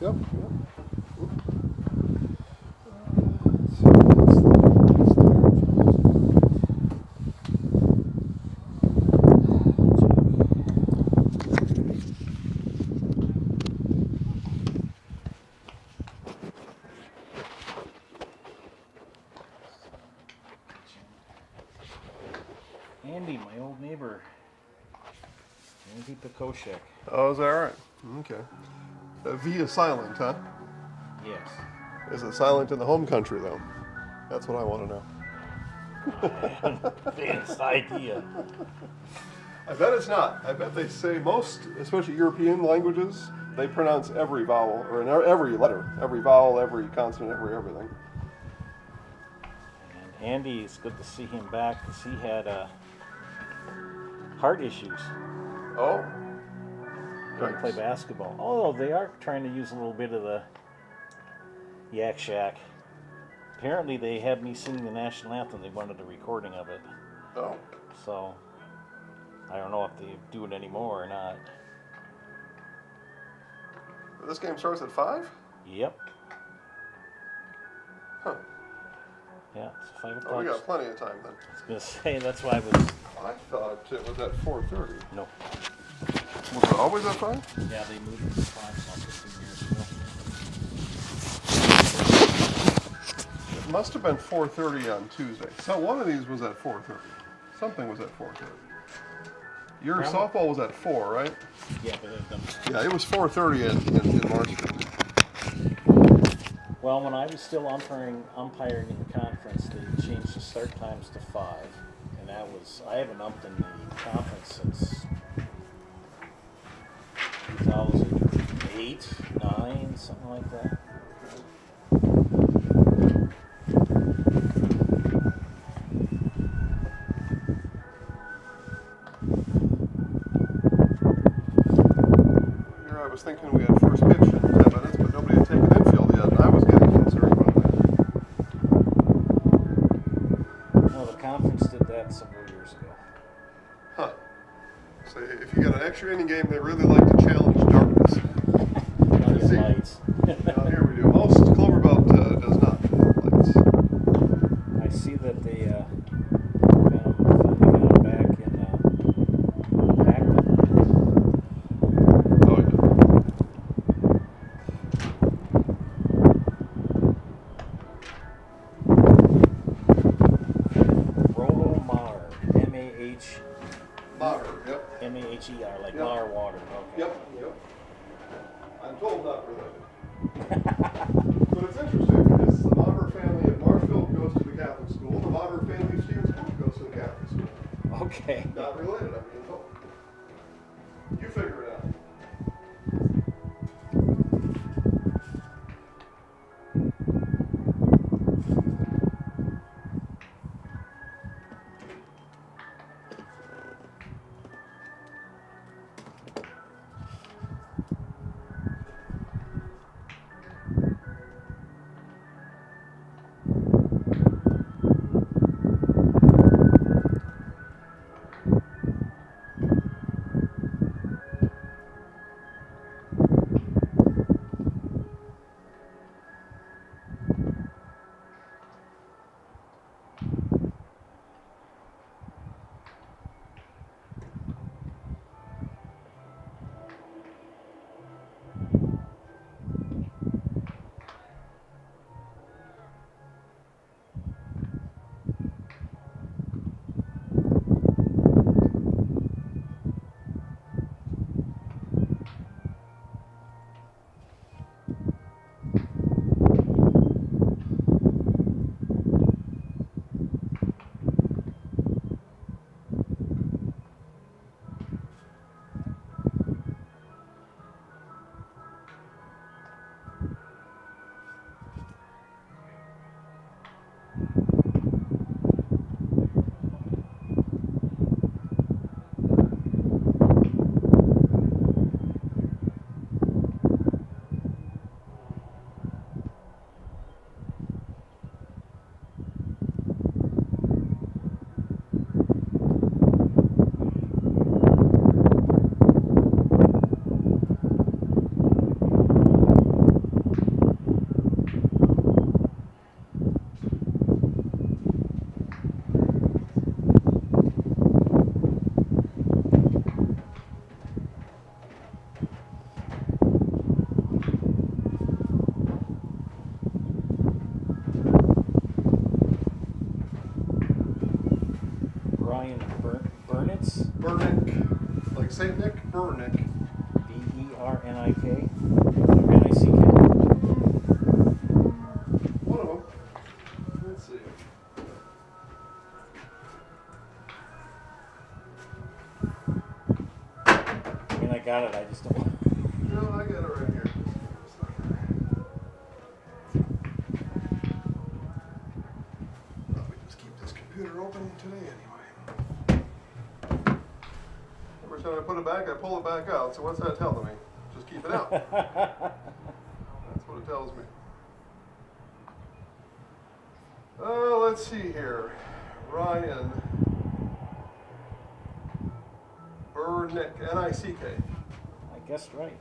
Yep. Andy, my old neighbor. Andy Pekoshek. Oh, is that right? Okay. V is silent, huh? Yes. Is it silent in the home country, though? That's what I want to know. I have the faintest idea. I bet it's not. I bet they say most, especially European languages, they pronounce every vowel, or every letter, every vowel, every consonant, everything. And Andy, it's good to see him back because he had heart issues. Oh. Couldn't play basketball. Although they are trying to use a little bit of the Yak Shack. Apparently they had me singing the national anthem. They wanted a recording of it. Oh. So I don't know if they do it anymore or not. This game starts at 5? Yep. Huh. Yeah, it's 5 o'clock. Oh, we got plenty of time then. I was going to say, that's why I was... I thought it was at 4:30. No. Was it always at 5? Yeah, they moved it to 5 about 15 years ago. It must have been 4:30 on Tuesday. So one of these was at 4:30. Something was at 4:30. Your softball was at 4, right? Yeah, but it doesn't. Yeah, it was 4:30 in Marshfield. Well, when I was still umpiring in the conference, they changed the start times to 5. And that was, I haven't umped in the conference since 2008, 9, something like that. Here I was thinking we had first pitch in 10 minutes, but nobody had taken infield yet, and I was getting concerned about that. Well, the conference did that several years ago. Huh. So if you got an extra inning game, they really like to challenge darkness. Plenty of lights. Now here we do. Most Cloverbelt does not have lights. I see that they got them back in Acton. Oh, yeah. Rolo Mar, M-A-H. Maher, yep. M-A-H-E-R, like Yep. Mar water. Okay. Yep. I'm told not related. But it's interesting because the Maher family of Marshfield goes to the Catholic school, the Maher family of Stevensburg goes to the Catholic school. Okay. Not related, I'm being told. You figure it out. Burnick, like Saint Nick, Burnick. B-E-R-N-I-K or N-I-C-K? One of them. Let's see. I mean, I got it, I just don't. No, I got it right here. Thought we'd just keep this computer open today anyway. Every time I put it back, I pull it back out. So what's that telling me? Just keep it out. That's what it tells me. Let's see here. Ryan Burnick, N-I-C-K. I guessed right.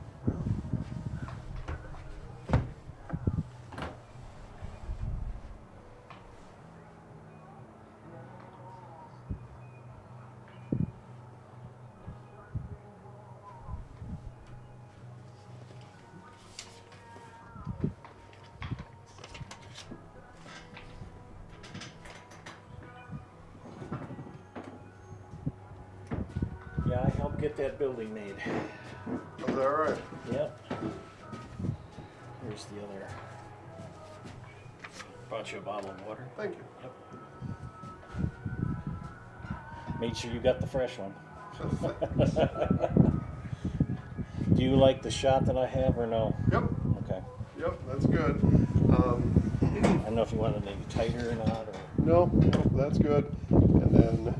Yeah, I helped get that building made. Is that right? Yep. Here's the other. Brought you a bottle of water. Thank you. Yep. Made sure you got the fresh one. Do you like the shot that I have or no? Yep. Okay. Yep, that's good. I don't know if you want it any tighter or not. Or... No, that's good. And then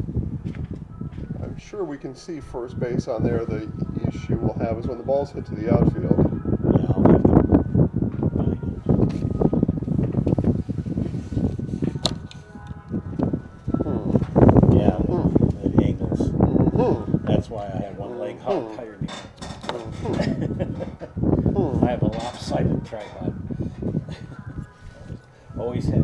I'm sure we can see first base on there. The issue we'll have is when the balls hit to the outfield. Yeah, I'll have to find it. Yeah, the angles. That's why I have one leg higher than I have a lopsided tripod. Always have.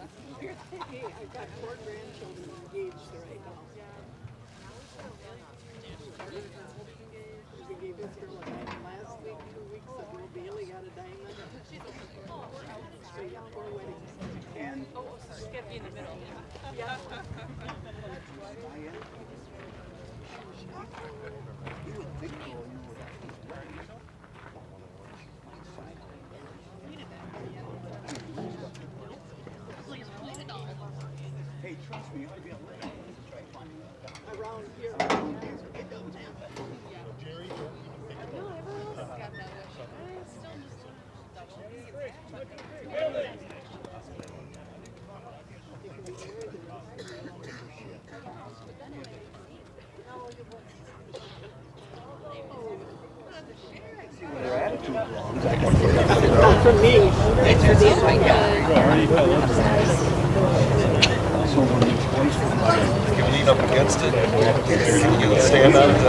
I've got 4 grandchildren engaged right now. We gave this girl a diamond last week. 2 weeks ago, Bailey got a diamond. So you got 4 weddings. And She's got to be in the middle. yeah. Hey, trust me, you ought to be able to try finding that. Around here. No, everyone else has got that wish. I still just double. Not for me. You lean up against it, you stand on it.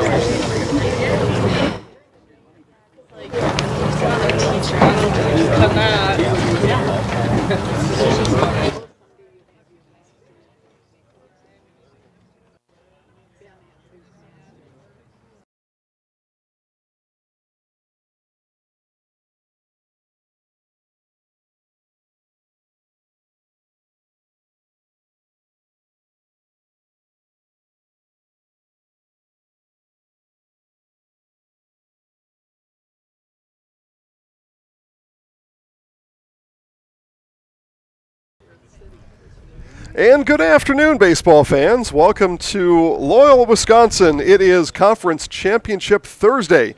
And good afternoon, baseball fans. Welcome to Loyola, Wisconsin. It is Conference Championship Thursday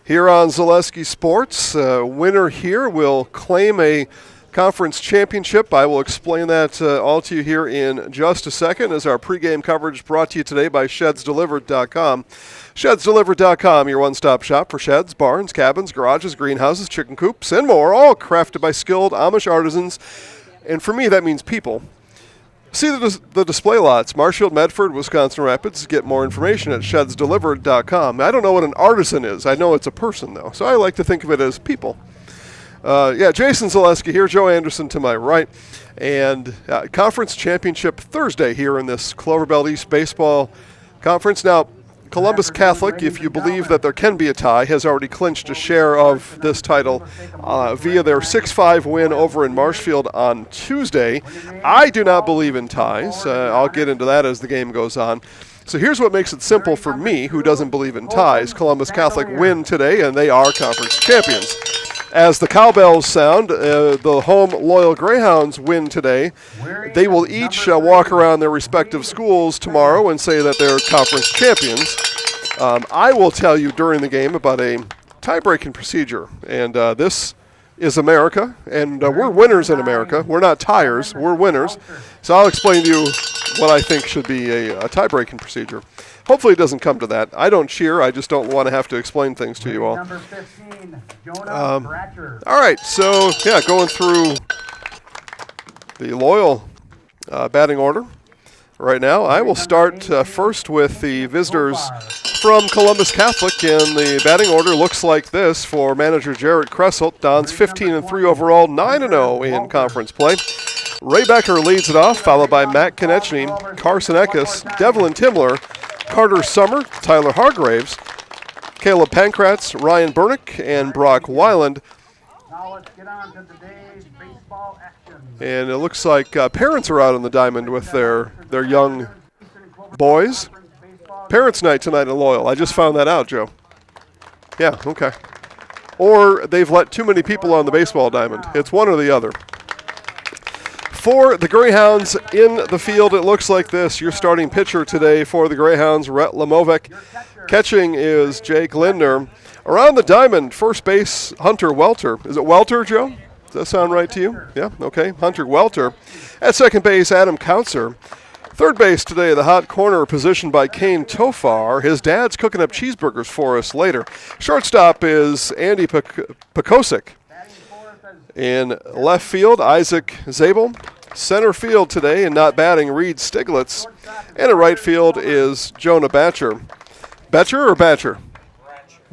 here on Zaleski Sports. Winner here will claim a conference championship. I will explain that all to you here in just a second as our pregame coverage brought to you today by ShedsDelivered.com. ShedsDelivered.com, your one-stop shop for sheds, barns, cabins, garages, greenhouses, chicken coops, and more, all crafted by skilled Amish artisans. And for me, that means people. See the display lots, Marshfield, Medford, Wisconsin Rapids. Get more information at ShedsDelivered.com. I don't know what an artisan is. I know it's a person, though. So I like to think of it as people. Jason Zaleski here, Joe Anderson to my right. And Conference Championship Thursday here in this Clover Belt East Baseball Conference. Now, Columbus Catholic, if you believe that there can be a tie, has already clinched a share of this title via their 6-5 win over in Marshfield on Tuesday. I do not believe in ties. I'll get into that as the game goes on. So here's what makes it simple for me, who doesn't believe in ties. Columbus Catholic win today, and they are conference champions. As the cowbells sound, the home Loyal Greyhounds win today. They will each walk around their respective schools tomorrow and say that they're conference champions. I will tell you during the game about a tie-breaking procedure. And this is America, and we're winners in America. We're not tiers, we're winners. So I'll explain to you what I think should be a tie-breaking procedure. Hopefully it doesn't come to that. I don't cheer. I just don't want to have to explain things to you all. Number 15, Jonah Bratcher. All right, so, going through the Loyal batting order right now. I will start first with the visitors from Columbus Catholic, and the batting order looks like this for manager Jarrett Kresselt. Don's 15-3 overall, 9-0 in conference play. Ray Becker leads it off, followed by Matt Konechny, Carson Eckes, Devlin Timler, Carter Summer, Tyler Hargraves, Caleb Pankratz, Ryan Bernick, and Brock Weiland. Now let's get on to today's baseball action. And it looks like parents are out on the diamond with their young boys. Parents' night tonight in Loyal. I just found that out, Joe. Yeah, okay. Or they've let too many people on the baseball diamond. It's one or the other. For the Greyhounds in the field, it looks like this. Your starting pitcher today for the Greyhounds, Rhett Lamovic. Catching is Jake Lindner. Around the diamond, first base, Hunter Welter. Is it Welter, Joe? Does that sound right to you? Yeah, okay. Hunter Welter. At second base, Adam Counser. Third base today, the hot corner positioned by Kane Tofar. His dad's cooking up cheeseburgers for us later. Shortstop is Andy Pekosik. In left field, Isaac Zabel. Center field today, and not batting, Reed Stiglitz. And in right field is Jonah Batcher. Betcher or Batcher?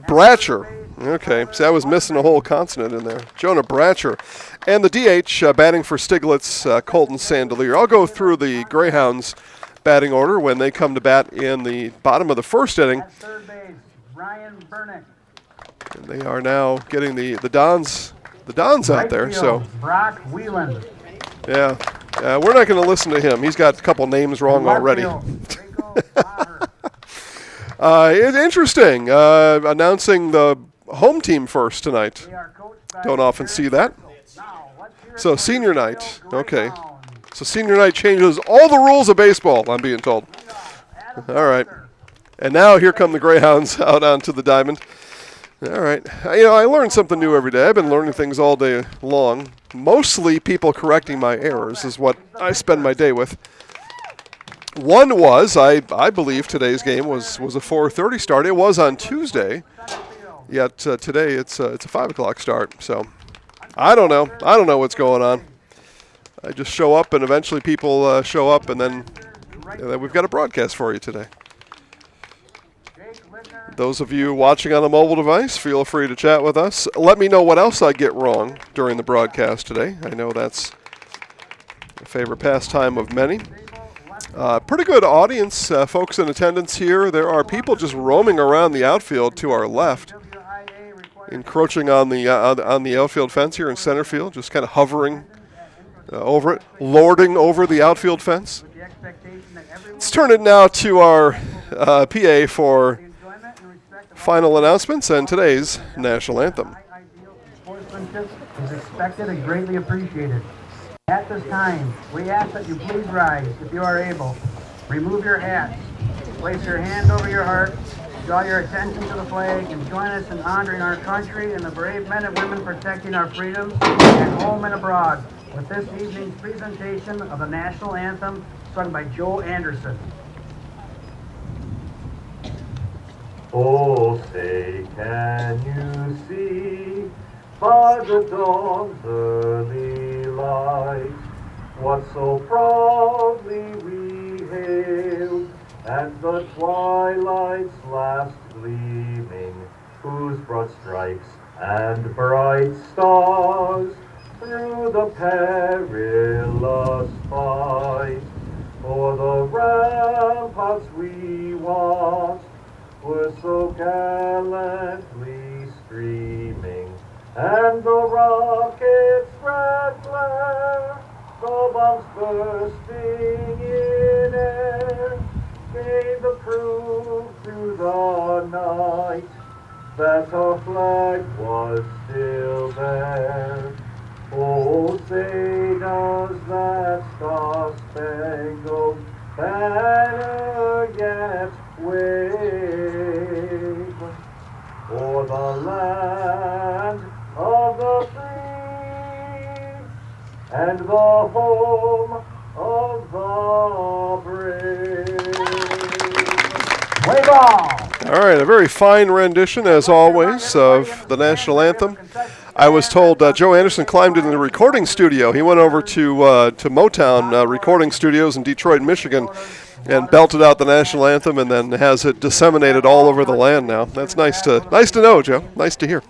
Bratcher. Okay, see, I was missing a whole consonant in there. Jonah Bratcher. And the DH batting for Stiglitz, Colton Sandelier. I'll go through the Greyhounds batting order when they come to bat in the bottom of the first inning. At third base, Ryan Burnick. And they are now getting the Dons out Right there. field, So, Brock Whelan. yeah, we're not going to listen to him. He's got a couple names wrong Left already. field, Draco Maher. It's interesting announcing the home team first tonight. They are coached by Don't often see that. Now, let's hear it So for senior the night, Greyhounds. okay. So senior night changes all the rules of baseball, I'm being told. Adam All right. Foster. And now here come the Greyhounds out onto the diamond. All right. I learn something new every day. I've been learning things all day long. Mostly people correcting my errors is what I spend my day with. One was, I believe today's game was a 4:30 start. It was on Tuesday, yet today it's a 5 o'clock start. So I don't know. I don't know what's going on. I just show up, and eventually people show up, and then we've got a broadcast for you today. Those of you watching on a mobile device, feel free to chat with us. Let me know what else I get wrong during the broadcast today. I know that's a favorite pastime of many. Pretty good audience, folks in attendance here. There are people just roaming around the outfield to our left, encroaching on the outfield fence here in center field, just kind of hovering over it, lording over the outfield fence. Let's turn it now to our PA for final announcements and today's national anthem. Sportsmanship is expected and greatly appreciated. At this time, we ask that you please rise if you are able. Remove your hats. Place your hand over your heart. Draw your attention to the flag and join us in honoring our country and the brave men and women protecting our freedoms at home and abroad with this evening's presentation of the national anthem sung by Joe Anderson. Oh, say, can you see by the dawn's early light what so proudly we hailed at the twilight's last gleaming, whose broad stripes and bright stars through the perilous fight o'er the ramparts we watched were so gallantly streaming, and the rocket's red glare, the bombs bursting in air, gave the proof through the night that our flag was still there. Oh, say does that star-spangled banner yet wave o'er the land of the free and the home of the brave. Play ball! All right, a very fine rendition, as always, of the national anthem. I was told Joe Anderson climbed into the recording studio. He went over to Motown recording studios in Detroit, Michigan, and belted out the national anthem, and then has it disseminated all over the land now. That's nice to know, Joe. Nice to hear.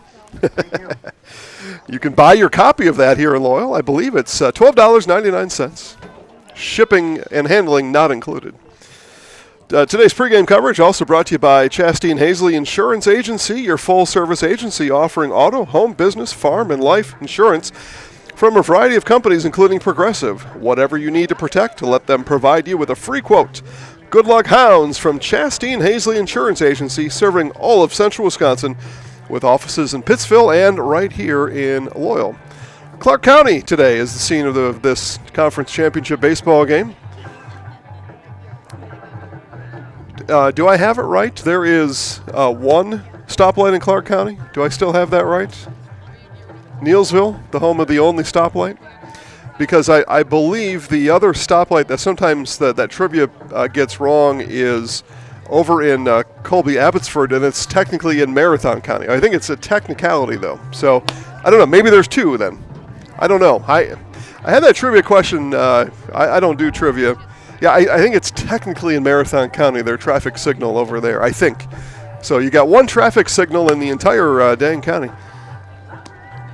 You can buy your copy of that here in Loyal. I believe it's $12.99. Shipping and handling not included. Today's pregame coverage also brought to you by Chastine Hazley Insurance Agency, your full-service agency offering auto, home, business, farm, and life insurance from a variety of companies, including Progressive. Whatever you need to protect, let them provide you with a free quote. Good luck, Hounds, from Chastine Hazley Insurance Agency, serving all of central Wisconsin with offices in Pittsville and right here in Loyal. Clark County today is the scene of this conference championship baseball game. Do I have it right? There is one stoplight in Clark County. Do I still have that right? Neilsville, the home of the only stoplight? Because I believe the other stoplight that sometimes that trivia gets wrong is over in Colby, Abbotsford, and it's technically in Marathon County. I think it's a technicality, though. So, I don't know. Maybe there's two, then. I don't know. I had that trivia question. I don't do trivia. Yeah, I think it's technically in Marathon County, their traffic signal over there, I think. So you got one traffic signal in the entire Dane County.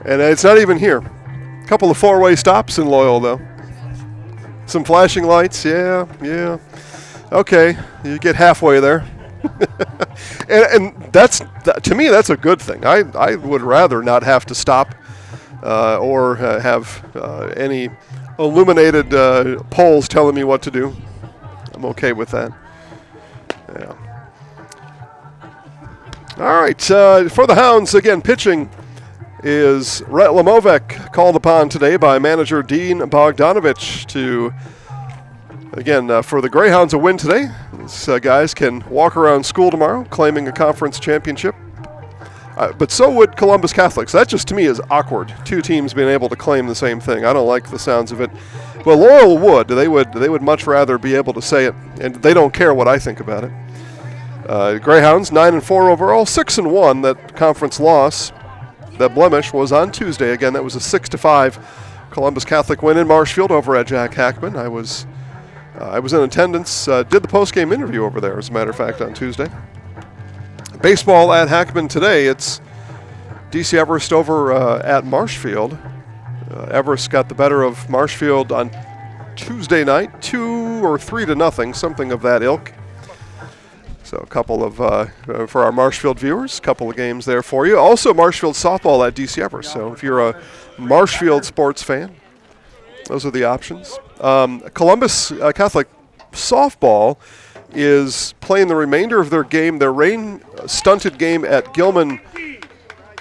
And it's not even here. A couple of four-way stops in Loyal, though. Some flashing lights, yeah. Okay, you get halfway there. and to me, that's a good thing. I would rather not have to stop or have any illuminated poles telling me what to do. I'm okay with that. Yeah. All right, for the Hounds, again, pitching is Rhett Lamovec, called upon today by manager Dean Bogdanovich to, again, for the Greyhounds, a win today. These guys can walk around school tomorrow claiming a conference championship. But so would Columbus Catholic. So that just, to me, is awkward. Two teams being able to claim the same thing. I don't like the sounds of it. Well, Loyal would. They would much rather be able to say it, and they don't care what I think about it. Greyhounds, 9-4 overall, 6-1. That conference loss, that blemish, was on Tuesday. Again, that was a 6-5 Columbus Catholic win in Marshfield over at Jack Hackman. I was in attendance, did the post-game interview over there, as a matter of fact, on Tuesday. Baseball at Hackman today. It's DC Everest over at Marshfield. Everest got the better of Marshfield on Tuesday night, 2 or 3-0, something of that ilk. So a couple of, for our Marshfield viewers, a couple of games there for you. Also Marshfield softball at DC Everest. So if you're a Marshfield sports fan, those are the options. Columbus Catholic softball is playing the remainder of their game, their rain-stunted game at Gilman.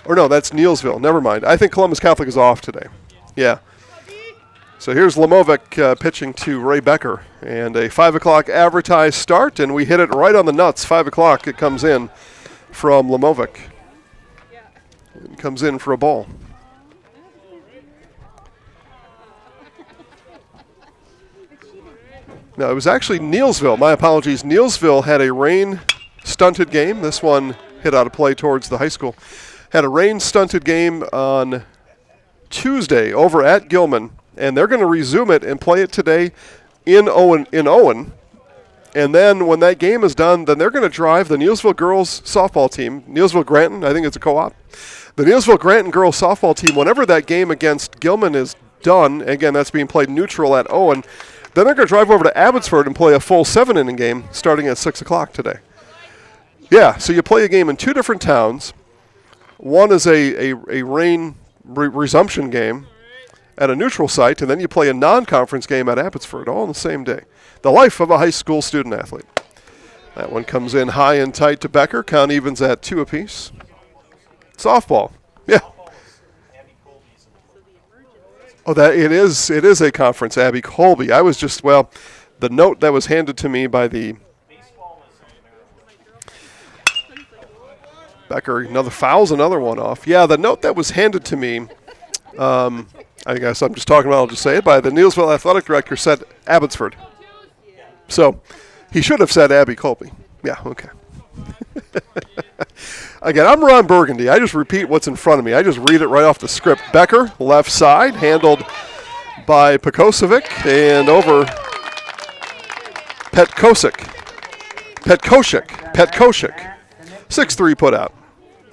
Or no, that's Neilsville. Never mind. I think Columbus Catholic is off today. Yeah. So here's Lamovec pitching to Ray Becker. And a 5 o'clock advertised start, and we hit it right on the nuts. 5 o'clock it comes in from Lamovec. It comes in for a ball. No, it was actually Neilsville. My apologies. Neilsville had a rain-stunted game. This one hit out of play towards the high school. Had a rain-stunted game on Tuesday over at Gilman, and they're going to resume it and play it today in Owen. And then when that game is done, then they're going to drive the Neilsville girls softball team, Neilsville-Granton, I think it's a co-op. The Neilsville-Granton girls softball team, whenever that game against Gilman is done, again, that's being played neutral at Owen, then they're going to drive over to Abbotsford and play a full 7-inning game starting at 6 o'clock today. Yeah, so you play a game in two different towns. One is a rain resumption game at a neutral site, and then you play a non-conference game at Abbotsford, all on the same day. The life of a high school student athlete. That one comes in high and tight to Becker. Count evens at 2 apiece. Softball. Yeah. Oh, that it is a conference, Abby Colby. I was just, well, the note that was handed to me by the Becker, another fouls another one off. Yeah, the note that was handed to me, I guess I'm just talking about, I'll just say it, by the Neilsville athletic director said Abbotsford. So he should have said Abby Colby. Yeah, okay. Again, I'm Ron Burgundy. I just repeat what's in front of me. I just read it right off the script. Becker, left side, handled by Pekosevic, and over Petkoshik. 6-3 put out.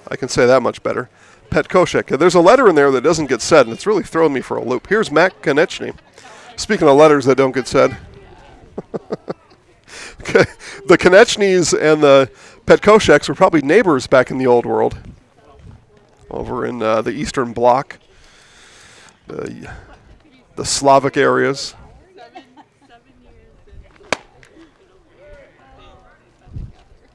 I can say that much better. Petkoshik. There's a letter in there that doesn't get said, and it's really thrown me for a loop. Here's Matt Konechny. Speaking of letters that don't get said. The Konechnys and the Petkoshiks were probably neighbors back in the old world. Over in the Eastern Bloc. The Slavic areas.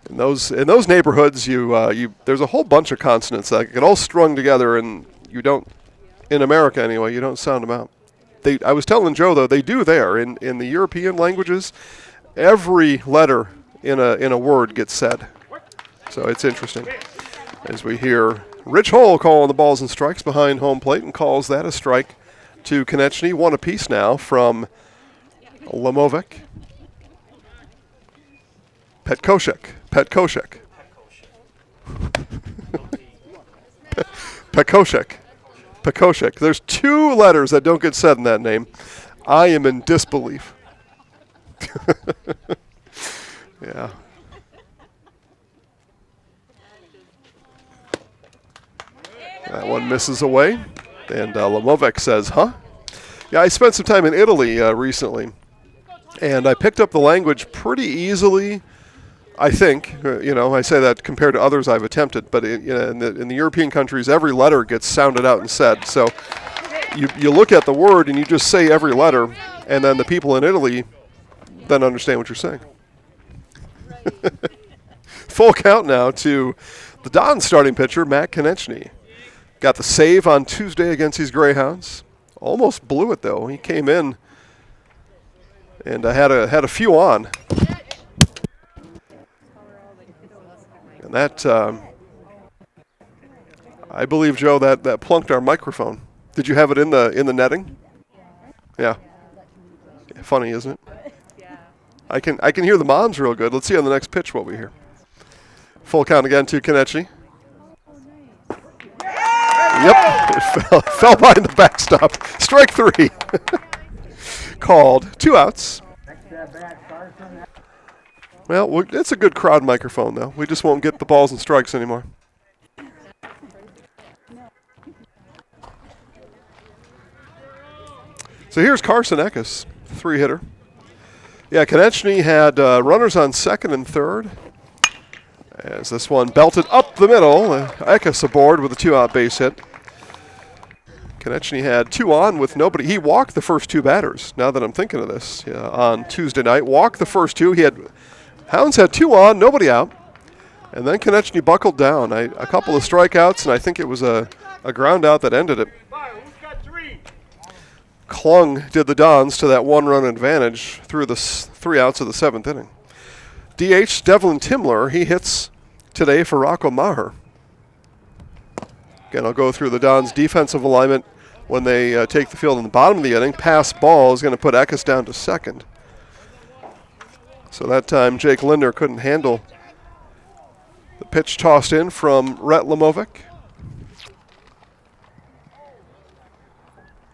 In those neighborhoods, there's a whole bunch of consonants that get all strung together, and you don't, in America anyway, you don't sound them out. I was telling Joe though, they do there in the European languages. Every letter in a word gets said, so it's interesting. As we hear Rich Hole calling the balls and strikes behind home plate, and calls that a strike to Konechny. 1 apiece now from Lamovec. Petkoshik. Pekoshik. There's 2 letters that don't get said in that name. I am in disbelief. Yeah. That one misses away. And Lamovic says, huh? Yeah, I spent some time in Italy recently. And I picked up the language pretty easily, I think. I say that compared to others I've attempted. But in the European countries, every letter gets sounded out and said. So you look at the word and you just say every letter. And then the people in Italy then understand what you're saying. Full count now to the Dons starting pitcher, Matt Konechny. Got the save on Tuesday against these Greyhounds. Almost blew it, though. He came in and had a few on. And that, I believe, Joe, that plunked our microphone. Did you have it in the netting? Yeah. Funny, isn't it? I can hear the moms real good. Let's see on the next pitch what we hear. Full count again to Konechny. Yep, it fell behind the backstop. Strike 3. Called. 2 outs. Well, it's a good crowd microphone, though. We just won't get the balls and strikes anymore. So here's Carson Eckes, 3-hitter. Yeah, Konechny had runners on second and third. As this one belted up the middle, Eckes aboard with a 2-out base hit. Konechny had 2 on with nobody. He walked the first 2 batters, now that I'm thinking of this, on Tuesday night. Walked the first 2. Hounds had 2 on, nobody out. And then Konechny buckled down. A couple of strikeouts, and I think it was a ground out that ended it. Clung did the Dons to that 1-run advantage through the 3 outs of the 7th inning. DH Devlin Timler, he hits today for Rocco Maher. Again, I'll go through the Dons' defensive alignment when they take the field in the bottom of the inning. Pass ball is going to put Eckes down to second. So that time Jake Linder couldn't handle the pitch tossed in from Rhett Lamovic.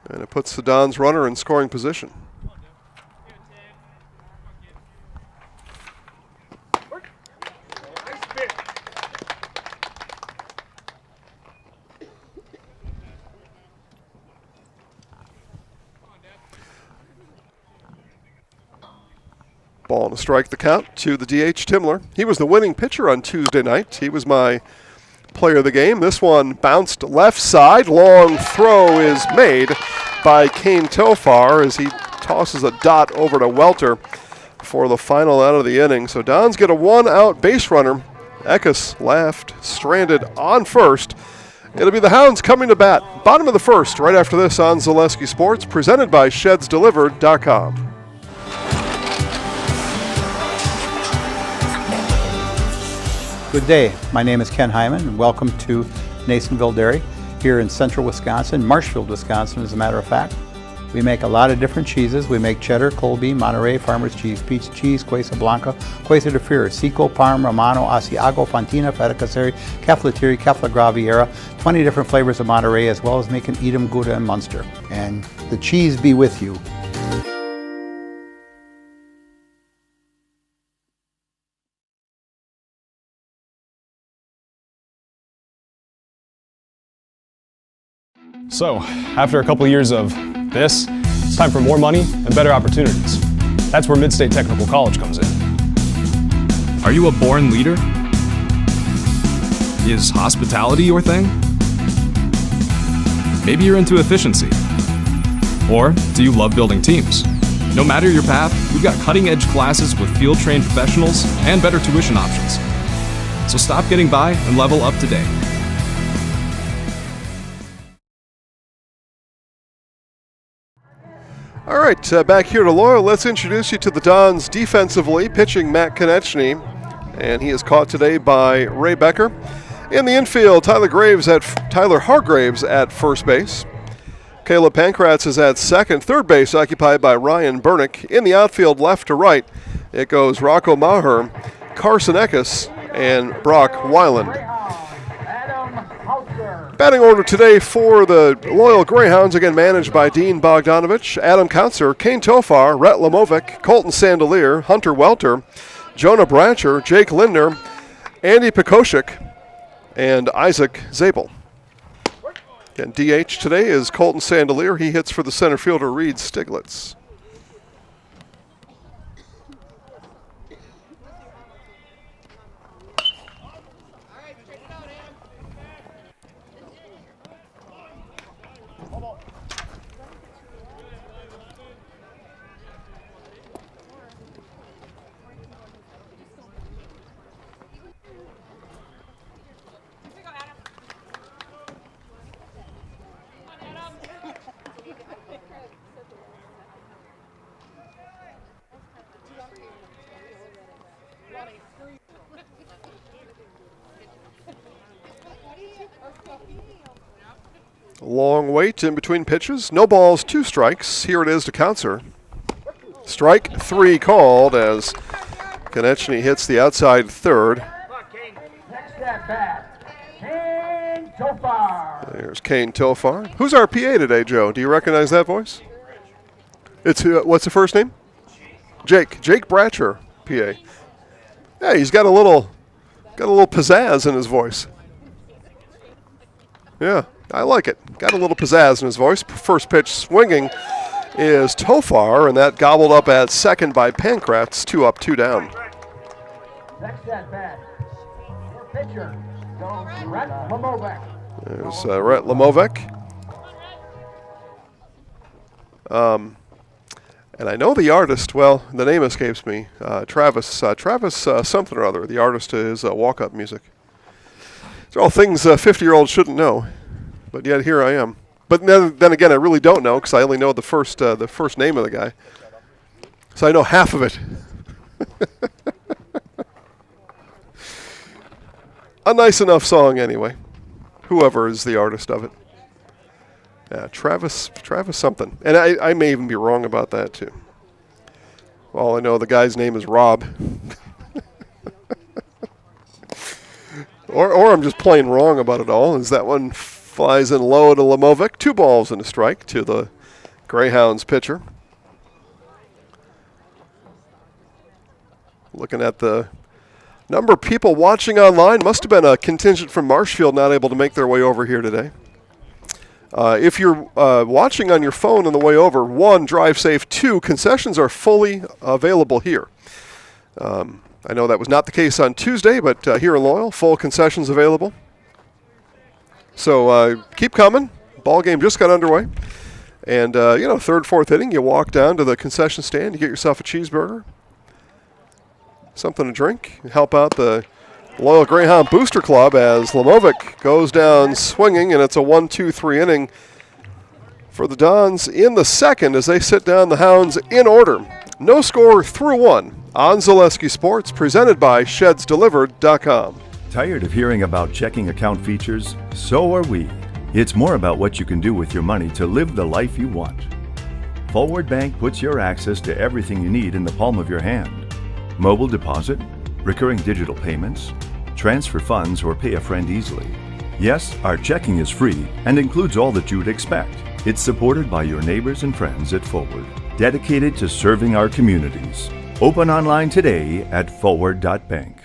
And it puts the Dons runner in scoring position. Ball and a strike, the count to the DH Timler. He was the winning pitcher on Tuesday night. He was my player of the game. This one bounced left side. Long throw is made by Kane Tofar as he tosses a dot over to Welter for the final out of the inning. So Dons get a 1-out base runner. Eckes left, stranded on first. It'll be the Hounds coming to bat. Bottom of the first, right after this on Zaleski Sports, presented by ShedsDelivered.com. Good day. My name is Ken Hyman, and welcome to Nasonville Dairy here in central Wisconsin, Marshfield, Wisconsin, as a matter of fact. We make a lot of different cheeses. We make cheddar, Colby, Monterey, Farmer's Cheese, Pizza Cheese, Quesa Blanca, Quesa de Freer, Seco, Parm, Romano, Asiago, Fontina, Feta Caseri, Caflatiri, Cafla Graviera, 20 different flavors of Monterey, as well as making Edam, Gouda, and Munster. And the cheese be with you. So, after a couple of years of this, it's time for more money and better opportunities. That's where Mid-State Technical College comes in. Are you a born leader? Is hospitality your thing? Maybe you're into efficiency. Or do you love building teams? No matter your path, we've got cutting-edge classes with field-trained professionals and better tuition options. So stop getting by and level up today. All right, back here to Loyal. Let's introduce you to the Dons defensively, pitching Matt Konechny, and he is caught today by Ray Becker. In the infield, Tyler Hargraves at first base. Caleb Pankratz is at second. Third base occupied by Ryan Bernick. In the outfield, left to right, it goes Rocco Maher, Carson Eckes, and Brock Weiland. Batting order today for the Loyal Greyhounds, again managed by Dean Bogdanovich, Adam Kautzer, Kane Tofar, Rhett Lamovic, Colton Sandelier, Hunter Welter, Jonah Brancher, Jake Linder, Andy Pekoshik, and Isaac Zabel. And DH today is Colton Sandelier. He hits for the center fielder, Reed Stiglitz. Long wait in between pitches. No balls, 2 strikes. Here it is to Counser. Strike 3 called as Konechny hits the outside third. Next at bat, Kane Tofar. There's Kane Tofar. Who's our PA today, Joe? Do you recognize that voice? It's what's the first name? Jake. Jake Bratcher, PA. Yeah, he's got a little pizzazz in his voice. Yeah, I like it. Got a little pizzazz in his voice. First pitch swinging is Tofar, and that gobbled up at second by Pankratz. 2 up, 2 down. Next at bat, your pitcher, Rhett Lamovec. There's Rhett Lamovec. And I know the artist, well, the name escapes me, Travis something or other. The artist is walk-up music. These are all things 50-year-olds shouldn't know, but yet here I am. But then again, I really don't know because I only know the first name of the guy. So I know half of it. A nice enough song anyway, whoever is the artist of it. Yeah, Travis something. And I may even be wrong about that too. All I know, the guy's name is Rob. or I'm just plain wrong about it all, as that one flies in low to Lamovec. 2 balls and a strike to the Greyhounds pitcher. Looking at the number of people watching online, must have been a contingent from Marshfield not able to make their way over here today. If you're watching on your phone on the way over, 1, drive safe. 2, concessions are fully available here. I know that was not the case on Tuesday, but here in Loyal, full concessions available. So keep coming. Ball game just got underway. And, 3rd, 4th inning, you walk down to the concession stand, you get yourself a cheeseburger, something to drink, help out the Loyal Greyhound Booster Club as Lamovec goes down swinging, and it's a 1-2-3 inning for the Dons in the second as they sit down the Hounds in order. No score through 1 on Zaleski Sports, presented by ShedsDelivered.com. Tired of hearing about checking account features? So are we. It's more about what you can do with your money to live the life you want. Forward Bank puts your access to everything you need in the palm of your hand. Mobile deposit, recurring digital payments, transfer funds, or pay a friend easily. Yes, our checking is free and includes all that you would expect. It's supported by your neighbors and friends at Forward, dedicated to serving our communities. Open online today at forward.bank.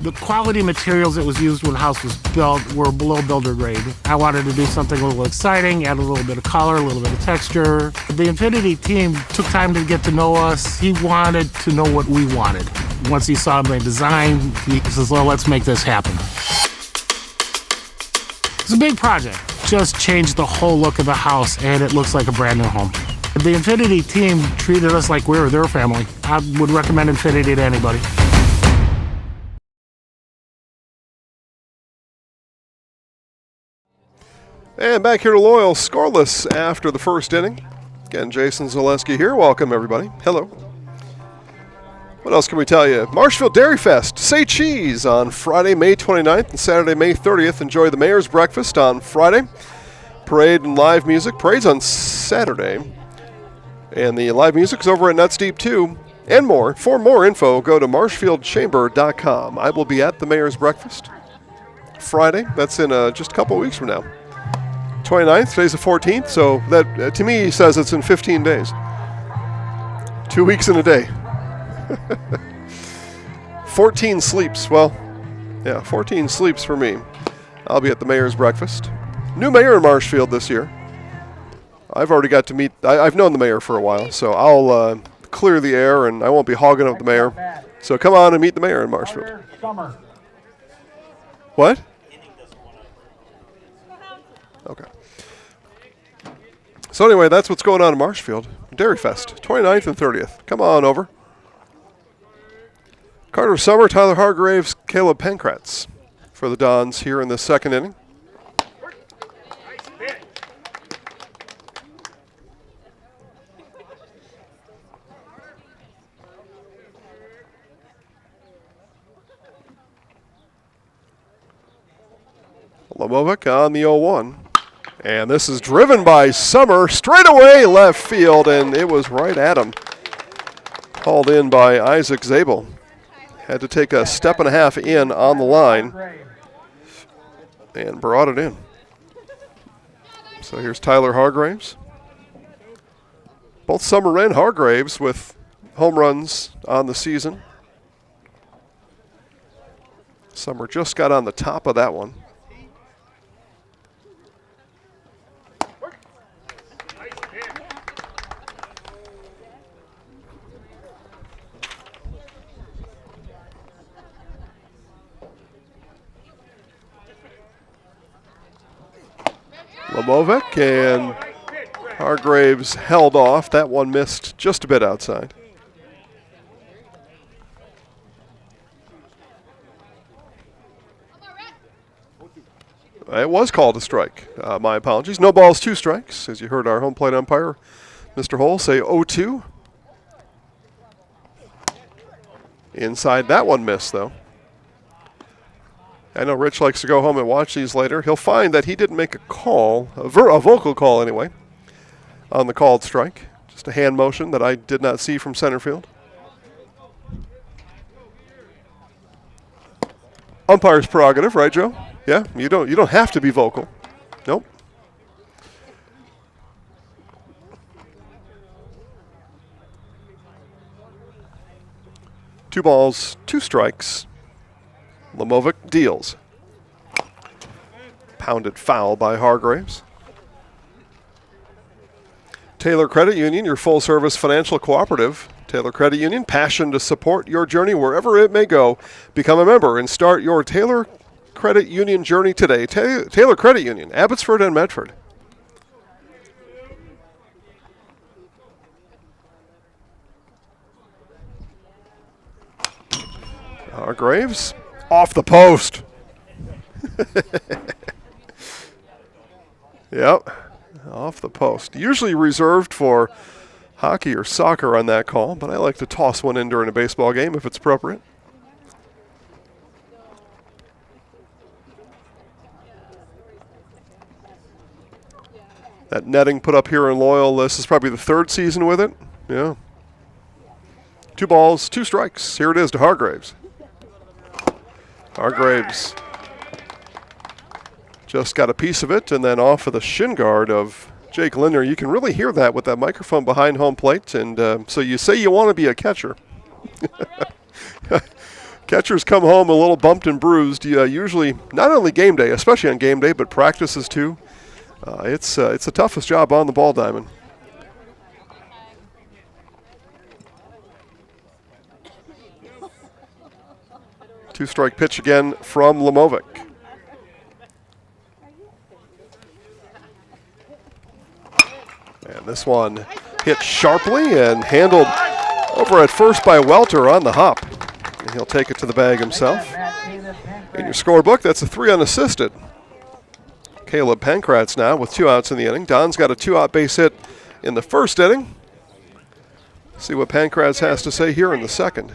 The quality materials that was used when the house was built were below builder grade. I wanted to do something a little exciting, add a little bit of color, a little bit of texture. The Infinity team took time to get to know us. He wanted to know what we wanted. Once he saw my design, he says, well, let's make this happen. It's a big project. Just changed the whole look of the house, and it looks like a brand new home. The Infinity team treated us like we were their family. I would recommend Infinity to anybody. And back here to Loyal, scoreless after the first inning. Again, Jason Zaleski here. Welcome, everybody. Hello. What else can we tell you? Marshfield Dairy Fest. Say cheese on Friday, May 29th and Saturday, May 30th. Enjoy the Mayor's Breakfast on Friday. Parade and live music. Parade's on Saturday. And the live music's over at Nuts Deep too. And more. For more info, go to marshfieldchamber.com. I will be at the Mayor's Breakfast Friday. That's in just a couple of weeks from now. 29th, today's the 14th, so that to me says it's in 15 days. 2 weeks and a day. 14 sleeps. Well, Yeah, 14 sleeps for me. I'll be at the mayor's breakfast. New mayor in Marshfield this year. I've already got to meet, I've known the mayor for a while, so I'll clear the air and I won't be hogging up the mayor. So come on and meet the mayor in Marshfield. Summer. What? Okay. So anyway, that's what's going on in Marshfield. Dairy Fest, 29th and 30th. Come on over. Carter Summer, Tyler Hargraves, Caleb Pankratz for the Dons here in the second inning. Lomovic on the 0-1. And this is driven by Summer straight away left field, and it was right at him. Hauled in by Isaac Zabel. Had to take a step and a half in on the line and brought it in. So here's Tyler Hargraves. Both Summer and Hargraves with home runs on the season. Summer just got on the top of that one. Lomovic and Hargraves held off. That one missed just a bit outside. It was called a strike. My apologies. No balls, 2 strikes, as you heard our home plate umpire, Mr. Hull, say 0-2. Inside that one missed, though. I know Rich likes to go home and watch these later. He'll find that he didn't make a call, a vocal call anyway, on the called strike. Just a hand motion that I did not see from center field. Umpire's prerogative, right, Joe? Yeah, you don't have to be vocal. Nope. Two balls, 2 strikes. Lomovic deals. Pounded foul by Hargraves. Taylor Credit Union, your full-service financial cooperative. Taylor Credit Union, passion to support your journey wherever it may go. Become a member and start your Taylor Credit Union journey today. Taylor Credit Union, Abbotsford and Medford. Hargraves. Off the post. Yep, off the post. Usually reserved for hockey or soccer on that call, but I like to toss one in during a baseball game if it's appropriate. That netting put up here in Loyal, this is probably the 3rd season with it. Yeah. 2 balls, 2 strikes. Here it is to Hargraves. Hargraves just got a piece of it and then off of the shin guard of Jake Lindner. You can really hear that with that microphone behind home plate. And so you say you want to be a catcher. Catchers come home a little bumped and bruised. Usually, not only game day, especially on game day, but practices too. It's the toughest job on the ball diamond. Two-strike pitch again from Lomovic. And this one hit sharply and handled over at first by Welter on the hop. And he'll take it to the bag himself. In your scorebook, that's a 3 unassisted. Caleb Pankratz now with 2 outs in the inning. Don's got a 2-out base hit in the first inning. See what Pankratz has to say here in the second.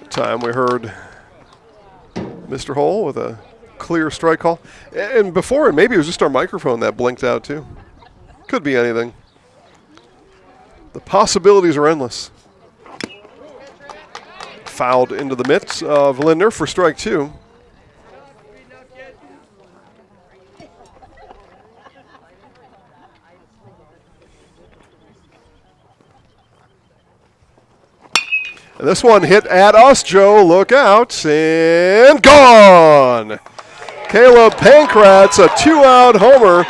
Time we heard Mr. Hull with a clear strike call. And before, maybe it was just our microphone that blinked out too. Could be anything. The possibilities are endless. Fouled into the mitts of Lindner for strike 2. This one hit at us, Joe. Look out. And gone. Caleb Pankratz, a 2-out homer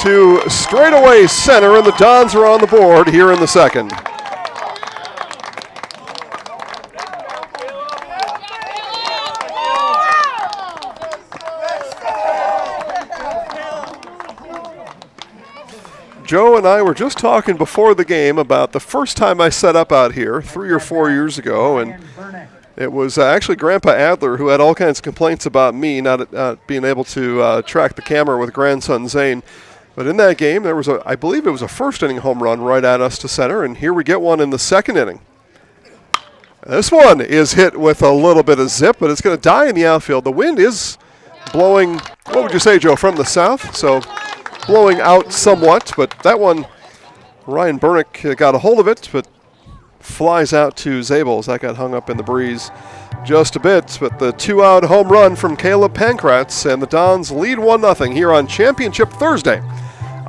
to straightaway center, and the Dons are on the board here in the second. Joe and I were just talking before the game about the first time I set up out here 3 or 4 years ago, and it was actually Grandpa Adler who had all kinds of complaints about me not being able to track the camera with grandson Zane. But in that game, there was I believe it was a first inning home run right at us to center, and here we get one in the second inning. This one is hit with a little bit of zip, but it's going to die in the outfield. The wind is blowing, what would you say, Joe, from the south? So blowing out somewhat, but that one, Ryan Bernick got a hold of it, but flies out to Zabels. That got hung up in the breeze just a bit, but the 2-out home run from Caleb Pankratz, and the Dons lead 1-0 here on Championship Thursday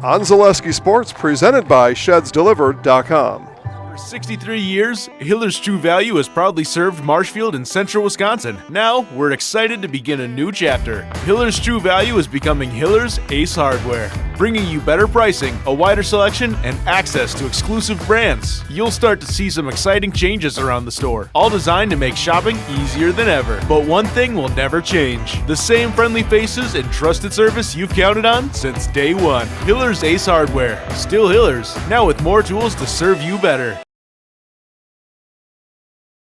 on Zaleski Sports, presented by ShedsDelivered.com. For 63 years, Hiller's True Value has proudly served Marshfield and central Wisconsin. Now, we're excited to begin a new chapter. Hiller's True Value is becoming Hiller's Ace Hardware, bringing you better pricing, a wider selection, and access to exclusive brands. You'll start to see some exciting changes around the store, all designed to make shopping easier than ever. But one thing will never change: the same friendly faces and trusted service you've counted on since day one. Hiller's Ace Hardware, still Hiller's, now with more tools to serve you better.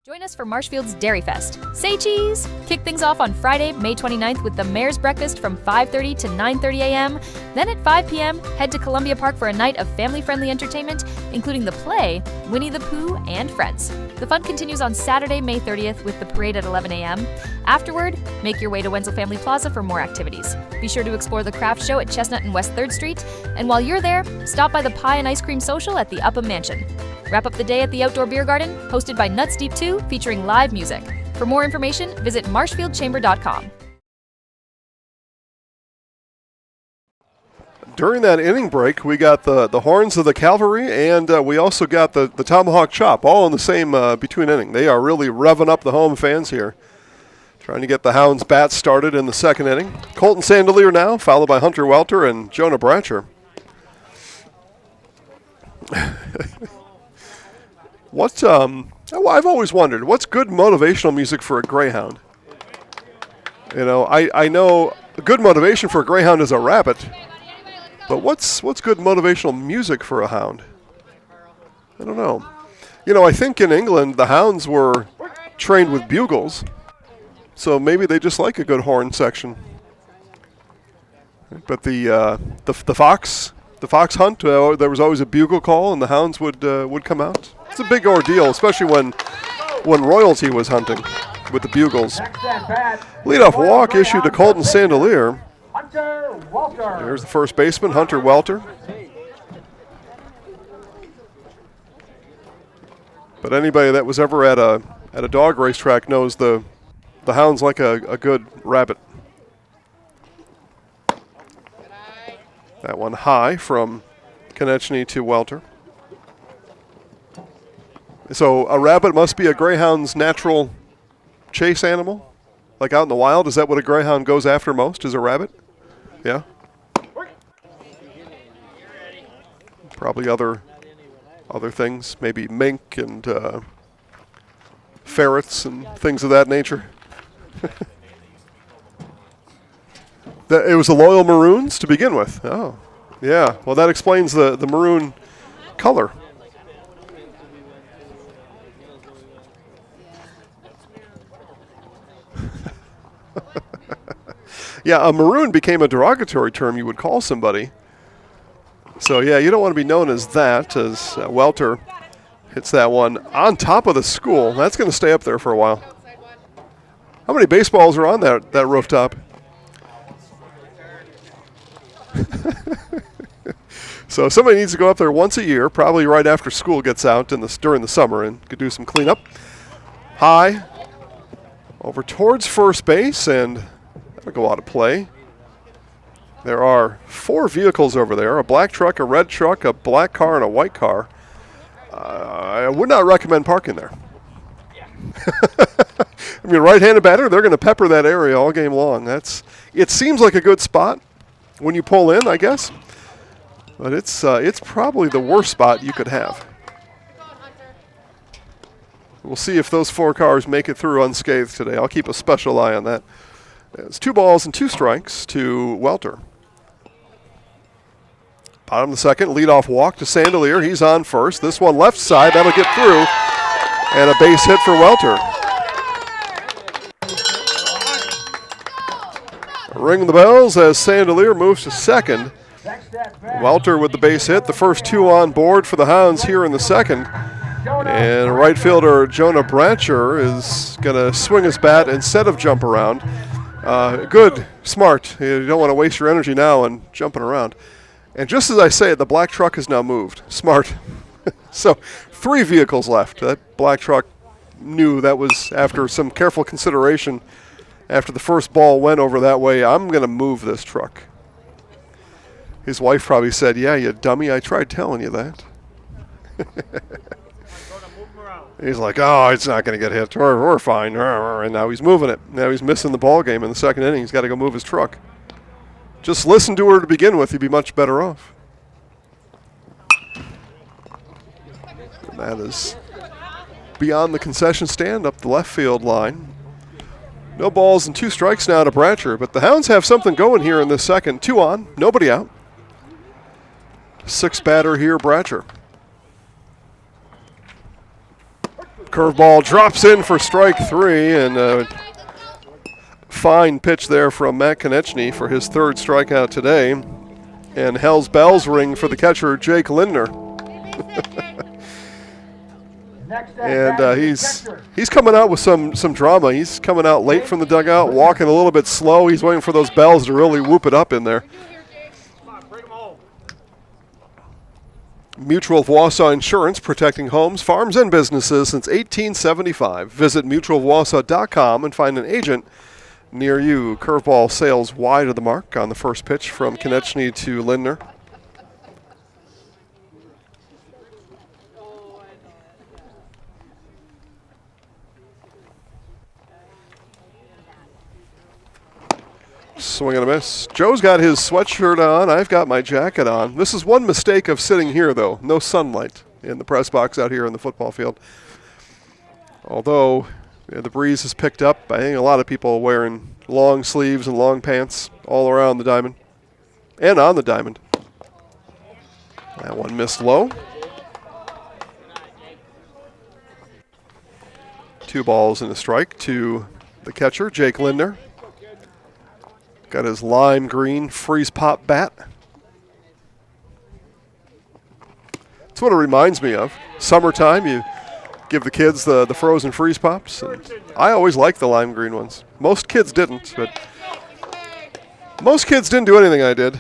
Join us for Marshfield's Dairy Fest. Say cheese! Kick things off on Friday, May 29th with the Mayor's Breakfast from 5:30 to 9:30 a.m. Then at 5 p.m., head to Columbia Park for a night of family-friendly entertainment, including the play, Winnie the Pooh, and Friends. The fun continues on Saturday, May 30th with the parade at 11 a.m. Afterward, make your way to Wenzel Family Plaza for more activities. Be sure to explore the craft show at Chestnut and West 3rd Street, and while you're there, stop by the Pie and Ice Cream Social at the Upham Mansion. Wrap up the day at the Outdoor Beer Garden, hosted by Nuts Deep 2, featuring live music. For more information, visit marshfieldchamber.com. During that inning break, we got the horns of the cavalry, and we also got the tomahawk chop, all in the same between inning. They are really revving up the home fans here, trying to get the Hounds bats started in the second inning. Colton Sandelier now, followed by Hunter Welter and Jonah Bratcher. I've always wondered, what's good motivational music for a greyhound? You know, I know good motivation for a greyhound is a rabbit, but what's good motivational music for a hound? I don't know. You know, I think in England the hounds were trained with bugles, so maybe they just like a good horn section. But the fox hunt, there was always a bugle call, and the hounds would come out. It's a big ordeal, especially when royalty was hunting with the bugles. Leadoff walk issued to Colton Sandelier. There's the first baseman, Hunter Welter. But anybody that was ever at a dog racetrack knows the hounds like a good rabbit. That one high from Konechny to Welter. So a rabbit must be a greyhound's natural chase animal? Like out in the wild, is that what a greyhound goes after most, is a rabbit? Yeah? Probably other things, maybe mink and ferrets and things of that nature. It was the Loyal Maroons to begin with. Oh, yeah. Well, that explains the maroon color. Yeah, a maroon became a derogatory term you would call somebody. So, yeah, you don't want to be known as that, as Welter hits that one on top of the school. That's going to stay up there for a while. How many baseballs are on that rooftop? So somebody needs to go up there once a year, probably right after school gets out during the summer, and could do some cleanup. High over towards first base, and that'll go out of play. There are 4 vehicles over there, a black truck, a red truck, a black car, and a white car. I would not recommend parking there. I mean, right-handed batter, they're going to pepper that area all game long. It seems like a good spot when you pull in, I guess. But it's probably the worst spot you could have. We'll see if those 4 cars make it through unscathed today. I'll keep a special eye on that. It's 2 balls and 2 strikes to Welter. Bottom of the second, leadoff walk to Sandelier. He's on first. This one left side, that'll get through. And a base hit for Welter. Ring the bells as Sandelier moves to second. Welter with the base hit. The first 2 on board for the Hounds here in the second. And right fielder Jonah Brancher is going to swing his bat instead of jump around. Good, smart. You don't want to waste your energy now on jumping around. And just as I say it, the black truck has now moved. Smart. So 3 vehicles left. That black truck knew that was after some careful consideration. After the first ball went over that way, I'm going to move this truck. His wife probably said, yeah, you dummy, I tried telling you that. He's like, oh, it's not going to get hit. We're fine. And now he's moving it. Now he's missing the ball game in the second inning. He's got to go move his truck. Just listen to her to begin with. You'd be much better off. That is beyond the concession stand up the left field line. No balls and 2 strikes now to Brancher. But the Hounds have something going here in this second. 2 on, nobody out. 6th batter here, Brancher. Curveball drops in for strike 3, and a fine pitch there from Matt Konechny for his 3rd strikeout today. And Hell's bells ring for the catcher, Jake Lindner. And he's coming out with some drama. He's coming out late from the dugout, walking a little bit slow. He's waiting for those bells to really whoop it up in there. Mutual of Wausau Insurance, protecting homes, farms, and businesses since 1875. Visit mutualofwausau.com and find an agent near you. Curveball sails wide of the mark on the first pitch from Konechny to Lindner. Swing and a miss. Joe's got his sweatshirt on. I've got my jacket on. This is one mistake of sitting here, though. No sunlight in the press box out here in the football field. Although the breeze has picked up, I think a lot of people wearing long sleeves and long pants all around the diamond and on the diamond. That one missed low. 2 balls and a strike to the catcher, Jake Lindner. Got his lime green freeze pop bat. That's what it reminds me of. Summertime, you give the kids the frozen freeze pops. And I always liked the lime green ones. Most kids didn't, but most kids didn't do anything I did.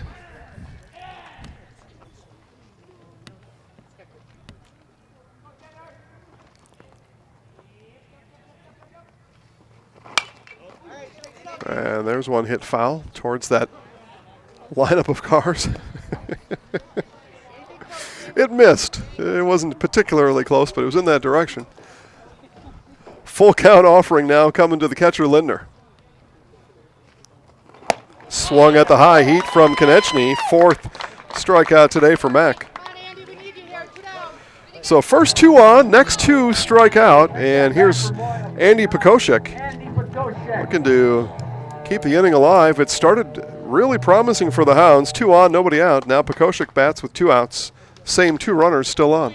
And there's one hit foul towards that lineup of cars. It missed. It wasn't particularly close, but it was in that direction. Full count offering now coming to the catcher, Lindner. Swung at the high heat from Konechny. 4th strikeout today for Mac. So first 2 on, next 2 strike out, and here's Andy Pekoshek looking to keep the inning alive. It started really promising for the Hounds. 2 on, nobody out. Now Pekoshek bats with 2 outs. Same 2 runners still on.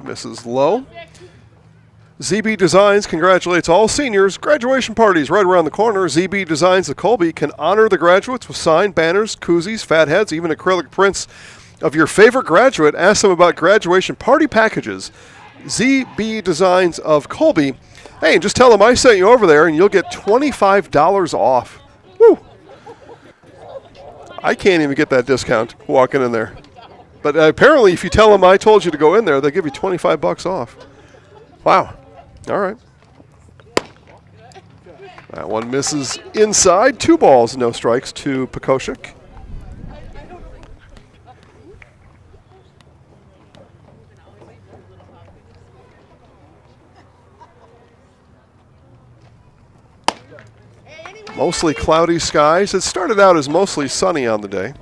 Misses low. ZB Designs congratulates all seniors. Graduation parties right around the corner. ZB Designs of Colby can honor the graduates with signed banners, koozies, fat heads, even acrylic prints of your favorite graduate. Ask them about graduation party packages. ZB Designs of Colby. Hey, and just tell them I sent you over there and you'll get $25 off. Woo! I can't even get that discount walking in there. But apparently if you tell them I told you to go in there, they'll give you $25 off. Wow. All right. That one misses inside. 2 balls, no strikes to Pekoshek. Mostly cloudy skies. It started out as mostly sunny on the day.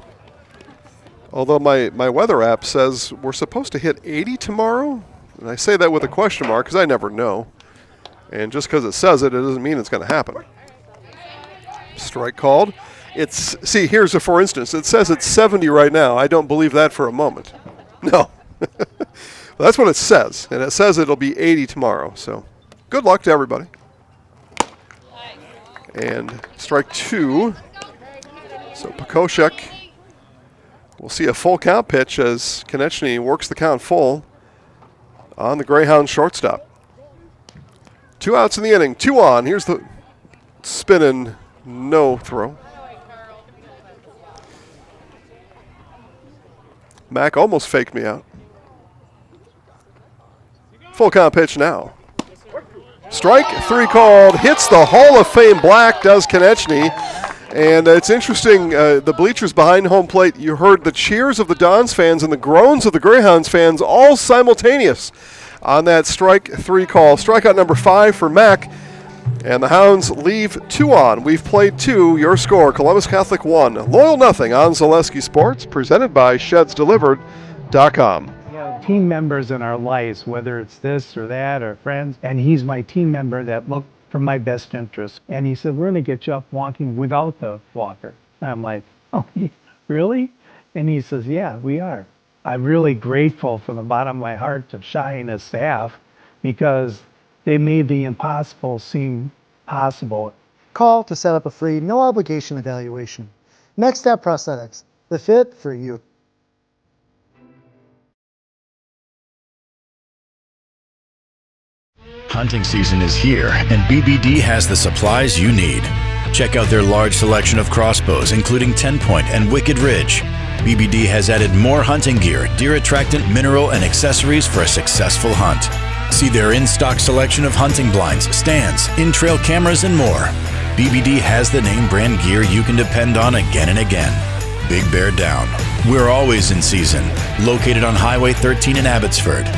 Although my weather app says we're supposed to hit 80 tomorrow. And I say that with a question mark because I never know. And just because it says it, it doesn't mean it's going to happen. Strike called. See, here's a for instance. It says it's 70 right now. I don't believe that for a moment. No. That's what it says. And it says it'll be 80 tomorrow. So good luck to everybody. And strike 2. So Pekoshek will see a full count pitch as Konechny works the count full on the Greyhound shortstop. 2 outs in the inning, 2 on. Here's the spinning no throw. Mac almost faked me out. Full count pitch now. Strike 3 called. Hits the Hall of Fame black, does Konechny. And it's interesting, the bleachers behind home plate, you heard the cheers of the Dons fans and the groans of the Greyhounds fans all simultaneous on that strike 3 call. Strikeout number 5 for Mac. And the Hounds leave 2 on. We've played 2. Your score, Columbus Catholic 1, Loyal nothing on Zaleski Sports, presented by ShedsDelivered.com. We have team members in our lives, whether it's this or that or friends, and he's my team member that looked for my best interest. And he said, we're going to get you up walking without the walker. I'm like, oh, really? And he says, yeah, we are. I'm really grateful from the bottom of my heart to Shai and his staff because they made the impossible seem possible. Call to set up a free, no obligation evaluation. Next Step Prosthetics, the fit for you. Hunting season is here, and BBD has the supplies you need. Check out their large selection of crossbows, including 10-point and Wicked Ridge. BBD has added more hunting gear, deer attractant, mineral, and accessories for a successful hunt. See their in-stock selection of hunting blinds, stands, in-trail cameras, and more. BBD has the name brand gear you can depend on again and again. Big Bear Down. We're always in season. Located on Highway 13 in Abbotsford.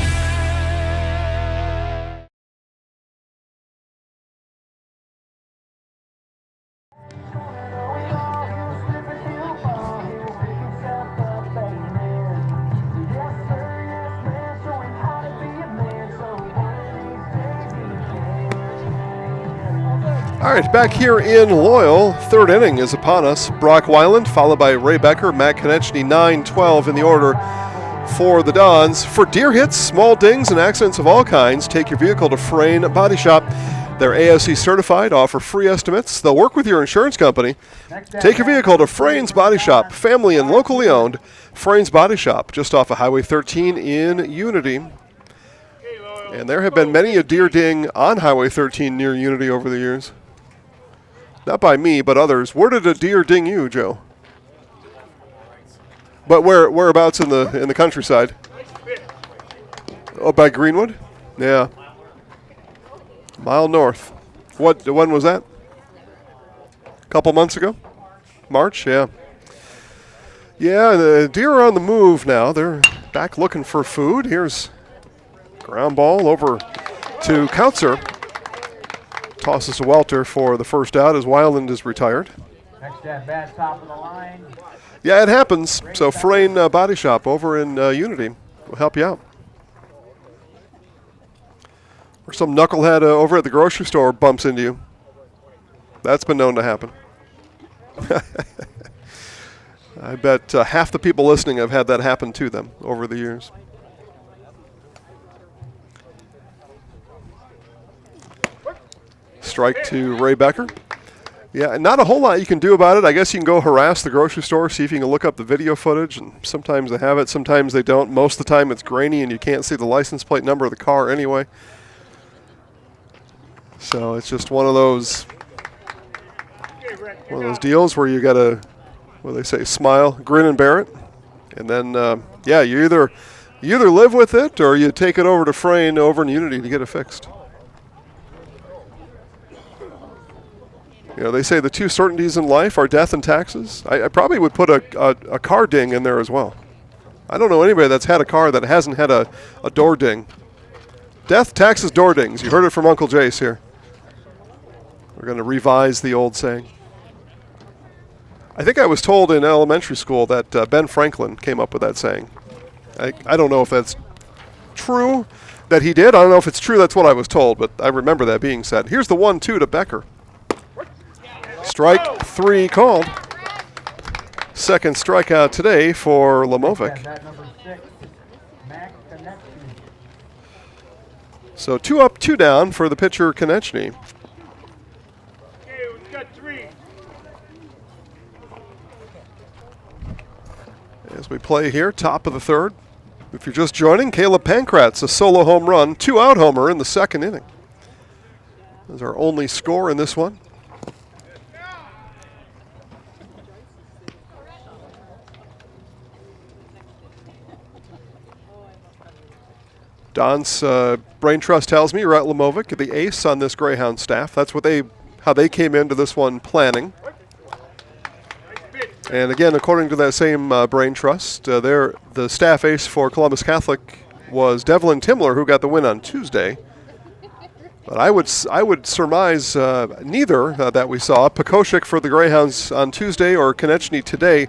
All right, back here in Loyal, 3rd inning is upon us. Brock Weiland, followed by Ray Becker, Matt Konechny, 9-12 in the order for the Dons. For deer hits, small dings, and accidents of all kinds, take your vehicle to Frayne Body Shop. They're ASE certified, offer free estimates. They'll work with your insurance company. Take your vehicle to Frayne's Body Shop, family and locally owned. Frayne's Body Shop, just off of Highway 13 in Unity. And there have been many a deer ding on Highway 13 near Unity over the years. Not by me, but others. Where did a deer ding you, Joe? But whereabouts in the countryside? Oh, by Greenwood? Yeah. Mile north. When was that? A couple months ago? March, yeah. Yeah, the deer are on the move now. They're back looking for food. Here's ground ball over to Kautzer. Tosses to Welter for the first out as Weiland is retired. Next at bat, top of the line. Yeah, it happens. So Frayne Body Shop over in Unity will help you out. Or some knucklehead over at the grocery store bumps into you. That's been known to happen. I bet half the people listening have had that happen to them over the years. Strike to Ray Becker. Yeah, not a whole lot you can do about it. I guess you can go harass the grocery store, see if you can look up the video footage, and sometimes they have it, sometimes they don't. Most of the time it's grainy and you can't see the license plate number of the car anyway. So it's just one of those deals where you gotta, what do they say, smile, grin and bear it. And then, yeah, you either live with it or you take it over to Frayne over in Unity to get it fixed. You know, they say the 2 certainties in life are death and taxes. I probably would put a car ding in there as well. I don't know anybody that's had a car that hasn't had a door ding. Death, taxes, door dings. You heard it from Uncle Jace here. We're going to revise the old saying. I think I was told in elementary school that Ben Franklin came up with that saying. I don't know if that's true that he did. I don't know if it's true that's what I was told, but I remember that being said. Here's the 1-2 to Becker. Strike 3 called. Second strikeout today for Lamovic. So 2 up, 2 down for the pitcher Konechny. As we play here, top of the third. If you're just joining, Caleb Pankratz, a solo home run, 2-out homer in the second inning. That's our only score in this one. Don's brain trust tells me Rhett Lamovic, the ace on this Greyhound staff. That's how they came into this one planning. And again, according to that same brain trust, the staff ace for Columbus Catholic was Devlin Timler, who got the win on Tuesday. But I would surmise neither that we saw, Pekoshik for the Greyhounds on Tuesday or Konechny today,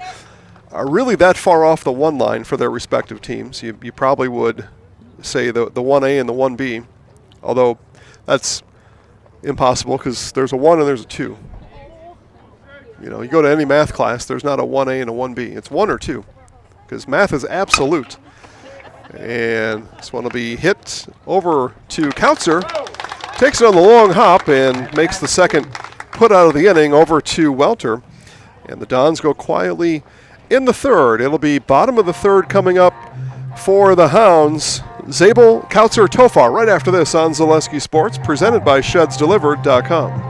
are really that far off the one line for their respective teams. You probably would say the 1A and the 1B, although that's impossible because there's a 1 and there's a 2. You know, you go to any math class, there's not a 1A and a 1B. It's 1 or 2 because math is absolute. And this one will be hit over to Kautzer. Takes it on the long hop and makes the second put out of the inning over to Welter. And the Dons go quietly in the third. It'll be bottom of the third coming up for the Hounds. Zabel, Kautzer, Tofar right after this on Zaleski Sports, presented by ShedsDelivered.com.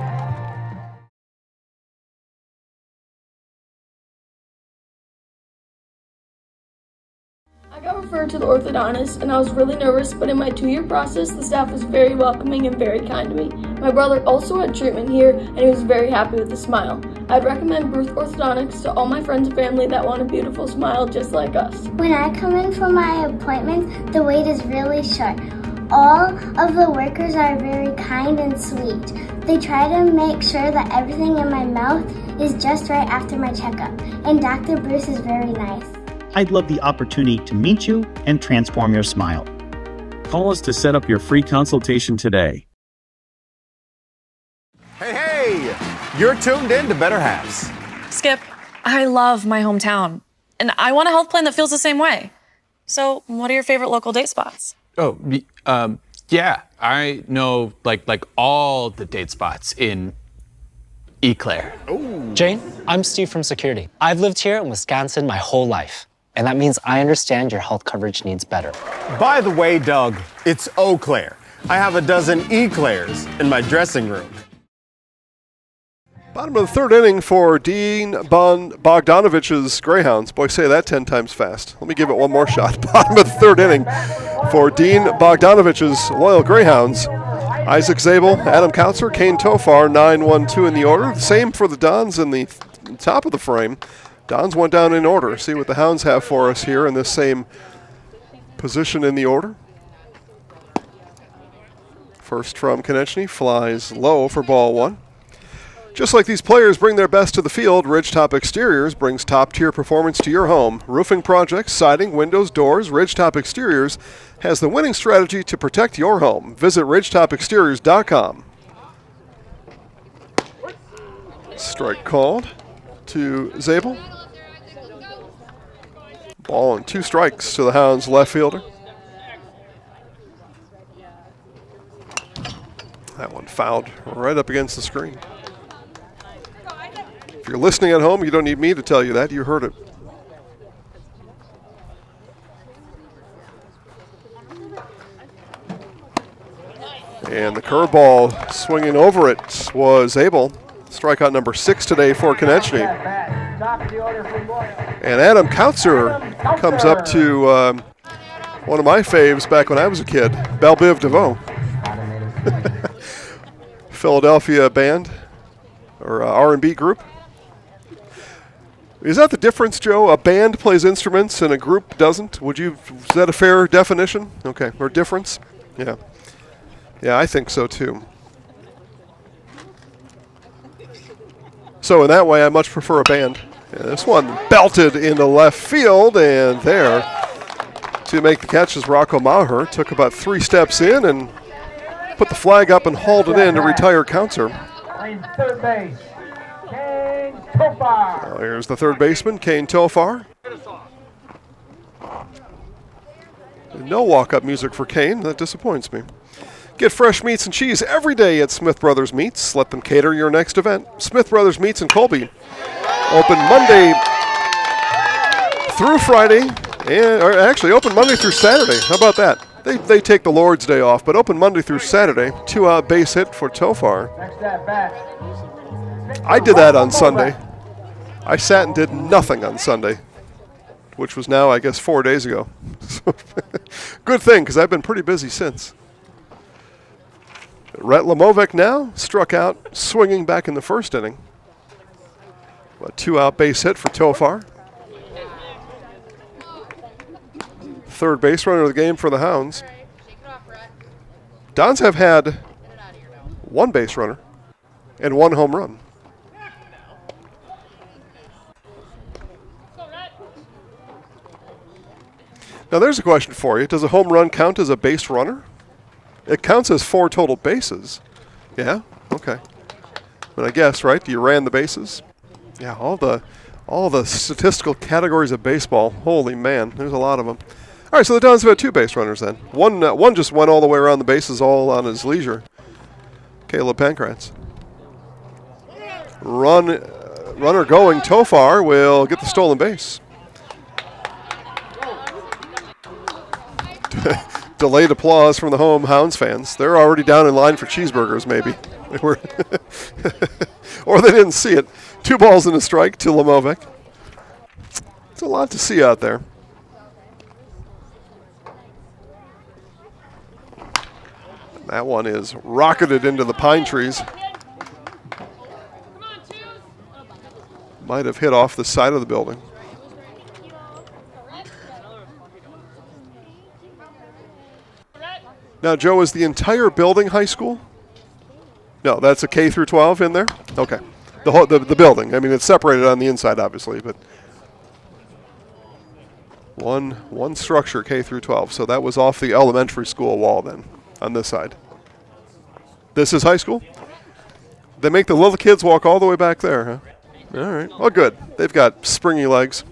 I got referred to the orthodontist and I was really nervous, but in my 2-year process, the staff was very welcoming and very kind to me. My brother also had treatment here and he was very happy with the smile. I'd recommend Bruce Orthodontics to all my friends and family that want a beautiful smile just like us. When I come in for my appointment, the wait is really short. All of the workers are very kind and sweet. They try to make sure that everything in my mouth is just right after my checkup, and Dr. Bruce is very nice. I'd love the opportunity to meet you and transform your smile. Call us to set up your free consultation today. Hey, you're tuned in to Better Halves. Skip, I love my hometown, and I want a health plan that feels the same way. So, what are your favorite local date spots? Oh, yeah, I know like all the date spots in Eclair. Jane, I'm Steve from security. I've lived here in Wisconsin my whole life, and that means I understand your health coverage needs better. By the way, Doug, it's Eau Claire. I have a dozen Eclairs in my dressing room. Bottom of the third inning for Dean Bogdanovich's Greyhounds. Boy, say that 10 times fast. Let me give it one more shot. Bottom of the third inning for Dean Bogdanovich's Loyal Greyhounds. Isaac Zabel, Adam Kautzer, Kane Tofar, 9-1-2 in the order. Same for the Dons in the top of the frame. Dons went down in order. See what the Hounds have for us here in this same position in the order. First from Konechny, flies low for ball 1. Just like these players bring their best to the field, Ridgetop Exteriors brings top-tier performance to your home. Roofing projects, siding, windows, doors, Ridgetop Exteriors has the winning strategy to protect your home. Visit ridgetopexteriors.com. Strike called to Zabel. Ball and 2 strikes to the Hounds left fielder. That one fouled right up against the screen. If you're listening at home, you don't need me to tell you that. You heard it. And the curveball swinging over it was Abel. Strikeout number 6 today for Konechny. And Adam Kautzer comes up to one of my faves back when I was a kid, Belle Biv DeVoe. Philadelphia band or R&B group. Is that the difference, Joe? A band plays instruments and a group doesn't? Is that a fair definition? Okay, or difference? Yeah. Yeah, I think so too. So in that way, I much prefer a band. And this one belted into left field, and there to make the catch is Rocco Maher. Took about 3 steps in and put the flag up and hauled it in to retire Counter. Playing third base, Kane Tofar. Here's the third baseman, Kane Tofar. No walk-up music for Kane. That disappoints me. Get fresh meats and cheese every day at Smith Brothers Meats. Let them cater your next event. Smith Brothers Meats in Colby. Open Monday through Friday, or actually open Monday through Saturday. How about that? They take the Lord's Day off, but open Monday through Saturday. 2-out base hit for Tofar. Next at bat. I did that on Sunday. I sat and did nothing on Sunday, which was now, I guess, 4 days ago. Good thing, because I've been pretty busy since. Rhett Lamovic now struck out, swinging back in the first inning. A 2-out base hit for Tofar. Third base runner of the game for the Hounds. Dons have had 1 base runner and 1 home run. Now there's a question for you. Does a home run count as a base runner? It counts as 4 total bases. Yeah? Okay. But I guess, right? You ran the bases? Yeah, all the statistical categories of baseball. Holy man, there's a lot of them. All right, so the Dons have had 2 base runners then. One just went all the way around the bases all on his leisure. Caleb Pankratz. Runner going, Tofar will get the stolen base. Delayed applause from the home Hounds fans. They're already down in line for cheeseburgers, maybe. They were or they didn't see it. 2 balls and a strike to Lamovic. It's a lot to see out there. That one is rocketed into the pine trees. Might have hit off the side of the building. Now, Joe, is the entire building high school? No, that's a K through 12 in there? Okay. The building. I mean, it's separated on the inside, obviously, but one structure, K through 12. So that was off the elementary school wall then, on this side. This is high school? They make the little kids walk all the way back there, huh? All right. Well, good. They've got springy legs.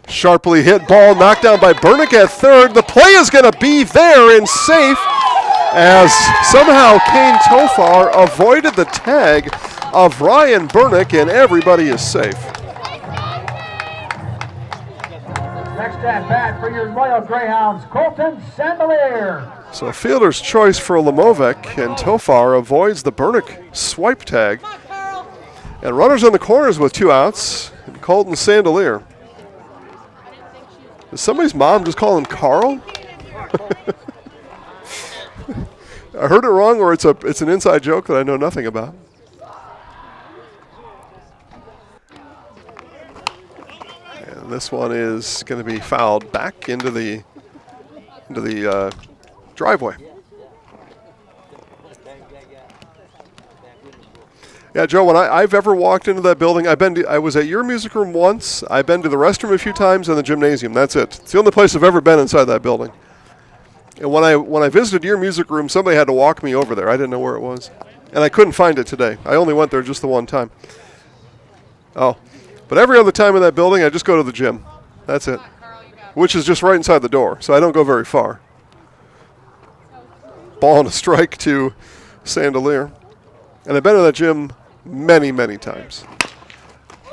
Sharply hit ball, knocked down by Bernick at third. The play is going to be there and safe as somehow Kane Tofar avoided the tag of Ryan Bernick, and everybody is safe. Next at bat for your Royal Greyhounds, Colton Sandelier. So fielder's choice for Lamovic, and Tofar avoids the Bernick swipe tag. And runners on the corners with 2 outs, and Colton Sandelier. Is somebody's mom just call him Carl? I heard it wrong, or it's an inside joke that I know nothing about. And this one is going to be fouled back into the driveway. Yeah, Joe, when I've ever walked into that building, I was at your music room once. I've been to the restroom a few times and the gymnasium. That's it. It's the only place I've ever been inside that building. And when I visited your music room, somebody had to walk me over there. I didn't know where it was. And I couldn't find it today. I only went there just the one time. Oh. But every other time in that building, I just go to the gym. That's it. Which is just right inside the door, so I don't go very far. Ball and a strike to Sandelier. And I've been to that gym many, many times.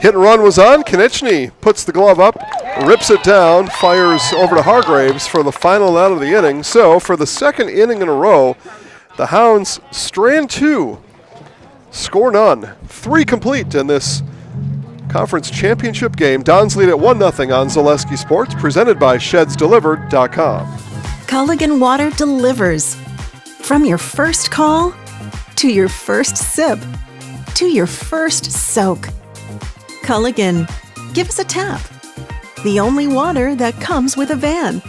Hit and run was on. Konechny puts the glove up, rips it down, fires over to Hargraves for the final out of the inning. So for the second inning in a row, the Hounds strand 2, score none. 3 complete in this conference championship game. Dons lead at 1-0 on Zaleski Sports, presented by ShedsDelivered.com. Culligan Water delivers. From your first call to your first sip, to your first soak. Culligan, give us a tap. The only water that comes with a van.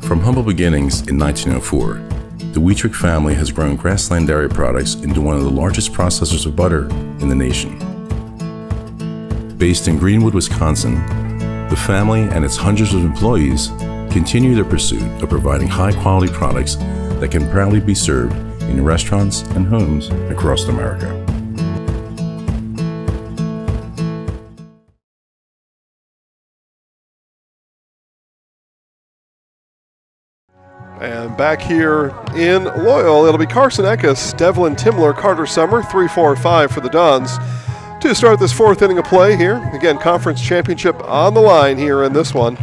From humble beginnings in 1904, the Wheatrick family has grown Grassland Dairy Products into one of the largest processors of butter in the nation. Based in Greenwood, Wisconsin, the family and its hundreds of employees continue their pursuit of providing high-quality products that can proudly be served in restaurants and homes across America. And back here in Loyal, it'll be Carson Eckes, Devlin Timler, Carter Summer, 3-4-5 for the Dons to start this fourth inning of play here. Again, conference championship on the line here in this one.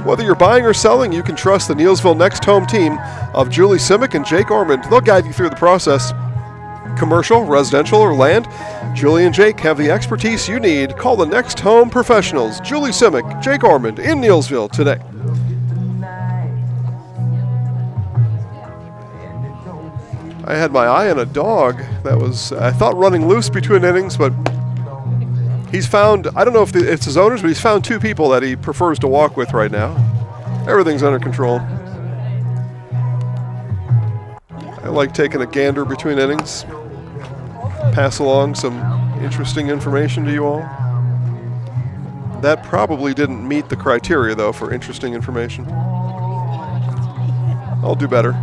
Whether you're buying or selling, you can trust the Neillsville Next Home team of Julie Simic and Jake Ormond. They'll guide you through the process. Commercial, residential, or land, Julie and Jake have the expertise you need. Call the Next Home professionals, Julie Simic, Jake Ormond in Neillsville today. I had my eye on a dog that was, I thought, running loose between innings, but he's found, I don't know if it's his owners, but he's found two people that he prefers to walk with right now. Everything's under control. I like taking a gander between innings, pass along some interesting information to you all. That probably didn't meet the criteria, though, for interesting information. I'll do better.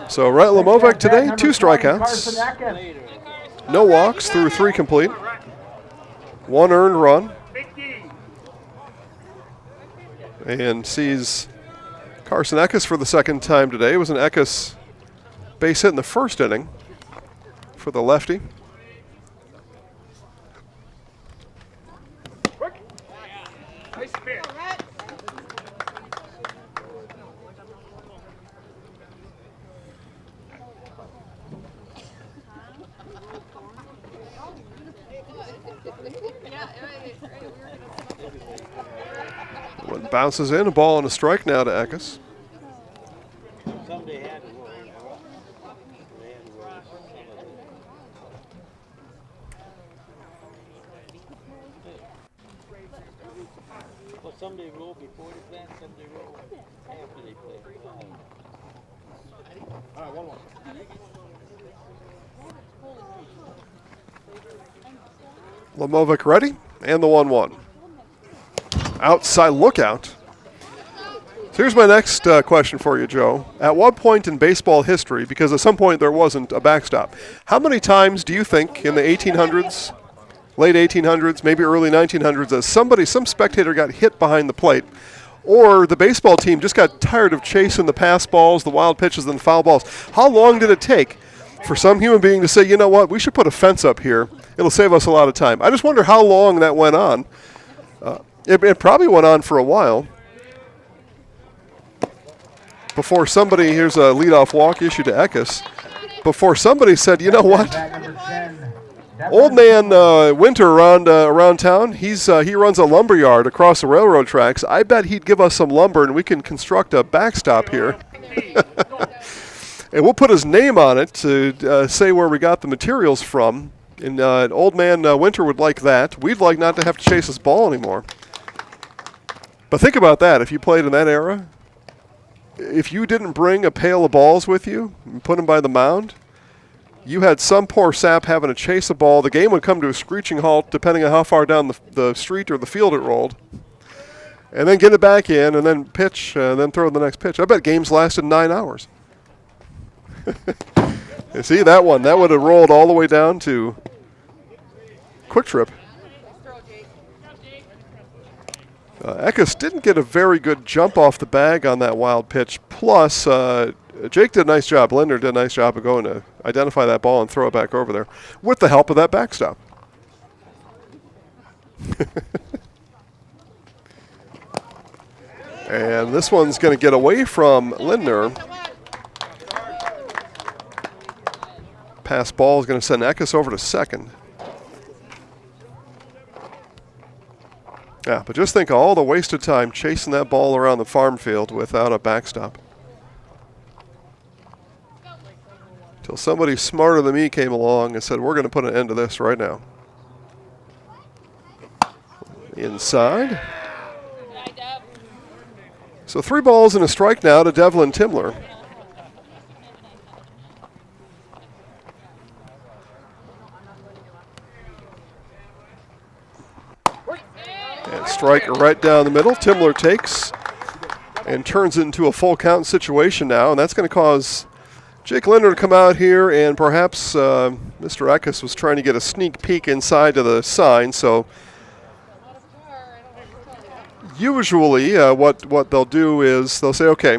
So Rhett Lamovek today, 2 strikeouts, no walks through 3 complete, 1 earned run, and sees Carson Eckes for the second time today. It was an Eckes base hit in the first inning for the lefty. One bounces in, a ball and a strike now to Eckes. Someday roll before they play, someday roll after they play. All right, one more. Lamovek ready, and the 1-1. Outside lookout. So here's my next question for you, Joe. At what point in baseball history, because at some point there wasn't a backstop, how many times do you think in the 1800s, late 1800s, maybe early 1900s, that some spectator got hit behind the plate, or the baseball team just got tired of chasing the pass balls, the wild pitches, and the foul balls? How long did it take for some human being to say, you know what, we should put a fence up here. It'll save us a lot of time. I just wonder how long that went on. It probably went on for a while before somebody, here's a leadoff walk issue to Eckes, before somebody said, you know what, old man Winter around town, he runs a lumber yard across the railroad tracks. I bet he'd give us some lumber and we can construct a backstop here. And we'll put his name on it to say where we got the materials from. And old man Winter would like that. We'd like not to have to chase this ball anymore. But think about that. If you played in that era, if you didn't bring a pail of balls with you and put them by the mound, you had some poor sap having to chase a ball. The game would come to a screeching halt depending on how far down the street or the field it rolled. And then get it back in and then pitch and then throw the next pitch. I bet games lasted 9 hours. You see that one? That would have rolled all the way down to Quick Trip. Eckes didn't get a very good jump off the bag on that wild pitch. Plus, Jake did a nice job. Linder did a nice job of going to identify that ball and throw it back over there with the help of that backstop. And this one's going to get away from Lindner. Pass ball is going to send Eckes over to second. Yeah, but just think of all the wasted time chasing that ball around the farm field without a backstop. Till somebody smarter than me came along and said, we're going to put an end to this right now. inside. So 3 balls and a strike now to Devlin Timler. And strike right down the middle. Timler takes and turns it into a full count situation now, and that's going to cause Jake Linder to come out here, and perhaps Mr. Eckes was trying to get a sneak peek inside to the sign. So usually what they'll do is they'll say, okay,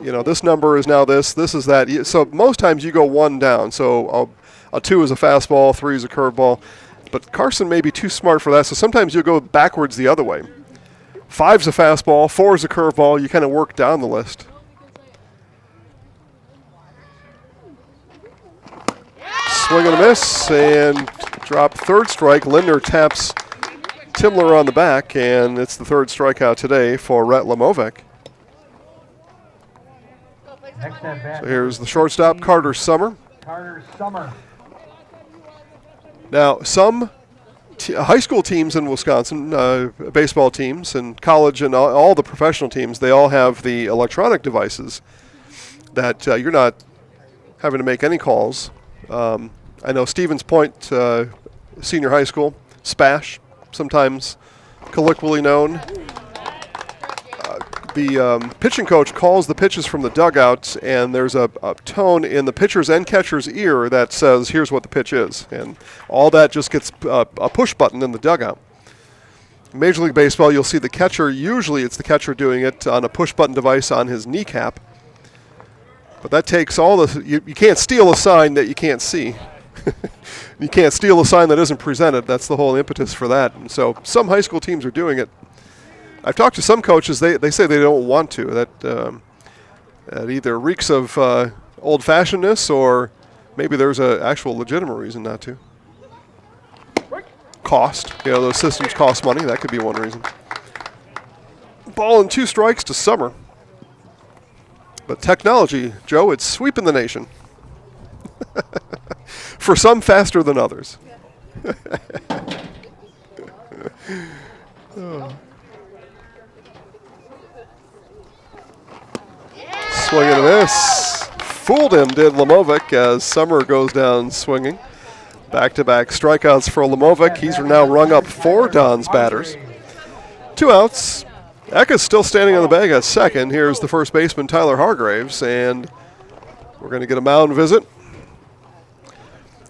this number is now this is that. So most times you go 1 down. So a 2 is a fastball, 3 is a curveball. But Carson may be too smart for that, so sometimes you'll go backwards the other way. 5's a fastball, 4 is a curveball. You kind of work down the list. Swing and a miss, and drop 3rd strike. Linder taps Timler on the back, and it's the 3rd strikeout today for Rhett Lamovic. So here's the shortstop, Carter Summer. Now, some high school teams in Wisconsin, baseball teams and college and all the professional teams, they all have the electronic devices that you're not having to make any calls. I know Stevens Point Senior High School, SPASH, sometimes colloquially known. The pitching coach calls the pitches from the dugout, and there's a tone in the pitcher's and catcher's ear that says, here's what the pitch is. And all that just gets a push button in the dugout. In Major League Baseball, you'll see the catcher, usually it's the catcher doing it on a push button device on his kneecap. But that takes all the, you can't steal a sign that you can't see. You can't steal a sign that isn't presented. That's the whole impetus for that. And so some high school teams are doing it. I've talked to some coaches, they say they don't want to. That either reeks of old-fashionedness or maybe there's an actual legitimate reason not to. Cost. Those systems cost money. That could be one reason. Ball and 2 strikes to Summer. But technology, Joe, it's sweeping the nation. For some faster than others. Oh. Swing and a miss. Fooled him, did Lamovic, as Summer goes down swinging. Back-to-back strikeouts for Lamovic. He's now rung up 4 Don's batters. 2 outs. Eckes still standing on the bag at second. Here's the first baseman, Tyler Hargraves, and we're going to get a mound visit.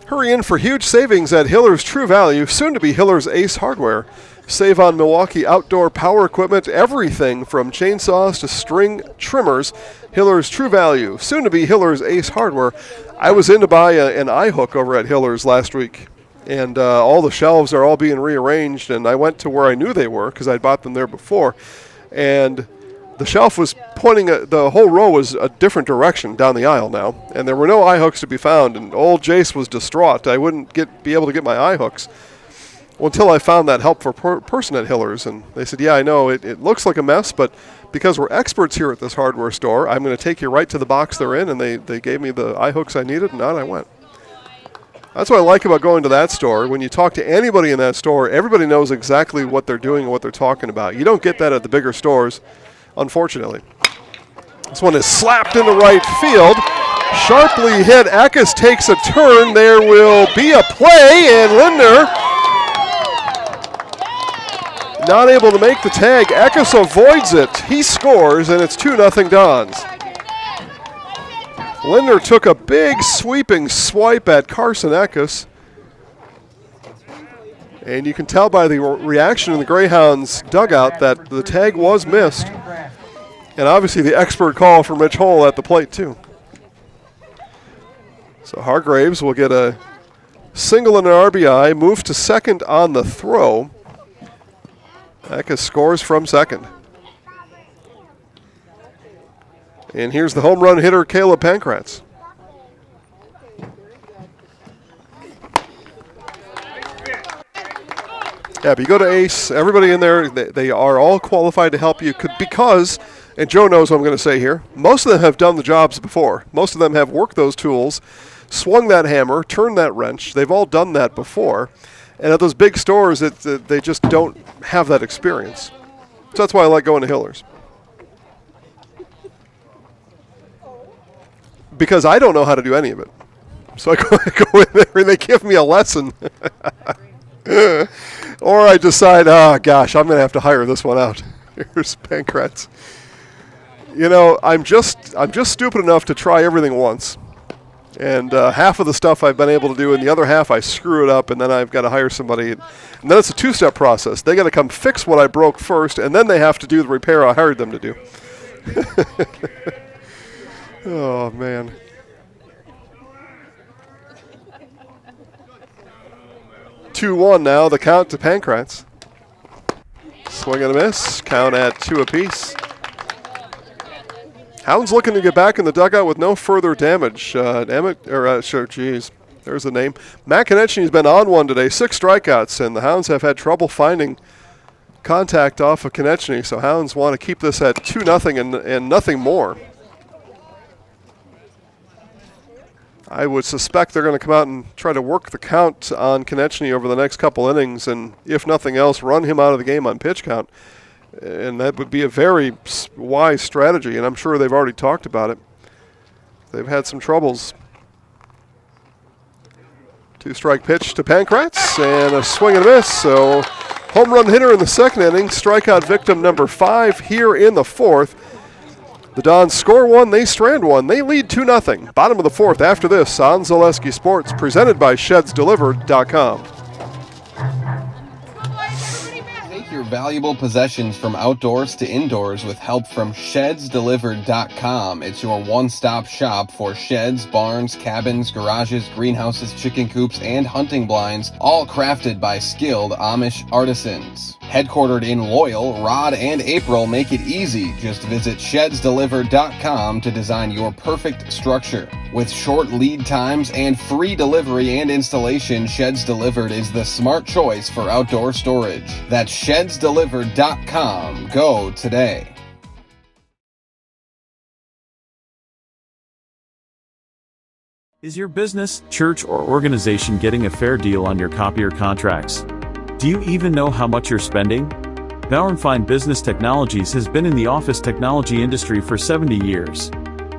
Hurry in for huge savings at Hiller's True Value, soon to be Hiller's Ace Hardware. Save on Milwaukee outdoor power equipment, everything from chainsaws to string trimmers. Hiller's True Value, soon to be Hiller's Ace Hardware. I was in to buy an eye hook over at Hiller's last week, and all the shelves are all being rearranged, and I went to where I knew they were because I'd bought them there before, and the shelf was pointing, the whole row was a different direction down the aisle now, and there were no eye hooks to be found, and old Jace was distraught. I wouldn't be able to get my eye hooks until I found that helpful person at Hiller's, and they said, yeah, I know, it looks like a mess, but because we're experts here at this hardware store, I'm going to take you right to the box they're in, and they gave me the eye hooks I needed, and out I went. That's what I like about going to that store. When you talk to anybody in that store, everybody knows exactly what they're doing and what they're talking about. You don't get that at the bigger stores, unfortunately. This one is slapped into right field. Sharply hit. Eckes takes a turn. There will be a play, and Linder not able to make the tag. Eckes avoids it. He scores, and it's 2-0 Dons. Linder took a big sweeping swipe at Carson Eckes. And you can tell by the reaction in the Greyhounds dugout that the tag was missed. And obviously the expert call from Rich Hull at the plate too. So Hargraves will get a single and an RBI, move to second on the throw. Eckes scores from second. And here's the home run hitter, Caleb Pankratz. Yeah, if you go to Ace, everybody in there, they are all qualified to help you because, and Joe knows what I'm going to say here, most of them have done the jobs before. Most of them have worked those tools, swung that hammer, turned that wrench. They've all done that before. And at those big stores, they just don't have that experience. So that's why I like going to Hiller's. Because I don't know how to do any of it. So I go in there and they give me a lesson. Or I decide, oh gosh, I'm going to have to hire this one out. Here's Pankratz. You know, I'm just stupid enough to try everything once. And half of the stuff I've been able to do, and the other half I screw it up, and then I've got to hire somebody. And then it's a two-step process. They got to come fix what I broke first, and then they have to do the repair I hired them to do. Oh, man. Two-one now, the count to Pankratz. Swing and a miss, count at 2 apiece. Hounds looking to get back in the dugout with no further damage. There's the name. Matt Konechny's been on one today, 6 strikeouts, and the Hounds have had trouble finding contact off of Konechny, so Hounds want to keep this at 2-0 and nothing more. I would suspect they're going to come out and try to work the count on Konechny over the next couple innings, and if nothing else, run him out of the game on pitch count. And that would be a very wise strategy, and I'm sure they've already talked about it. They've had some troubles. 2-strike pitch to Pankratz, and a swing and a miss. So home run hitter in the second inning, strikeout victim number 5 here in the fourth. The Dons score 1, they strand 1. They lead 2-0. Bottom of the fourth after this on Zaleski Sports, presented by ShedsDelivered.com. Your valuable possessions from outdoors to indoors with help from ShedsDelivered.com. It's your one-stop shop for sheds, barns, cabins, garages, greenhouses, chicken coops, and hunting blinds, all crafted by skilled Amish artisans. Headquartered in Loyal, Rod and April make it easy. Just visit ShedsDelivered.com to design your perfect structure. With short lead times and free delivery and installation, Sheds Delivered is the smart choice for outdoor storage. That's ShedsDelivered.com. Go today. Is your business, church, or organization getting a fair deal on your copier contracts? Do you even know how much you're spending? Bauer & Fine Business Technologies has been in the office technology industry for 70 years.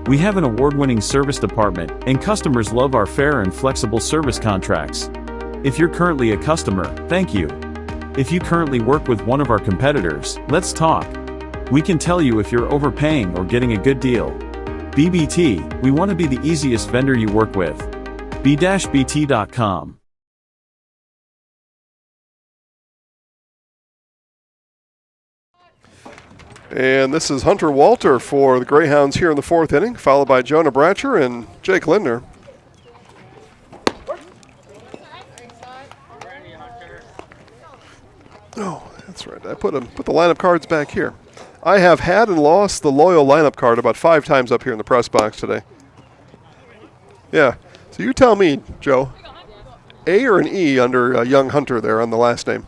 We have an award-winning service department, and customers love our fair and flexible service contracts. If you're currently a customer, thank you. If you currently work with one of our competitors, let's talk. We can tell you if you're overpaying or getting a good deal. BBT, we want to be the easiest vendor you work with. b-bt.com. And this is Hunter Walter for the Greyhounds here in the fourth inning, followed by Jonah Bratcher and Jake Lindner. Oh, that's right. I put the lineup cards back here. I have had and lost the Loyal lineup card about 5 times up here in the press box today. Yeah. So you tell me, Joe, A or an E under young Hunter there on the last name?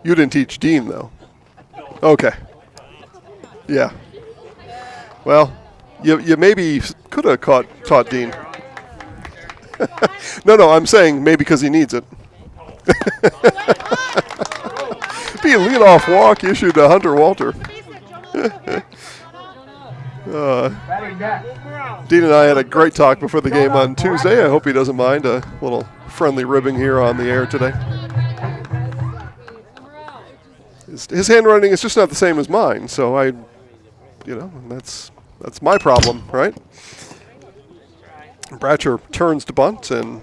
You didn't teach Dean, though. Okay. Yeah. Well, you maybe could have taught Dean. No, I'm saying maybe because he needs it. Be a leadoff walk issued to Hunter Walter. Dean and I had a great talk before the game on Tuesday. I hope he doesn't mind a little friendly ribbing here on the air today. His handwriting is just not the same as mine, so that's my problem, right? Bratcher turns to bunt and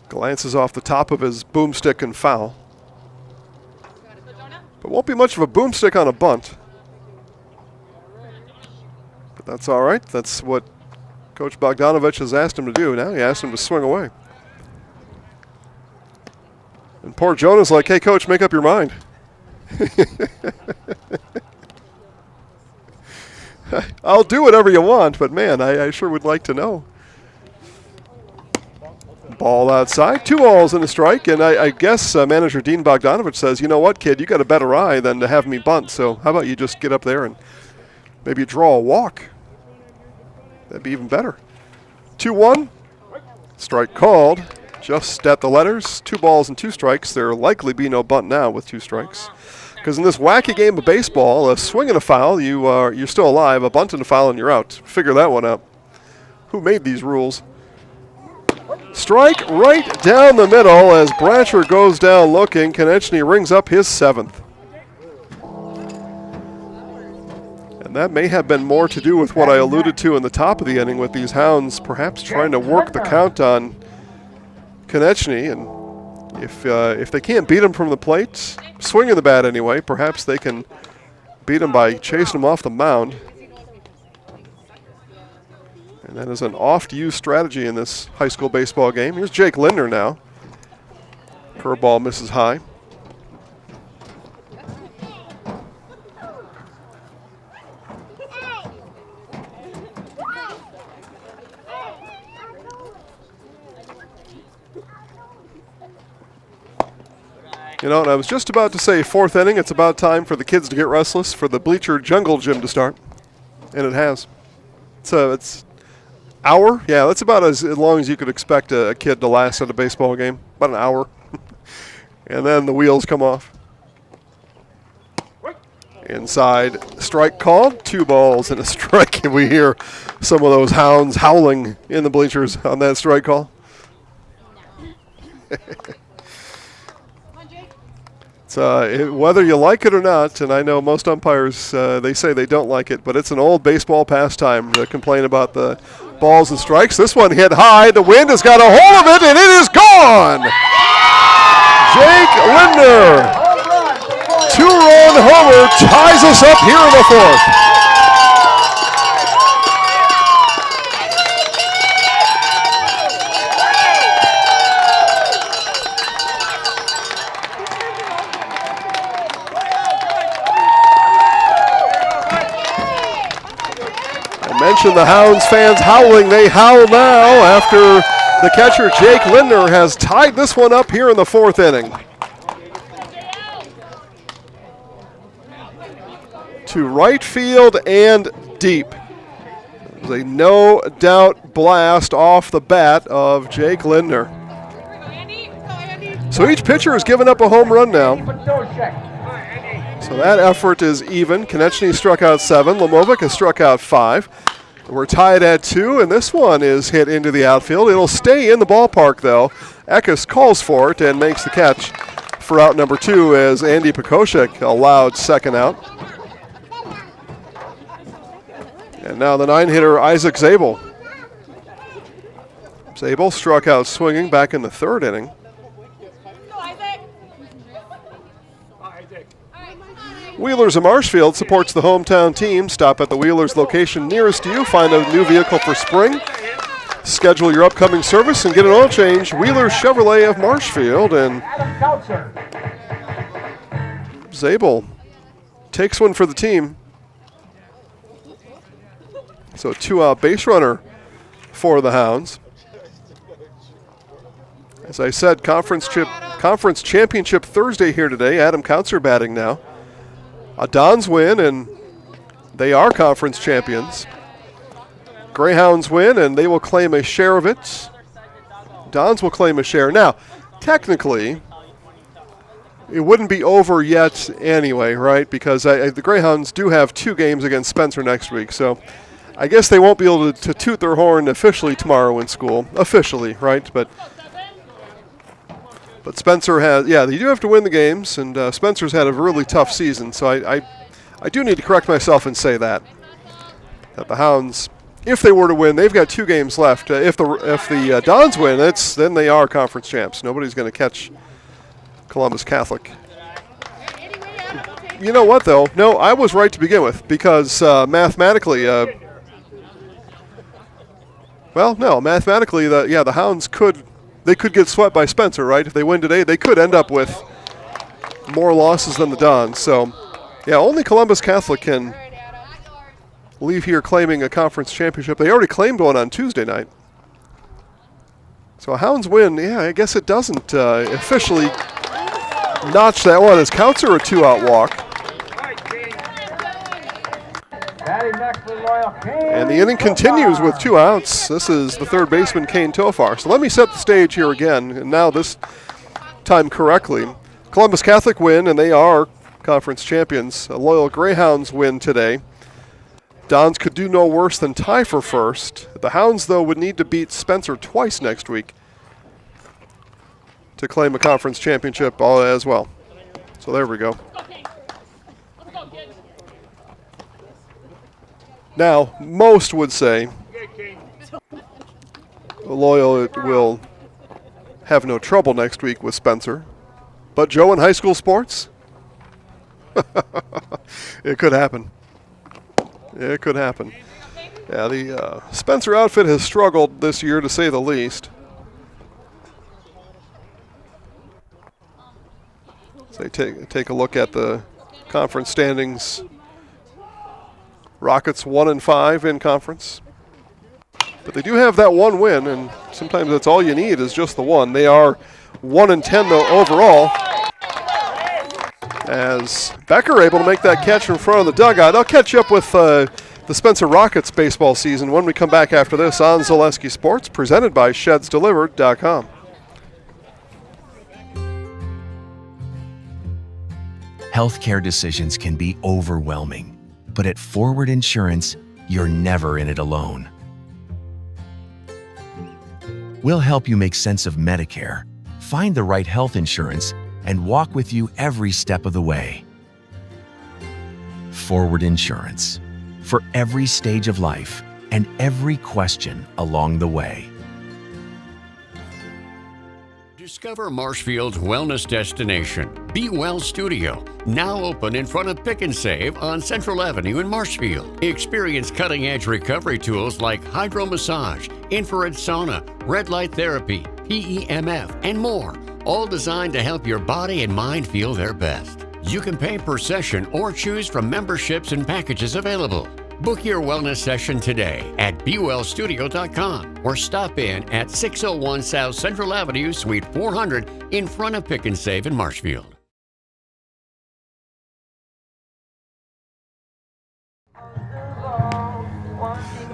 glances off the top of his boomstick and foul. But won't be much of a boomstick on a bunt. But that's all right. That's what Coach Bogdanovich has asked him to do. Now he asked him to swing away. And poor Jonah's like, hey, Coach, make up your mind. I'll do whatever you want, but, man, I sure would like to know. Ball outside, 2 balls and a strike, and I guess manager Dean Bogdanovich says, you know what, kid, you got a better eye than to have me bunt, so how about you just get up there and maybe draw a walk? That'd be even better. 2-1, strike called, just at the letters, 2 balls and 2 strikes. There'll likely be no bunt now with 2 strikes. Because in this wacky game of baseball, a swing and a foul, you're still alive, a bunt and a foul and you're out. Figure that one out. Who made these rules? Strike right down the middle as Bratcher goes down looking. Konechny rings up his 7th. And that may have been more to do with what I alluded to in the top of the inning with these Hounds perhaps trying to work the count on Konechny. And if they can't beat him from the plate, swinging the bat anyway, perhaps they can beat him by chasing him off the mound. And that is an oft-used strategy in this high school baseball game. Here's Jake Lindner now. Curveball misses high. You know, and I was just about to say 4th inning, it's about time for the kids to get restless, for the bleacher jungle gym to start. And it has. It's hour? Yeah, that's about as long as you could expect a kid to last at a baseball game. About an hour. And then the wheels come off. Inside, strike called. 2 balls and a strike. And we hear some of those Hounds howling in the bleachers on that strike call. Whether you like it or not, and I know most umpires, they say they don't like it, but it's an old baseball pastime to complain about the balls and strikes. This one hit high. The wind has got a hold of it, and it is gone. Jake Lindner, 2-run homer, ties us up here in the 4th. Mention the Hounds fans howling. They howl now after the catcher Jake Lindner has tied this one up here in the 4th inning. To right field and deep. It was a no-doubt blast off the bat of Jake Lindner. So each pitcher has given up a home run now. So that effort is even. Konechny struck out 7. Lamovic has struck out 5. We're tied at 2, and this one is hit into the outfield. It'll stay in the ballpark, though. Eckes calls for it and makes the catch for out number 2 as Andy Pekoshek allowed second out. And now the 9-hitter Isaac Zabel. Zabel struck out swinging back in the 3rd inning. Wheelers of Marshfield supports the hometown team. Stop at the Wheelers location nearest to you. Find a new vehicle for spring. Schedule your upcoming service and get an oil change. Wheelers Chevrolet of Marshfield. And Zabel takes one for the team. So 2-out base runner for the Hounds. As I said, conference championship Thursday here today. Adam Kautzer batting now. A Dons win, and they are conference champions. Greyhounds win, and they will claim a share of it. Dons will claim a share. Now, technically, it wouldn't be over yet anyway, right? Because the Greyhounds do have 2 games against Spencer next week. So I guess they won't be able to toot their horn officially tomorrow in school. Officially, right? But Spencer has, yeah, they do have to win the games, and Spencer's had a really tough season. So I do need to correct myself and say that the Hounds, if they were to win, they've got 2 games left. If the Dons win, then they are conference champs. Nobody's going to catch Columbus Catholic. You know what, though? No, I was right to begin with, because mathematically, the Hounds could get swept by Spencer, right? If they win today, they could end up with more losses than the Dons. So, yeah, only Columbus Catholic can leave here claiming a conference championship. They already claimed one on Tuesday night. So a Hounds win, yeah, I guess it doesn't officially notch that one as counts are a 2-out walk. And the inning continues with 2 outs. This is the third baseman, Kane Tofar. So let me set the stage here again, and now this time correctly. Columbus Catholic win, and they are conference champions. Loyal Greyhounds win today. Dons could do no worse than tie for first. The Hounds, though, would need to beat Spencer twice next week to claim a conference championship as well. So there we go. Now, most would say Loyal will have no trouble next week with Spencer. But Joe, in high school sports, it could happen. It could happen. Yeah, the Spencer outfit has struggled this year, to say the least. So take a look at the conference standings. Rockets 1-5 in conference. But they do have that one win, and sometimes that's all you need is just the one. They are 1-10 though overall. As Becker able to make that catch in front of the dugout. I'll catch up with the Spencer Rockets baseball season when we come back after this on Zaleski Sports, presented by ShedsDelivered.com. Healthcare decisions can be overwhelming, but at Forward Insurance, you're never in it alone. We'll help you make sense of Medicare, find the right health insurance, and walk with you every step of the way. Forward Insurance, for every stage of life and every question along the way. Discover Marshfield's wellness destination, Be Well Studio, now open in front of Pick and Save on Central Avenue in Marshfield. Experience cutting-edge recovery tools like hydromassage, infrared sauna, red light therapy, PEMF, and more, all designed to help your body and mind feel their best. You can pay per session or choose from memberships and packages available. Book your wellness session today at BeWellStudio.com or stop in at 601 South Central Avenue, Suite 400 in front of Pick and Save in Marshfield.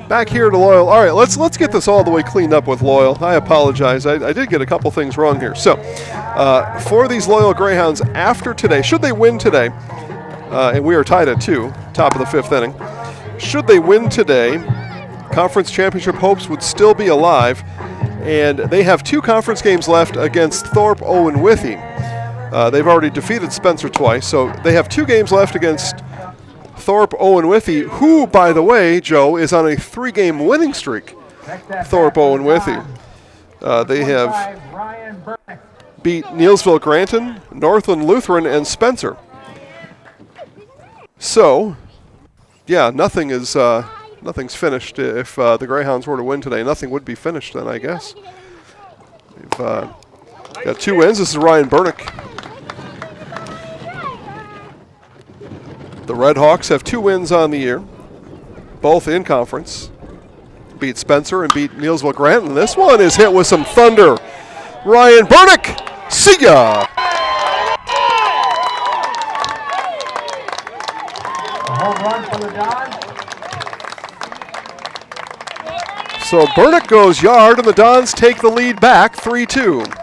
Back here to Loyal. All right, let's get this all the way cleaned up with Loyal. I apologize. I did get a couple things wrong here. So, for these Loyal Greyhounds, after today, should they win today, and we are tied at 2, top of the 5th inning, should they win today, conference championship hopes would still be alive, and they have 2 conference games left against Thorpe, Owen Withee. They've already defeated Spencer twice, so they have 2 games left against Thorpe, Owen Withee, who, by the way, Joe, is on a 3-game winning streak. Thorpe, Owen Withee. They have beat Neilsville Granton, Northland Lutheran, and Spencer. So, yeah, nothing's finished. If the Greyhounds were to win today, nothing would be finished then, I guess. We've got 2 wins. This is Ryan Burnick. The Red Hawks have 2 wins on the year, both in conference. Beat Spencer and beat Neilsville Granton. This one is hit with some thunder. Ryan Burnick, see ya! Home run for the Dons. So Burnick goes yard, and the Dons take the lead back 3-2.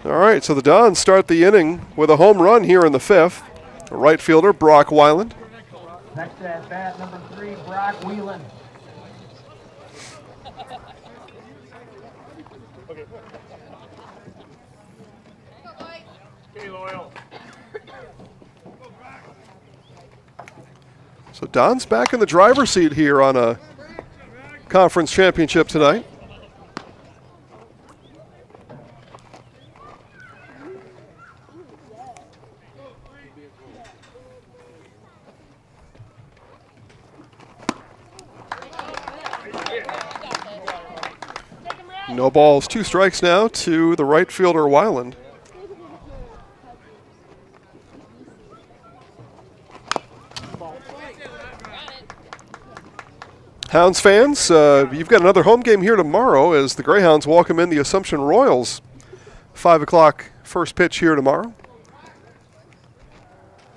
All right, so the Dons start the inning with a home run here in the 5th. The right fielder, Brock Weiland. Next at bat, number 3, Brock Whelan. So Don's back in the driver's seat here on a conference championship tonight. No balls, 2 strikes now to the right fielder, Weiland. Hounds fans, you've got another home game here tomorrow as the Greyhounds welcome in the Assumption Royals. 5 o'clock first pitch here tomorrow.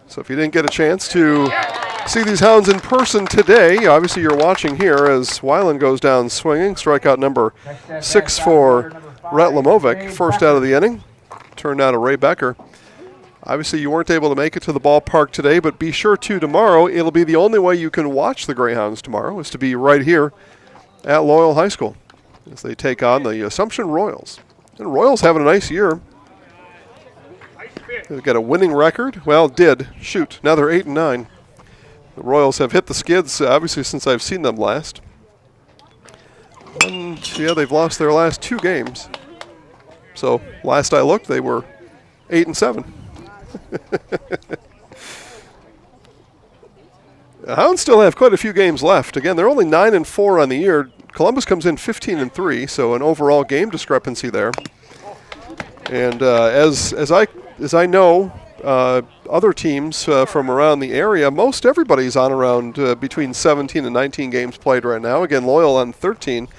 So if you didn't get a chance to see these Hounds in person today, obviously you're watching here as Weiland goes down swinging. Strikeout number 6 for Rhett Lamovic, first out of the inning. Turned out to Ray Becker. Obviously, you weren't able to make it to the ballpark today, but be sure to tomorrow. It'll be the only way you can watch the Greyhounds tomorrow is to be right here at Loyal High School as they take on the Assumption Royals. And Royals having a nice year. They've got a winning record. Well, did. Shoot. Now they're 8-9. The Royals have hit the skids, obviously, since I've seen them last. And, yeah, they've lost their last 2 games. So, last I looked, they were 8-7. The Hounds still have quite a few games left. Again, they're only 9-4 on the year. Columbus comes in 15-3, so an overall game discrepancy there. And as I know, other teams from around the area, most everybody's on around between 17 and 19 games played right now. Again, Loyal on 13.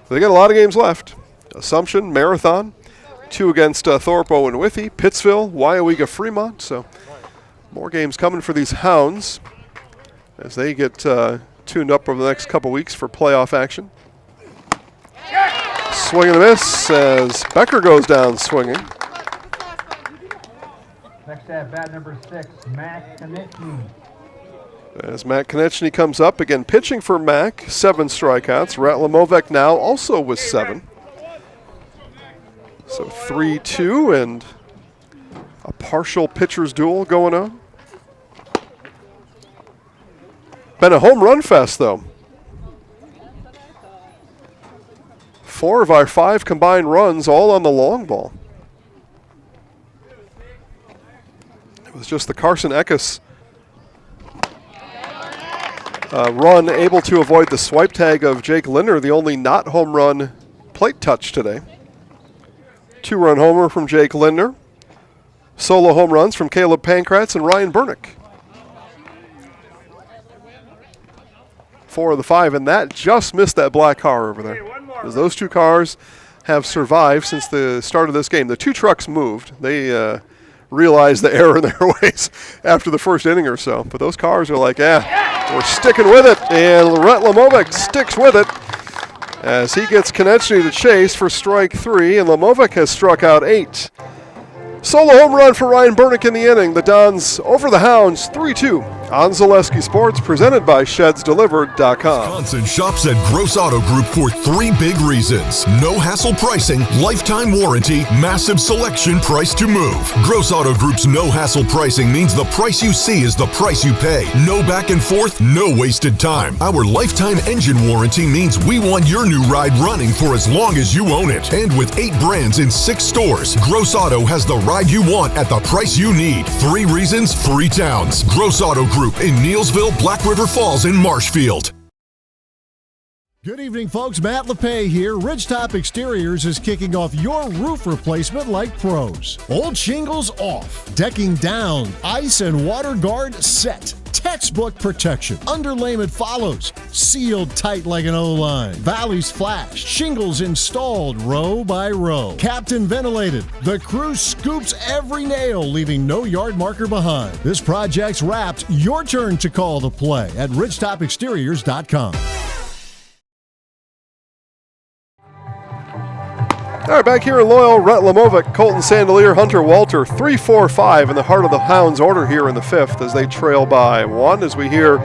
They got a lot of games left. Assumption, Marathon. 2 against Thorpe Owen Withy, Pittsville, WIAA Fremont. So more games coming for these Hounds as they get tuned up over the next couple weeks for playoff action. Swing and a miss as Becker goes down swinging. Next at bat number 6, Matt Konechny. As Matt Konechny comes up, again pitching for Mac, 7 strikeouts. Rhett Lamovic now also with 7. So 3-2 and a partial pitcher's duel going on. Been a home run fest, though. 4 of our 5 combined runs all on the long ball. It was just the Carson Eckes run able to avoid the swipe tag of Jake Lindner, the only not home run plate touch today. 2-run homer from Jake Lindner. Solo home runs from Caleb Pankratz and Ryan Bernick. 4 of the 5, and that just missed that black car over there. As those 2 cars have survived since the start of this game. The 2 trucks moved. They realized the error in their ways after the first inning or so. But those cars are like, we're sticking with it. And Rhett Lamovic sticks with it as he gets Konechny to chase for strike 3, and Lamovic has struck out 8. Solo home run for Ryan Bernick in the inning. The Dons over the Hounds 3-2 on Zaleski Sports, presented by ShedsDelivered.com. Wisconsin shops at Gross Auto Group for 3 big reasons. No hassle pricing, lifetime warranty, massive selection, price to move. Gross Auto Group's no hassle pricing means the price you see is the price you pay. No back and forth, no wasted time. Our lifetime engine warranty means we want your new ride running for as long as you own it. And with 8 brands in 6 stores, Gross Auto has the ride you want at the price you need. 3 reasons, 3 towns. Gross Auto Group in Neelsville, Black River Falls, and Marshfield. Good evening, folks. Matt LePay here. Ridgetop Exteriors is kicking off your roof replacement like pros. Old shingles off, decking down, ice and water guard set. Textbook protection. Underlayment follows. Sealed tight like an O-line. Valleys flashed. Shingles installed row by row. Captain ventilated. The crew scoops every nail, leaving no yard marker behind. This project's wrapped. Your turn to call the play at ridgetopexteriors.com. All right, back here in Loyal, Rhett Lamovic, Colton Sandelier, Hunter Walter, 3-4-5 in the heart of the Hounds order here in the 5th as they trail by 1 as we hear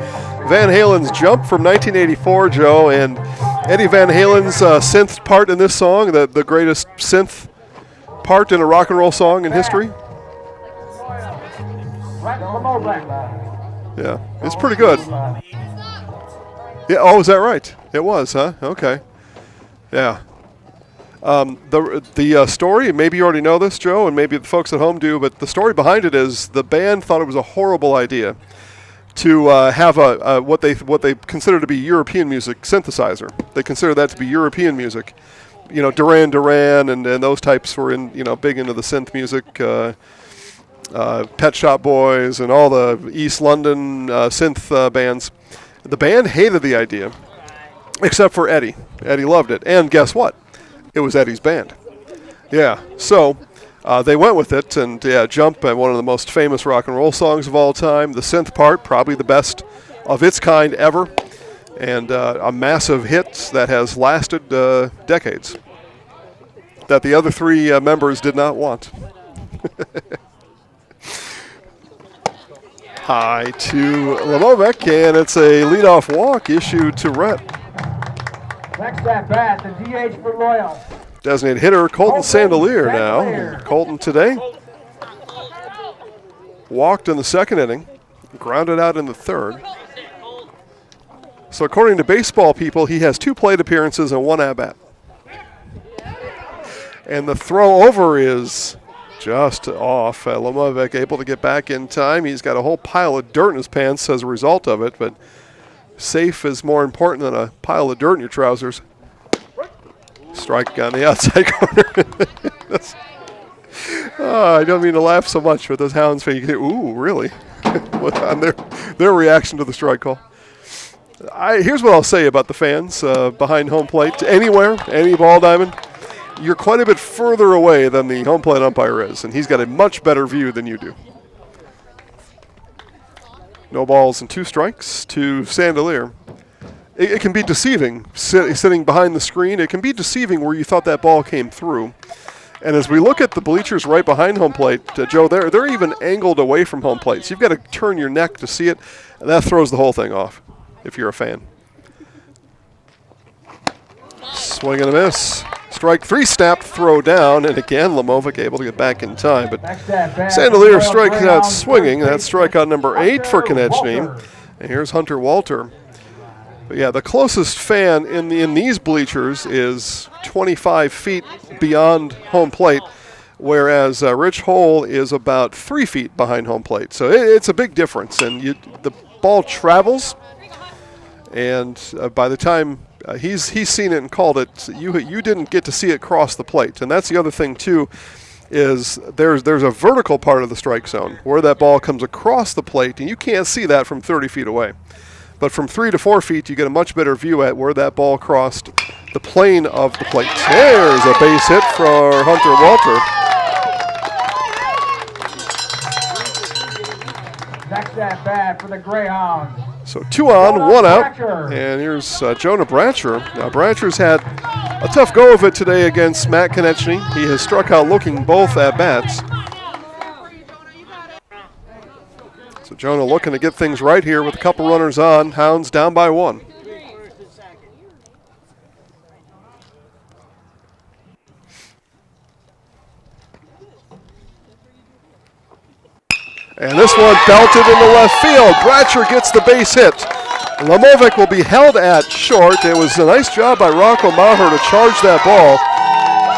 Van Halen's Jump from 1984, Joe, and Eddie Van Halen's synth part in this song, the greatest synth part in a rock and roll song in history. Yeah, it's pretty good. Yeah, oh, is that right? It was, huh? Okay. Yeah. The story, maybe you already know this, Joe, and maybe the folks at home do, but the story behind it is the band thought it was a horrible idea to have a what they consider to be European music synthesizer. They consider that to be European music. You know, Duran Duran and those types were big into the synth music. Pet Shop Boys and all the East London synth bands. The band hated the idea, except for Eddie. Eddie loved it. And guess what? It was Eddie's band. Yeah, so they went with it, and Jump, one of the most famous rock and roll songs of all time. The synth part, probably the best of its kind ever, and a massive hit that has lasted decades, that the other three members did not want. High to Lamovec, and it's a leadoff walk issued to Rhett. Next at bat, the DH for Loyal. Designated hitter Colton Sandelier now. Colton today walked in the second inning, grounded out in the third. So according to baseball people, he has 2 plate appearances and 1 at-bat. And the throw over is just off. Lamovec able to get back in time. He's got a whole pile of dirt in his pants as a result of it, but safe is more important than a pile of dirt in your trousers. Strike on the outside corner. I don't mean to laugh so much, but those Hounds fans, you can hear, ooh, really? On their reaction to the strike call. Here's what I'll say about the fans behind home plate. Anywhere, any ball diamond, you're quite a bit further away than the home plate umpire is, and he's got a much better view than you do. No balls and 2 strikes to Sandelier. It can be deceiving sitting behind the screen. It can be deceiving where you thought that ball came through. And as we look at the bleachers right behind home plate, Joe, they're even angled away from home plate. So you've got to turn your neck to see it, and that throws the whole thing off if you're a fan. Swing and a miss. Strike 3 snapped, throw down, and again Lamovec able to get back in time. But Sandelier strikes out swinging. That's strikeout number 8 for Konechny. And here's Hunter Walter. But yeah, the closest fan in these bleachers is 25 feet beyond home plate, whereas Rich Hole is about 3 feet behind home plate. So it's a big difference, and the ball travels, and by the time he's seen it and called it, you didn't get to see it cross the plate. And that's the other thing too, is there's a vertical part of the strike zone where that ball comes across the plate, and you can't see that from 30 feet away. But from 3 to 4 feet, you get a much better view at where that ball crossed the plane of the plate. There's a base hit for Hunter Walter. Next at bat for the Greyhounds. So 2 on, 1 out. And here's Jonah Bratcher. Now, Bratcher's had a tough go of it today against Matt Konechny. He has struck out looking both at bats. So Jonah looking to get things right here with a couple runners on. Hounds down by 1. And this one belted into left field. Bratcher gets the base hit. Lamovec will be held at short. It was a nice job by Rocco Maher to charge that ball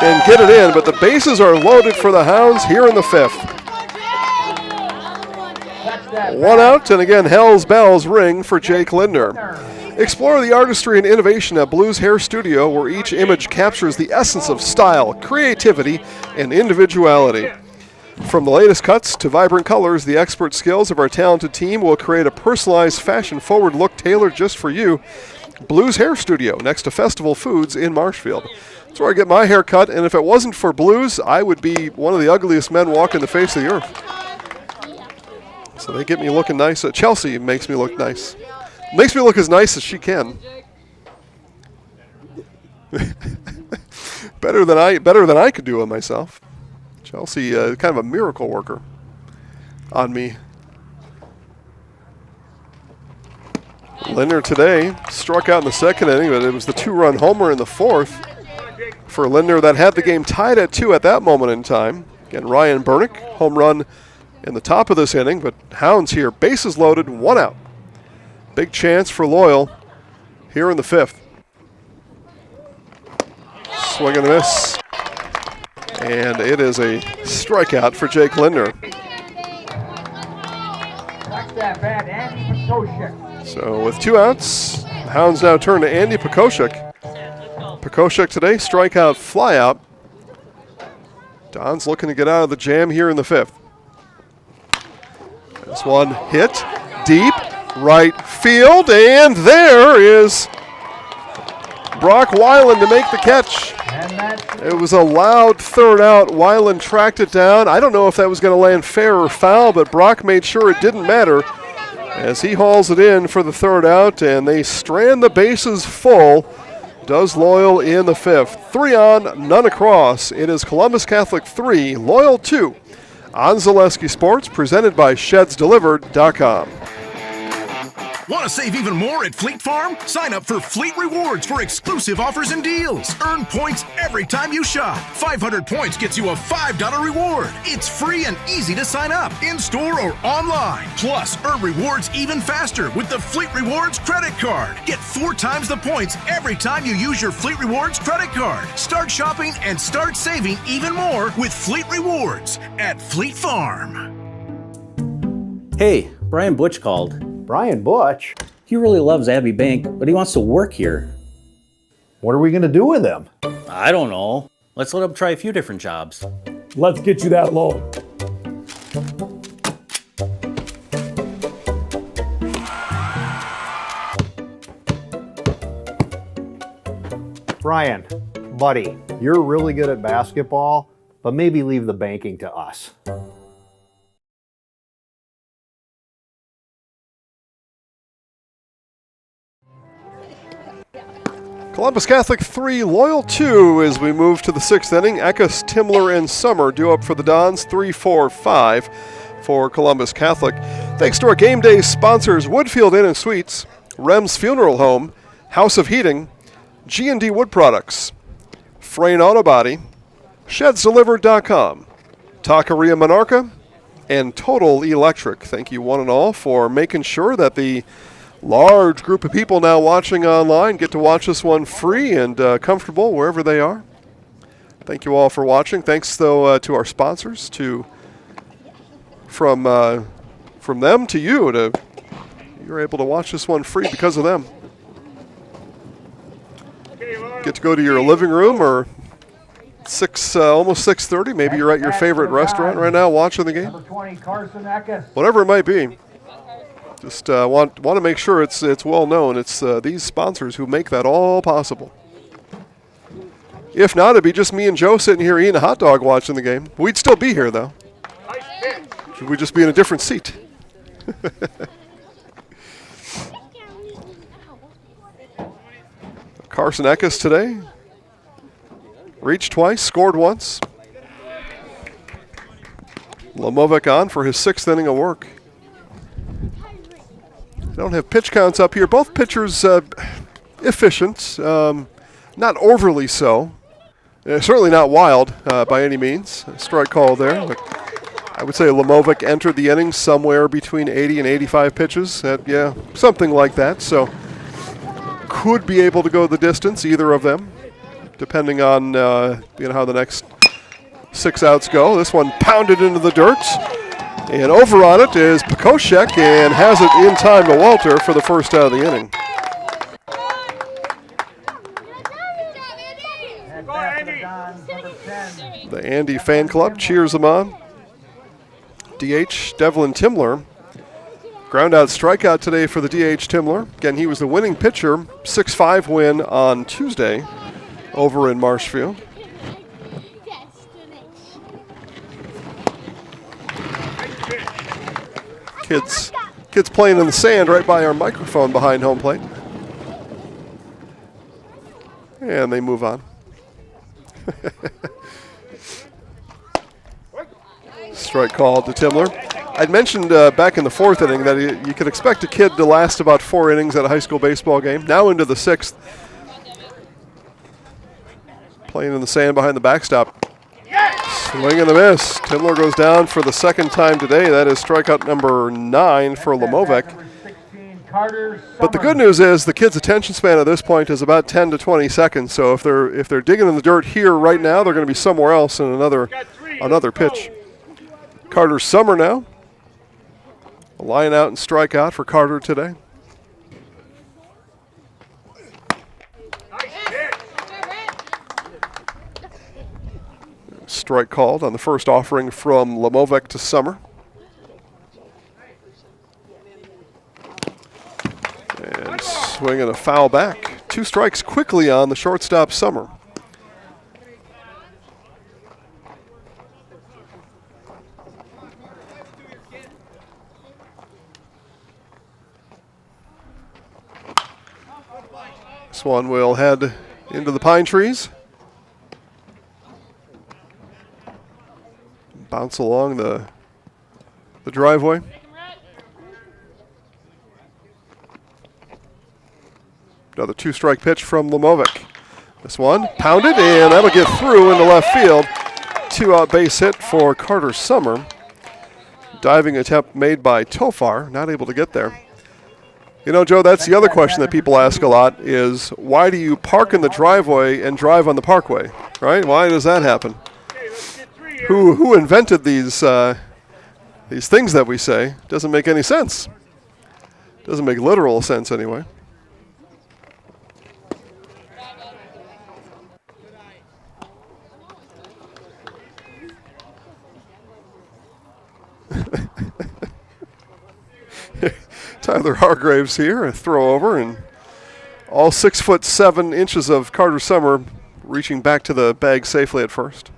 and get it in, but the bases are loaded for the Hounds here in the 5th. 1 out, and again, Hell's Bells ring for Jake Lindner. Explore the artistry and innovation at Blues Hair Studio, where each image captures the essence of style, creativity, and individuality. From the latest cuts to vibrant colors, the expert skills of our talented team will create a personalized, fashion-forward look tailored just for you. Blues Hair Studio, next to Festival Foods in Marshfield. That's where I get my hair cut, and if it wasn't for Blues, I would be one of the ugliest men walking the face of the earth. So they get me looking nice. Chelsea makes me look nice. Makes me look as nice as she can. better than I could do it myself. Chelsea, kind of a miracle worker on me. Lindner today struck out in the second inning, but it was the 2-run homer in the 4th for Lindner that had the game tied at 2 at that moment in time. Again, Ryan Bernick, home run in the top of this inning, but Hounds here, bases loaded, 1 out. Big chance for Loyal here in the 5th. Swing and a miss. And it is a strikeout for Jake Lindner. So with 2 outs, the Hounds now turn to Andy Pekoshik. Pekoshik today, strikeout, flyout. Don's looking to get out of the jam here in the 5th. This one hit deep right field, and there is Brock Weiland to make the catch. It was a loud third out. Weiland tracked it down. I don't know if that was going to land fair or foul, but Brock made sure it didn't matter as he hauls it in for the third out, and they strand the bases full. Does Loyal in the fifth. 3 on, none across. It is Columbus Catholic 3, Loyal 2 on Zaleski Sports, presented by ShedsDelivered.com. Want to save even more at Fleet Farm? Sign up for Fleet Rewards for exclusive offers and deals. Earn points every time you shop. 500 points gets you a $5 reward. It's free and easy to sign up, in-store or online. Plus, earn rewards even faster with the Fleet Rewards credit card. Get 4 times the points every time you use your Fleet Rewards credit card. Start shopping and start saving even more with Fleet Rewards at Fleet Farm. Hey, Brian Butch called. Brian Butch? He really loves Abbey Bank, but he wants to work here. What are we going to do with him? I don't know. Let's let him try a few different jobs. Let's get you that loan. Brian, buddy, you're really good at basketball, but maybe leave the banking to us. Columbus Catholic 3, Loyal 2 as we move to the 6th inning. Eckes, Timler, and Summer due up for the Dons. 3-4-5 for Columbus Catholic. Thanks to our game day sponsors, Woodfield Inn and Suites, Rem's Funeral Home, House of Heating, G&D Wood Products, Frayne Auto Body, ShedsDelivered.com, Taqueria Monarca, and Total Electric. Thank you one and all for making sure that the large group of people now watching online get to watch this one free and comfortable wherever they are. Thank you all for watching. Thanks, though, to our sponsors, from them to you. You're able to watch this one free because of them. Get to go to your living room or almost 6:30. Maybe you're at your favorite restaurant right now watching the game. Whatever it might be. Just want to make sure it's well known. It's these sponsors who make that all possible. If not, it'd be just me and Joe sitting here eating a hot dog watching the game. We'd still be here, though. We'd just be in a different seat. Carson Eckes today. Reached twice, scored once. Lamovic on for his 6th inning of work. Don't have pitch counts up here. Both pitchers efficient, not overly so. Certainly not wild by any means. A strike call there. But I would say Lamovic entered the inning somewhere between 80 and 85 pitches. Yeah, something like that. So could be able to go the distance, either of them, depending on how the next 6 outs go. This one pounded into the dirt. And over on it is Pekoshek, and has it in time to Walter for the first out of the inning. The Andy fan club cheers him on. DH Devlin Timler. Ground out strikeout today for the DH Timler. Again, he was the winning pitcher. 6-5 win on Tuesday over in Marshfield. Kids playing in the sand right by our microphone behind home plate. And they move on. Strike called to Timler. I'd mentioned back in the 4th inning that you could expect a kid to last about 4 innings at a high school baseball game. Now into the 6th. Playing in the sand behind the backstop. Swing and a miss. Timler goes down for the 2nd time today. That is strikeout number 9 for Lamovic. But the good news is the kid's attention span at this point is about 10 to 20 seconds. So if they're digging in the dirt here right now, they're going to be somewhere else in another pitch. Carter Summer now. A line out and strikeout for Carter today. Strike called on the first offering from Lamovic to Summer. And swinging a foul back. 2 strikes quickly on the shortstop, Summer. This one will head into the pine trees. Bounce along the driveway. Another 2-strike pitch from Lamovic. This one pounded, and that'll get through into left field. 2-out base hit for Carter Summer. Diving attempt made by Tofar, not able to get there. You know, Joe, that's the other question that people ask a lot is, why do you park in the driveway and drive on the parkway, right? Why does that happen? Who invented these things that we say? Doesn't make any sense. Doesn't make literal sense anyway. Tyler Hargraves here, a throw over, and all 6'7" of Carter Summer reaching back to the bag safely at first.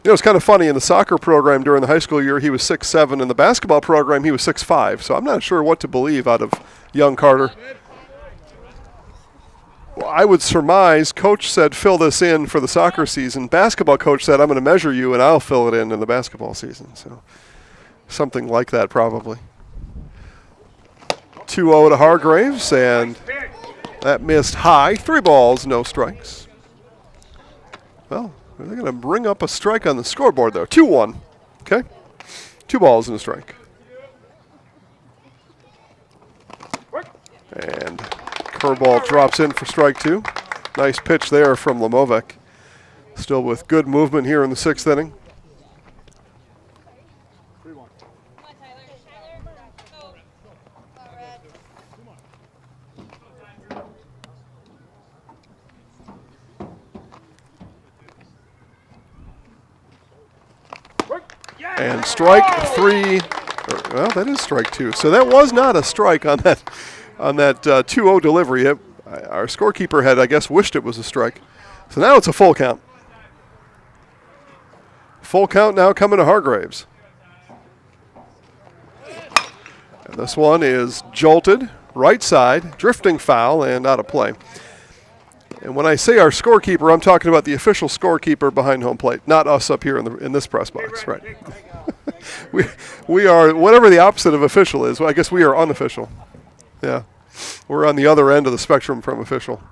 You know, it's kind of funny, in the soccer program during the high school year, he was 6'7". In the basketball program, he was 6'5". So I'm not sure what to believe out of young Carter. Well, I would surmise coach said fill this in for the soccer season. Basketball coach said I'm going to measure you and I'll fill it in the basketball season. So something like that probably. 2-0 to Hargraves, and that missed high. 3 balls, no strikes. Well, they're going to bring up a strike on the scoreboard, though. 2-1. Okay? 2 balls and a strike. And curveball drops in for strike 2. Nice pitch there from Lamovic. Still with good movement here in the 6th inning. And strike 3. Well, that is strike 2. So that was not a strike on that 2-0 delivery. Our scorekeeper had, I guess, wished it was a strike. So now it's a full count. Full count now coming to Hargraves. And this one is jolted, right side, drifting foul, and out of play. And when I say our scorekeeper, I'm talking about the official scorekeeper behind home plate, not us up here in this press box, right? we are whatever the opposite of official is. Well, I guess we are unofficial. Yeah, we're on the other end of the spectrum from official.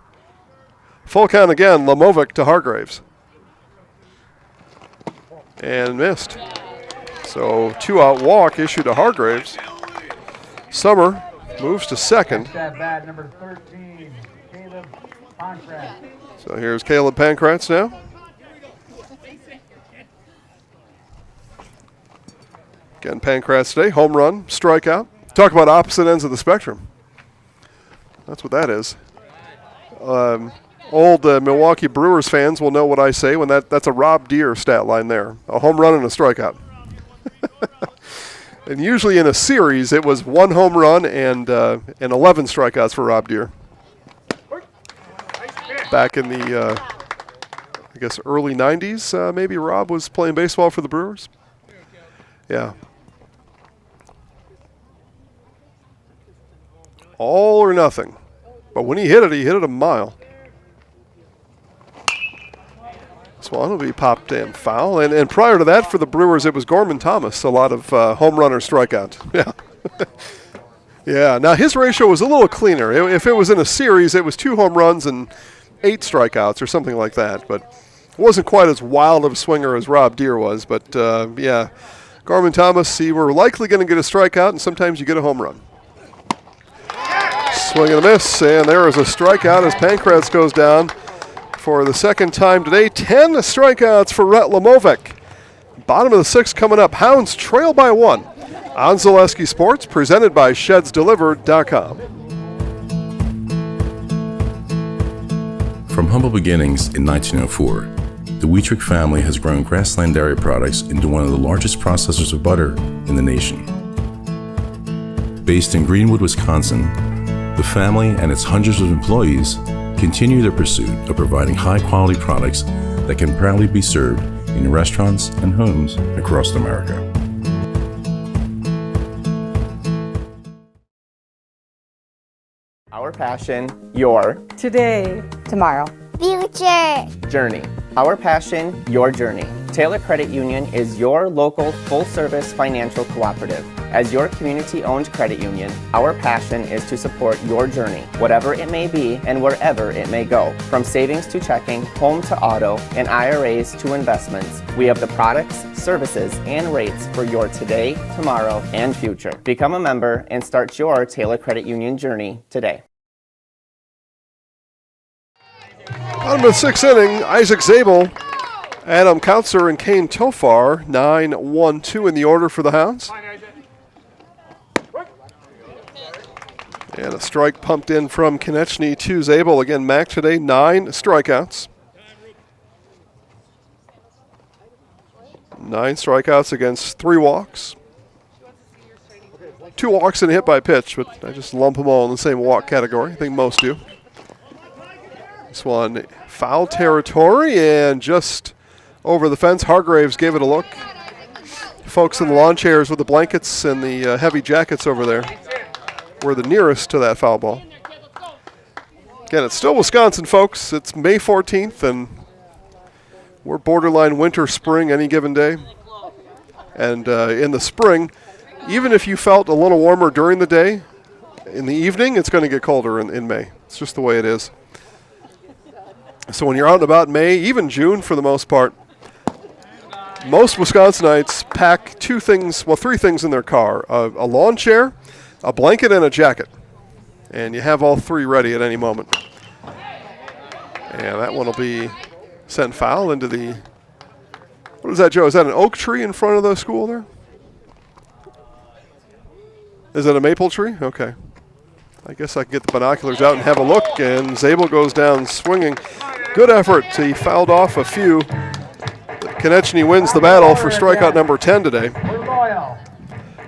Full count again, Lamovic to Hargraves. And missed. So 2-out walk issued to Hargraves. Summer moves to second. Number 13, Caleb Pankratz. So here's Caleb Pankratz now. Again, Pankratz today, home run, strikeout. Talk about opposite ends of the spectrum. That's what that is. Old Milwaukee Brewers fans will know what I say when that's a Rob Deere stat line there. A home run and a strikeout. And usually in a series, it was 1 home run and 11 strikeouts for Rob Deere. Back in the, I guess, early 90s, maybe Rob was playing baseball for the Brewers. Yeah. All or nothing. But when he hit it a mile. This one will be popped and foul. And prior to that, for the Brewers, it was Gorman Thomas, a lot of home run or strikeout. Yeah. Yeah, now his ratio was a little cleaner. If it was in a series, it was 2 home runs and 8 strikeouts or something like that. But it wasn't quite as wild of a swinger as Rob Deere was. But, yeah, Gorman Thomas, you were likely going to get a strikeout, and sometimes you get a home run. Swing and a miss, and there is a strikeout as Pankratz goes down for the second time today. 10 strikeouts for Rhett Lamovic. Bottom of the 6th coming up. Hounds trail by 1 on Zaleski Sports, presented by ShedsDelivered.com. From humble beginnings in 1904, the Wheatrick family has grown Grassland Dairy Products into one of the largest processors of butter in the nation. Based in Greenwood, Wisconsin, the family and its hundreds of employees continue their pursuit of providing high-quality products that can proudly be served in restaurants and homes across America. Our passion, your today, tomorrow, future journey. Our passion, your journey. Taylor Credit Union is your local full-service financial cooperative. As your community-owned credit union, our passion is to support your journey, whatever it may be and wherever it may go. From savings to checking, home to auto, and IRAs to investments, we have the products, services, and rates for your today, tomorrow, and future. Become a member and start your Taylor Credit Union journey today. Bottom of the sixth inning, Isaac Zabel, Adam Kautzer, and Kane Tofar, 9-1-2 in the order for the Hounds. And a strike pumped in from Konechny to Zabel. Again, Mac today, 9 strikeouts. 9 strikeouts against 3 walks. 2 walks and a hit by pitch, but I just lump them all in the same walk category. I think most do. This one, foul territory and just over the fence. Hargraves gave it a look. Folks in the lawn chairs with the blankets and the heavy jackets over there were the nearest to that foul ball. Again, it's still Wisconsin, folks. It's May 14th, and we're borderline winter, spring any given day. And in the spring, even if you felt a little warmer during the day, in the evening, it's going to get colder in May. It's just the way it is. So when you're out and about in May, even June for the most part, most Wisconsinites pack 3 things in their car, a lawn chair, a blanket, and a jacket. And you have all 3 ready at any moment. And that one will be sent foul into the, what is that, Joe? Is that an oak tree in front of the school there? Is it a maple tree? Okay. I guess I can get the binoculars out and have a look, and Zabel goes down swinging. Good effort. He fouled off a few. Konechny wins the battle for strikeout number 10 today.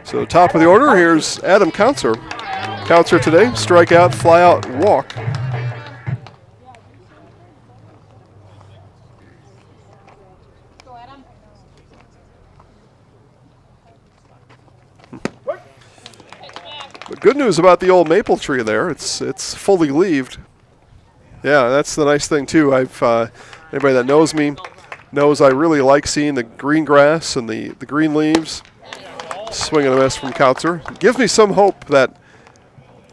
So top of the order, here's Adam Kautzer. Kautzer today, strikeout, flyout, walk. But good news about the old maple tree there. It's fully leaved. Yeah, that's the nice thing too. Anybody that knows me knows I really like seeing the green grass and the green leaves. Swing and a miss from Kautzer. It gives me some hope that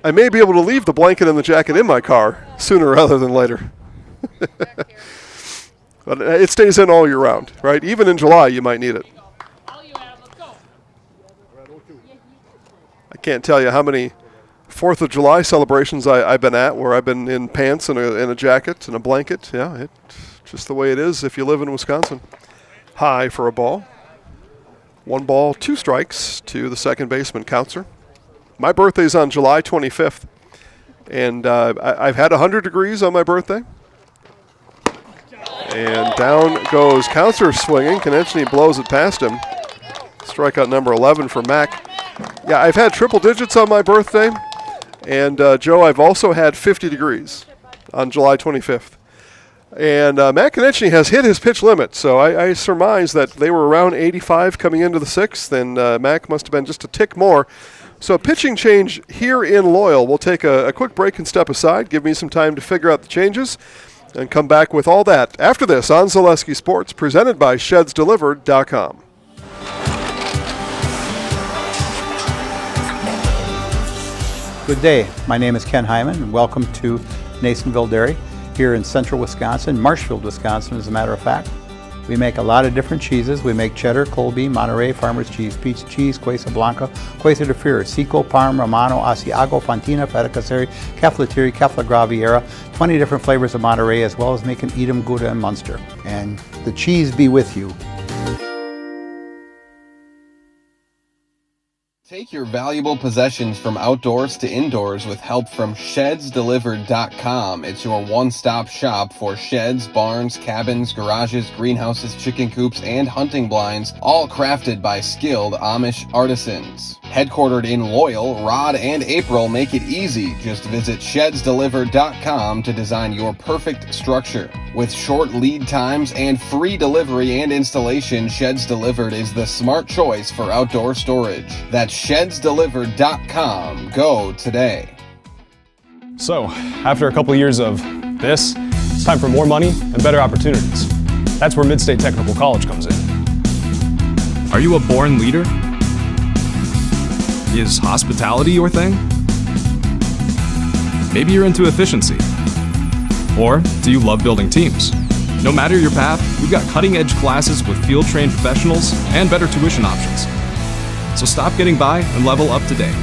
I may be able to leave the blanket and the jacket in my car sooner rather than later. But it stays in all year round, right? Even in July, you might need it. I can't tell you how many 4th of July celebrations I've been at where I've been in pants and a jacket and a blanket. Yeah, it's just the way it is if you live in Wisconsin. High for a ball. 1 ball, 2 strikes to the second baseman, Kautzer. My birthday's on July 25th, and I've had 100 degrees on my birthday. And down goes Kautzer swinging. Konechny blows it past him. Strikeout number 11 for Mac. Yeah, I've had triple digits on my birthday, and Joe, I've also had 50 degrees on July 25th. And Matt Konechny has hit his pitch limit, so I surmise that they were around 85 coming into the 6th, and Mac must have been just a tick more. So a pitching change here in Loyal. We'll take a quick break and step aside, give me some time to figure out the changes, and come back with all that after this on Zaleski Sports, presented by ShedsDelivered.com. Good day. My name is Ken Hyman, and welcome to Nasonville Dairy here in central Wisconsin, Marshfield, Wisconsin, as a matter of fact. We make a lot of different cheeses. We make cheddar, Colby, Monterey, Farmer's Cheese, Peach Cheese, Quesa Blanca, Quesa de Fear, Seco, Parm, Romano, Asiago, Fontina, Feta Caseri, Caflateri, Cafla Graviera, 20 different flavors of Monterey, as well as making Edam, Gouda, and Munster. And the cheese be with you. Take your valuable possessions from outdoors to indoors with help from ShedsDelivered.com. It's your one-stop shop for sheds, barns, cabins, garages, greenhouses, chicken coops, and hunting blinds, all crafted by skilled Amish artisans. Headquartered in Loyal, Rod and April make it easy. Just visit shedsdelivered.com to design your perfect structure. With short lead times and free delivery and installation, Sheds Delivered is the smart choice for outdoor storage. That's shedsdelivered.com. Go today. So, after a couple years of this, it's time for more money and better opportunities. That's where Mid-State Technical College comes in. Are you a born leader? Is hospitality your thing? Maybe you're into efficiency. Or do you love building teams? No matter your path, we've got cutting-edge classes with field-trained professionals and better tuition options. So stop getting by and level up today.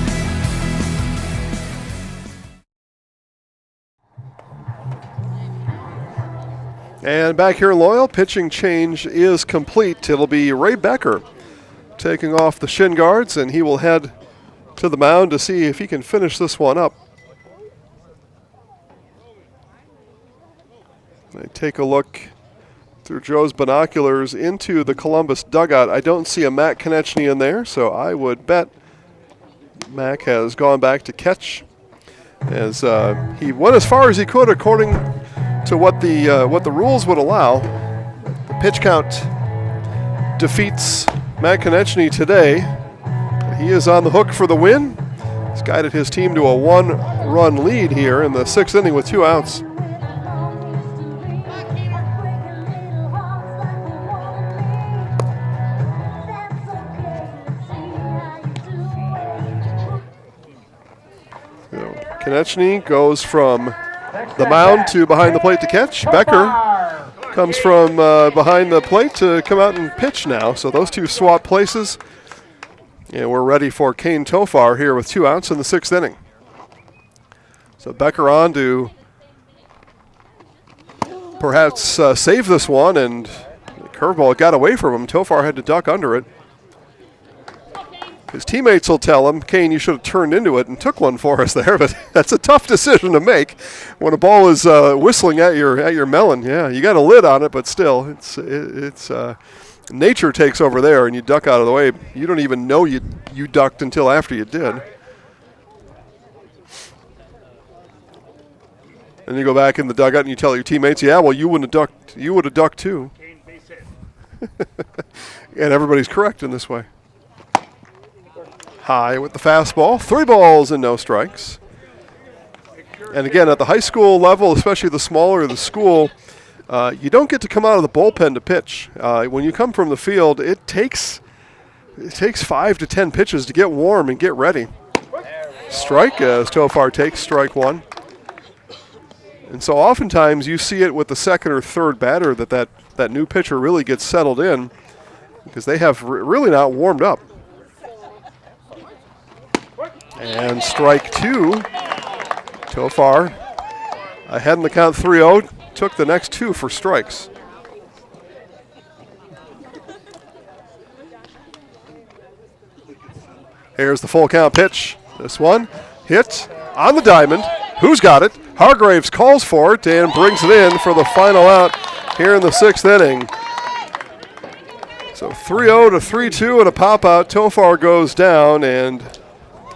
And back here in Loyal, pitching change is complete. It'll be Ray Becker taking off the shin guards, and he will head to the mound to see if he can finish this one up. I take a look through Joe's binoculars into the Columbus dugout. I don't see a Matt Konechny in there, so I would bet Mac has gone back to catch, as he went as far as he could according to what the rules would allow. The pitch count defeats Matt Konechny today. He is on the hook for the win. He's guided his team to a one-run lead here in the 6th inning with 2 outs. Konechny goes from the mound to behind the plate to catch. Becker comes from behind the plate to come out and pitch now. So those two swap places. And we're ready for Kane Tofar here with 2 outs in the 6th inning. So Becker on to perhaps save this one, and the curveball got away from him. Tofar had to duck under it. His teammates will tell him, Kane, you should have turned into it and took one for us there, but that's a tough decision to make when a ball is whistling at your melon. Yeah, you got a lid on it, but still, it's nature takes over there, and you duck out of the way. You don't even know you ducked until after you did. And you go back in the dugout and you tell your teammates, yeah, well, you wouldn't have ducked. You would have ducked too. And everybody's correct in this way. High with the fastball. 3 balls and no strikes. And again, at the high school level, especially the smaller the school, you don't get to come out of the bullpen to pitch. When you come from the field, it takes 5 to 10 pitches to get warm and get ready. Strike as Tofar takes strike 1. And so oftentimes you see it with the second or third batter that new pitcher really gets settled in because they have really not warmed up. And strike 2. Tofar ahead in the count 3-0. Took the next 2 for strikes. Here's the full count pitch. This one hit on the diamond. Who's got it? Hargraves calls for it and brings it in for the final out here in the 6th inning. So 3-0 to 3-2 and a pop out. Tofar goes down, and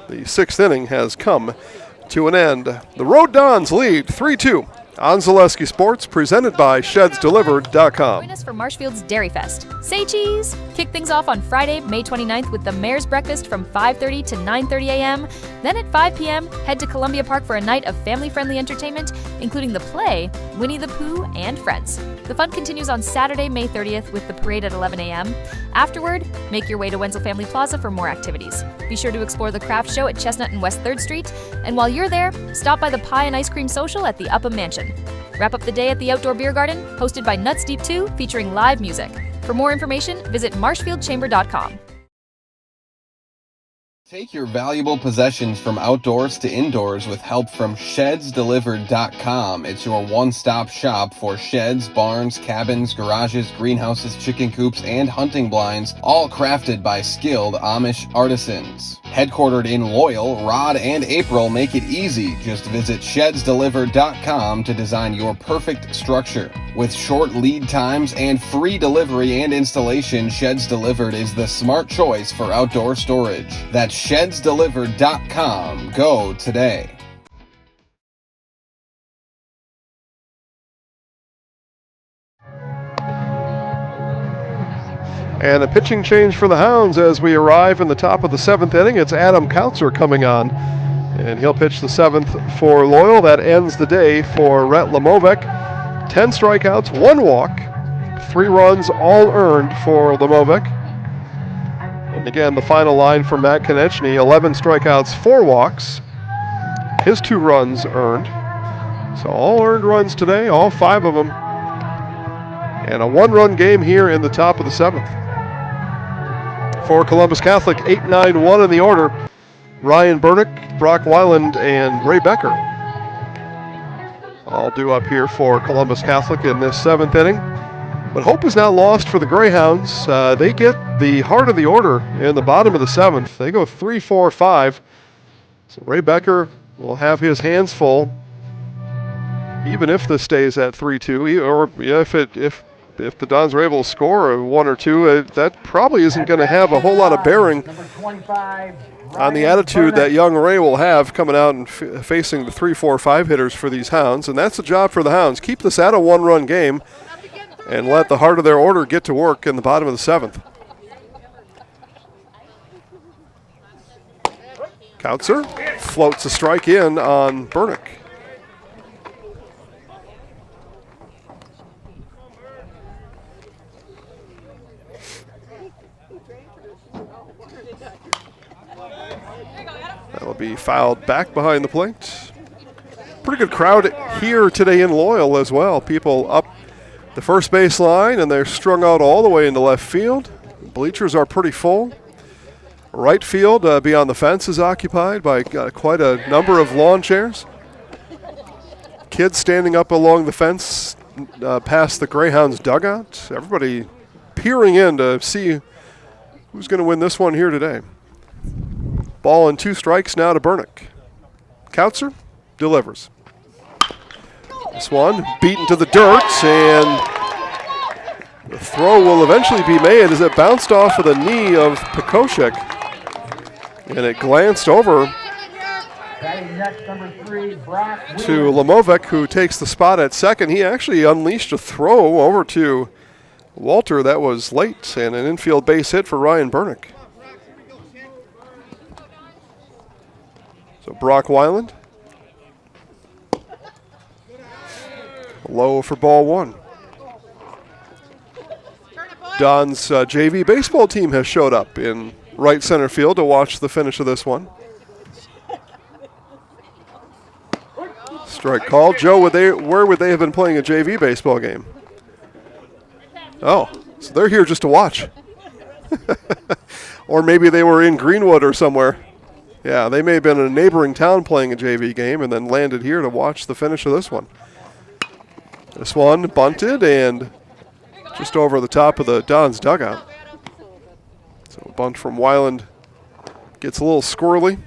the 6th inning has come to an end. The Road Dons lead 3-2 on Zaleski Sports, presented by shedsdelivered.com. Join us for Marshfield's Dairy Fest. Say cheese! Kick things off on Friday, May 29th with the Mayor's Breakfast from 5:30 to 9:30 a.m. Then at 5 p.m., head to Columbia Park for a night of family-friendly entertainment, including the play, Winnie the Pooh, and Friends. The fun continues on Saturday, May 30th with the parade at 11 a.m. Afterward, make your way to Wenzel Family Plaza for more activities. Be sure to explore the craft show at Chestnut and West 3rd Street, and while you're there, stop by the Pie and Ice Cream Social at the Upham Mansion. Wrap up the day at the Outdoor Beer Garden, hosted by Nuts Deep 2, featuring live music. For more information, visit marshfieldchamber.com. Take your valuable possessions from outdoors to indoors with help from shedsdelivered.com. It's your one-stop shop for sheds, barns, cabins, garages, greenhouses, chicken coops, and hunting blinds, all crafted by skilled Amish artisans. Headquartered in Loyal, Rod and April make it easy. Just visit shedsdelivered.com to design your perfect structure. With short lead times and free delivery and installation, Sheds Delivered is the smart choice for outdoor storage. That's shedsdelivered.com. Go today. And a pitching change for the Hounds as we arrive in the top of the 7th inning. It's Adam Kautzer coming on, and he'll pitch the 7th for Loyal. That ends the day for Rhett Lamovic. 10 strikeouts, 1 walk, 3 runs, all earned for Lamovic. And again, the final line for Matt Konechny, 11 strikeouts, 4 walks, his 2 runs earned. So all earned runs today, all 5 of them. And a 1-run game here in the top of the 7th. For Columbus Catholic, 8-9-1 in the order. Ryan Burdick, Brock Weiland, and Ray Becker all due up here for Columbus Catholic in this 7th inning. But hope is not lost for the Greyhounds. They get the heart of the order in the bottom of the 7th. They go 3-4-5. So Ray Becker will have his hands full, even if this stays at 3-2, or if the Dons are able to score a 1 or 2, that probably isn't going to have a whole lot of bearing on the attitude that young Ray will have coming out and facing the 3-4-5 hitters for these Hounds. And that's the job for the Hounds. Keep this at a 1-run game and let the heart of their order get to work in the bottom of the 7th. Kautzer floats a strike in on Burdick. That'll be fouled back behind the plate. Pretty good crowd here today in Loyal as well. People up the first base line, and they're strung out all the way into left field. Bleachers are pretty full. Right field beyond the fence is occupied by quite a number of lawn chairs. Kids standing up along the fence past the Greyhounds dugout. Everybody peering in to see who's going to win this one here today. Ball and 2 strikes now to Burdick. Kautzer delivers. This one beaten to the dirt, and the throw will eventually be made as it bounced off of the knee of Pekoshek, and it glanced over to Lamovic, who takes the spot at second. He actually unleashed a throw over to Walter that was late, and an infield base hit for Ryan Burdick. So Brock Weiland, low for ball 1. Don's JV baseball team has showed up in right center field to watch the finish of this one. Strike called. Joe, where would they have been playing a JV baseball game? Oh, so they're here just to watch. Or maybe they were in Greenwood or somewhere. Yeah, they may have been in a neighboring town playing a JV game and then landed here to watch the finish of this one. This one bunted and just over the top of the Dons dugout. So a bunt from Weiland gets a little squirrely.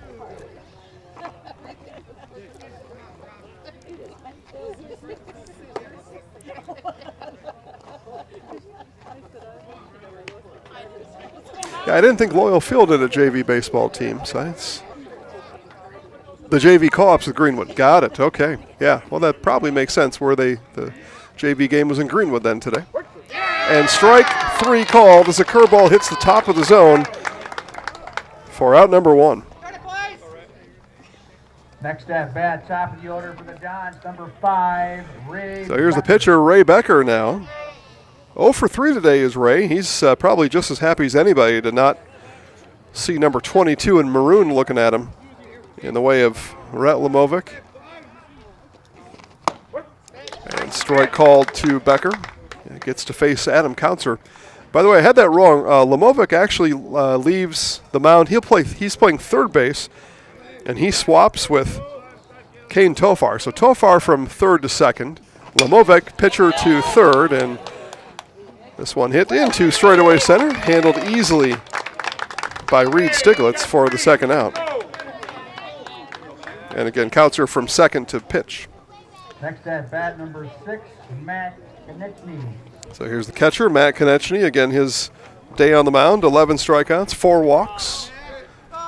Yeah, I didn't think Loyal fielded a JV baseball team, so it's the JV co-ops with Greenwood. Got it. Okay. Yeah. Well, that probably makes sense where the JV game was in Greenwood then today. And strike 3 called as a curveball hits the top of the zone for out number 1. Next at bat, top of the order for the Dons, number 5, Ray. So here's the pitcher, Ray Becker now. 0 for 3 today is Ray. He's probably just as happy as anybody to not see number 22 in maroon looking at him in the way of Rhett Lamovic. And strike called to Becker. He gets to face Adam Kautzer. By the way, I had that wrong. Lamovic actually leaves the mound. He's playing third base, and he swaps with Kane Tofar. So Tofar from third to second. Lamovic, pitcher to third, and this one hit into straightaway center, handled easily by Reed Stiglitz for the second out. And again, Kautzer from second to pitch. Next at bat, number 6, Matt Konechny. So here's the catcher, Matt Konechny. Again, his day on the mound, 11 strikeouts, 4 walks,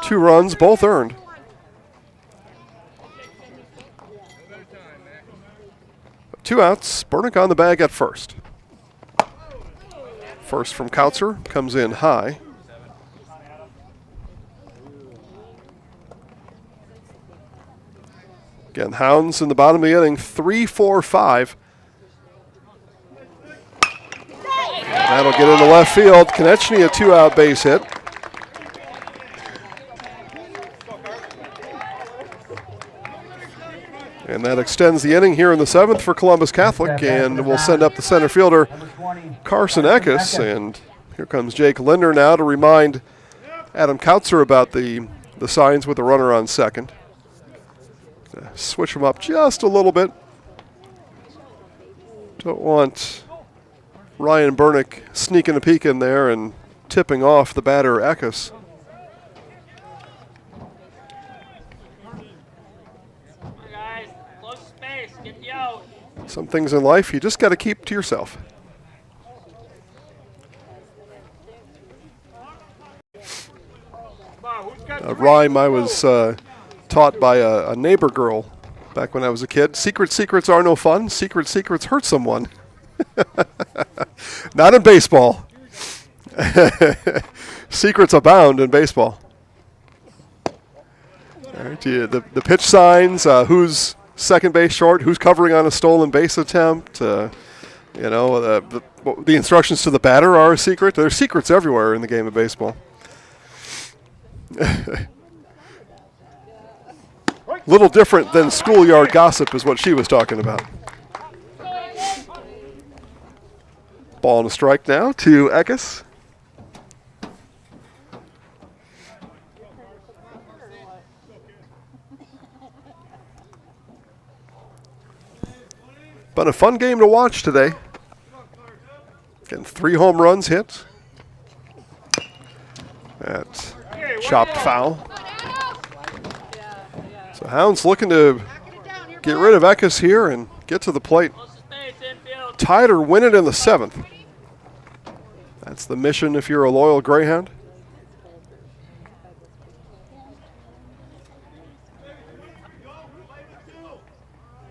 2 runs, both earned. Two outs, Burnick on the bag at first. First from Kautzer, comes in high. Again, Hounds in the bottom of the inning, 3-4-5. That'll get into left field. Konechny, a 2-out base hit. And that extends the inning here in the 7th for Columbus Catholic, and we'll send up the center fielder, Carson Eckes. And here comes Jake Linder now to remind Adam Kautzer about the signs with the runner on second. Switch them up just a little bit. Don't want Ryan Burnick sneaking a peek in there and tipping off the batter, Eckes. Some things in life you just got to keep to yourself. A rhyme I was taught by a neighbor girl back when I was a kid. Secrets are no fun. Secrets hurt someone. Not in baseball. Secrets abound in baseball. All right, the pitch signs, who's second base short, who's covering on a stolen base attempt. The instructions to the batter are a secret. There's secrets everywhere in the game of baseball. Little different than schoolyard gossip is what she was talking about. Ball and a strike now to Eckes. Been a fun game to watch today. Getting 3 home runs hit. That's chopped foul. So Hounds looking to get rid of Eckes here and get to the plate. Tied or win it in the 7th. That's the mission if you're a loyal Greyhound.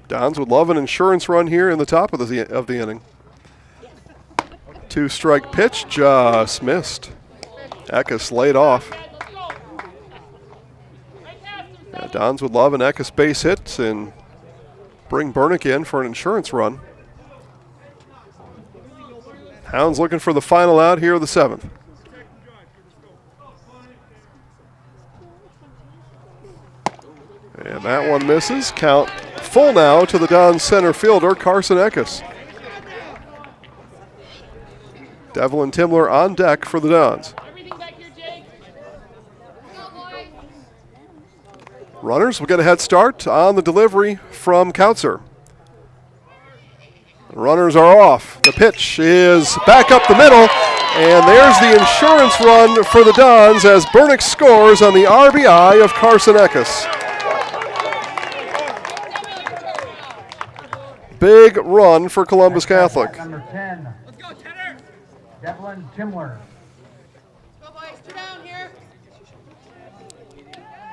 Dons would love an insurance run here in the top of the inning. 2-strike pitch, just missed. Eckes laid off. Yeah, Dons would love an Eckes base hit and bring Burnick in for an insurance run. Hounds looking for the final out here of the 7th. And that one misses. Count full now to the Dons center fielder, Carson Eckes. Devlin Timler on deck for the Dons. Runners will get a head start on the delivery from Kautzer. The runners are off. The pitch is back up the middle, and there's the insurance run for the Dons as Burnick scores on the RBI of Carson Eckes. Big run for Columbus Catholic. Number 10, Devlin Timler.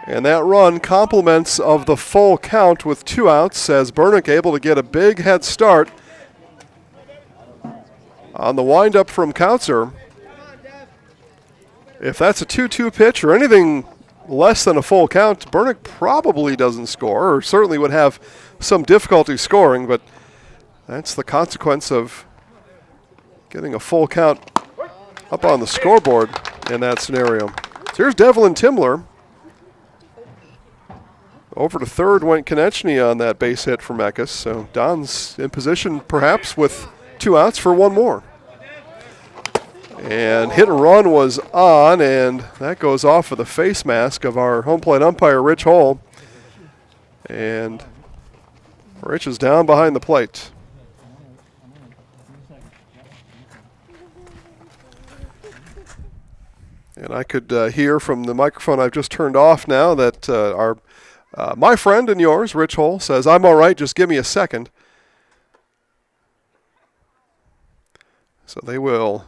And that run complements of the full count with 2 outs as Burnick able to get a big head start on the windup from Kautzer. If that's a 2-2 pitch or anything less than a full count, Burnick probably doesn't score, or certainly would have some difficulty scoring, but that's the consequence of getting a full count up on the scoreboard in that scenario. So here's Devlin Timler. Over to third went Konechny on that base hit from Eckes. So Don's in position perhaps with 2 outs for 1 more. And hit and run was on, and that goes off of the face mask of our home plate umpire, Rich Hull. And Rich is down behind the plate. And I could hear from the microphone I've just turned off now that my friend and yours, Rich Hull, says, "I'm all right, just give me a second." So they will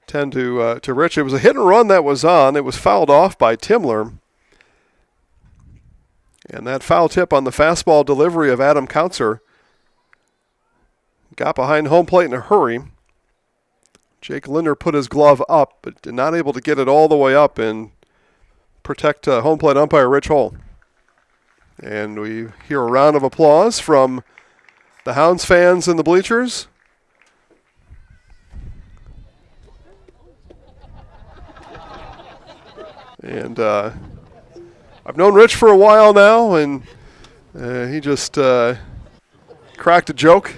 tend to Rich. It was a hit and run that was on. It was fouled off by Timler. And that foul tip on the fastball delivery of Adam Kautzer got behind home plate in a hurry. Jake Linder put his glove up, but not able to get it all the way up and protect home plate umpire Rich Hull. And we hear a round of applause from the Hounds fans in the bleachers. And I've known Rich for a while now, and he just cracked a joke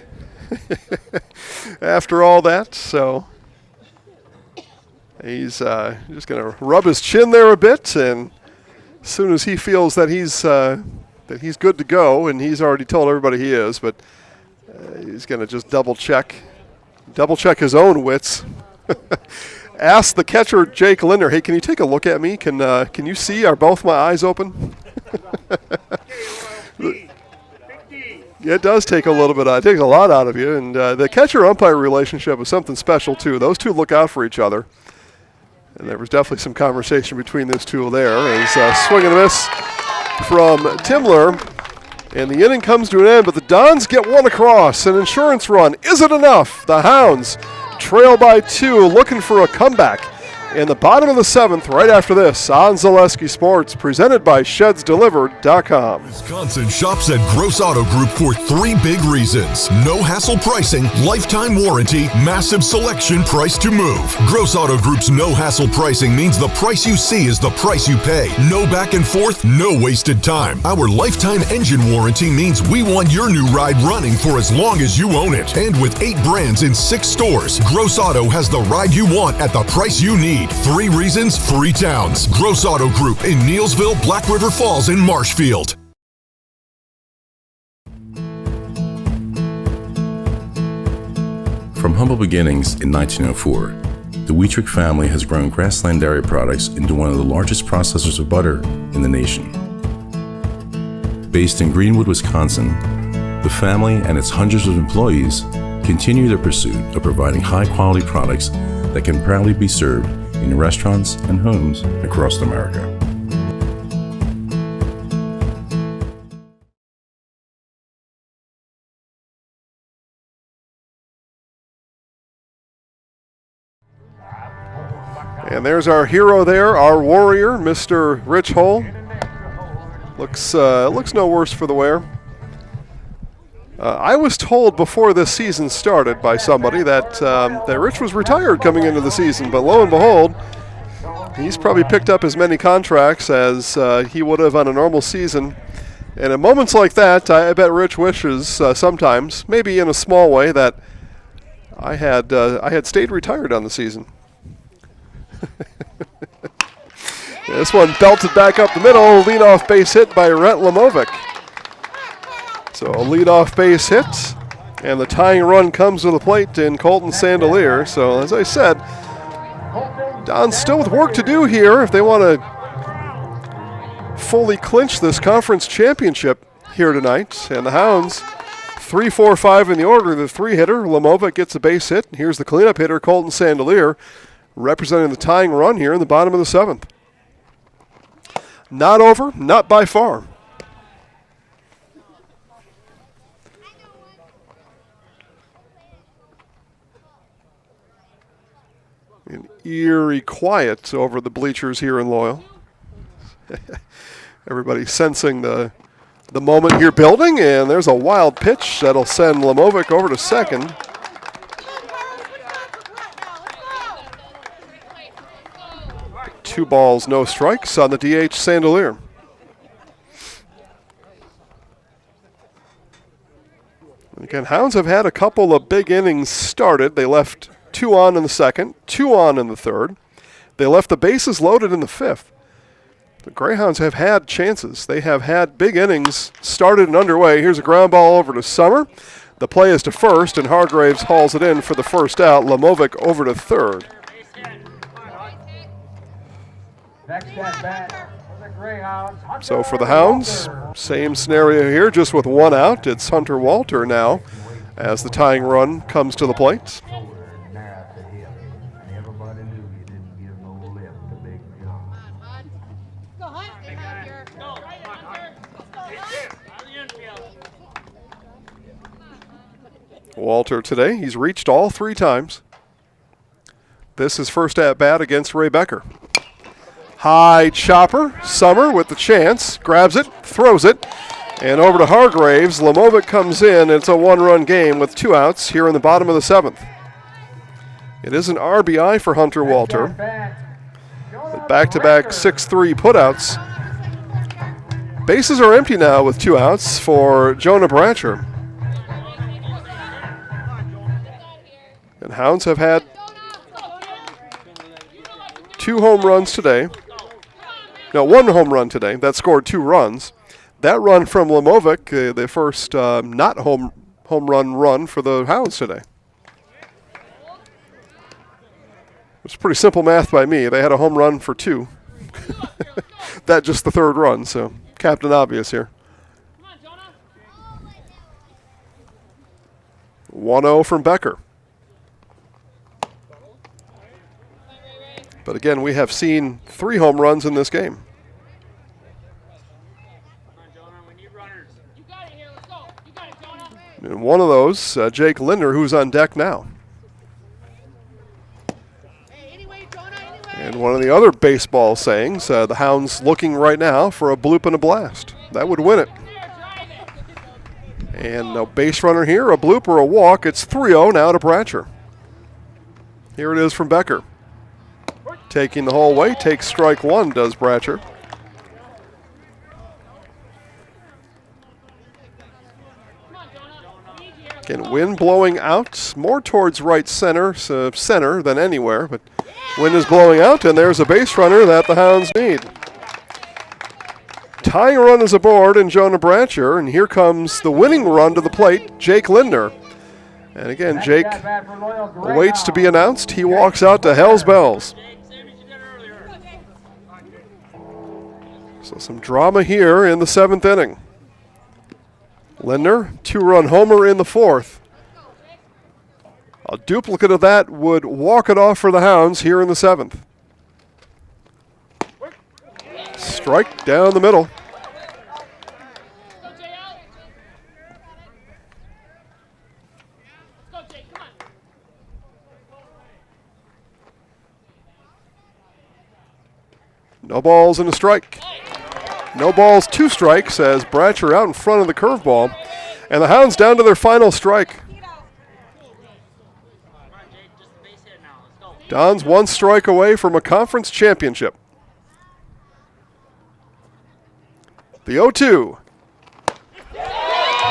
after all that. So he's just going to rub his chin there a bit, and as soon as he feels that he's good to go, and he's already told everybody he is, but he's going to just double check his own wits. Ask the catcher, Jake Linder, "Hey, can you take a look at me? Can you see? Are both my eyes open?" It does take a little bit. It takes a lot out of you. And the catcher-umpire relationship is something special, too. Those two look out for each other. And there was definitely some conversation between those two there. As swing and a miss from Timler. And the inning comes to an end, but the Dons get one across. An insurance run. Is it enough? The Hounds trail by 2, looking for a comeback in the bottom of the 7th right after this on Zaleski Sports, presented by ShedsDelivered.com. Wisconsin shops at Gross Auto Group for 3 big reasons. No hassle pricing, lifetime warranty, massive selection, price to move. Gross Auto Group's no hassle pricing means the price you see is the price you pay. No back and forth, no wasted time. Our lifetime engine warranty means we want your new ride running for as long as you own it. And with 8 brands in 6 stores, Gross Auto has the ride you want at the price you need. 3 reasons, 3 towns. Gross Auto Group in Neelsville, Black River Falls, and Marshfield. From humble beginnings in 1904, the Wheatrick family has grown Grassland Dairy Products into one of the largest processors of butter in the nation. Based in Greenwood, Wisconsin, the family and its hundreds of employees continue their pursuit of providing high-quality products that can proudly be served in restaurants and homes across America. And there's our hero there, our warrior, Mr. Rich Hull. Looks no worse for the wear. I was told before this season started by somebody that Rich was retired coming into the season, but lo and behold, he's probably picked up as many contracts as he would have on a normal season. And at moments like that, I bet Rich wishes sometimes, maybe in a small way, that I had stayed retired on the season. This one belted back up the middle, leadoff base hit by Rhett Lamovic. So a leadoff base hit, and the tying run comes to the plate in Colton Sandelier. So as I said, Don's still with work to do here if they want to fully clinch this conference championship here tonight. And the Hounds, 3-4-5 in the order. The 3-hitter, Lamovic, gets a base hit. Here's the cleanup hitter, Colton Sandelier, representing the tying run here in the bottom of the 7th. Not over, not by far. An eerie quiet over the bleachers here in Loyal. Everybody sensing the moment here building, and there's a wild pitch that'll send Lamovic over to second. Two balls, no strikes on the DH Sandelier. Again, Hounds have had a couple of big innings started. They left 2 on in the 2nd, 2 on in the 3rd. They left the bases loaded in the 5th. The Greyhounds have had chances. They have had big innings started and underway. Here's a ground ball over to Summer. The play is to first, and Hargraves hauls it in for the first out. Lamovic over to third. Next at bat for the Greyhounds. So for the Hounds, same scenario here, just with one out. It's Hunter Walter now as the tying run comes to the plate. Walter today, he's reached all 3 times. This is first at bat against Ray Becker. High chopper, Summer with the chance, grabs it, throws it, and over to Hargraves. Lamovic comes in. It's a 1-run game with 2 outs here in the bottom of the 7th. It is an RBI for Hunter Walter. With back-to-back 6-3 putouts. Bases are empty now with 2 outs for Jonah Bratcher. And Hounds have had 2 home runs today. No, 1 home run today. That scored 2 runs. That run from Lamovic, the first not home run for the Hounds today. It's pretty simple math by me. They had a home run for 2. That just the 3rd run, so Captain Obvious here. 1-0 from Becker. But again, we have seen 3 home runs in this game. And one of those, Jake Linder, who's on deck now. And one of the other baseball sayings, the Hounds looking right now for a bloop and a blast. That would win it. And a base runner here, a bloop or a walk. It's 3-0 now to Bratcher. Here it is from Becker. Taking the whole way, takes strike 1, does Bratcher. Again, wind blowing out, more towards right center, so center than anywhere, but wind is blowing out, and there's a base runner that the Hounds need. Tying run is aboard in Jonah Bratcher, and here comes the winning run to the plate, Jake Lindner. And again, Jake waits to be announced. He walks out to Hell's Bells. So some drama here in the 7th inning. Lindner, 2-run homer in the 4th. A duplicate of that would walk it off for the Hounds here in the 7th. Strike down the middle. No balls and a strike. No balls, 2 strikes as Bratcher out in front of the curveball. And the Hounds down to their final strike. Don's 1 strike away from a conference championship. The 0-2.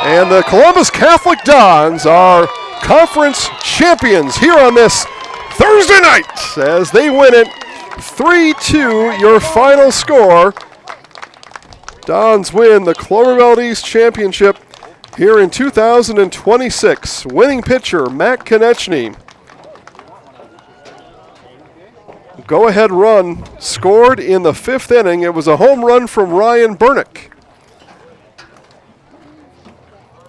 And the Columbus Catholic Dons are conference champions here on this Thursday night as they win it 3-2, your final score. Dons win the Clover Belt East Championship here in 2026. Winning pitcher, Matt Konechny. Go-ahead run scored in the 5th inning. It was a home run from Ryan Bernick.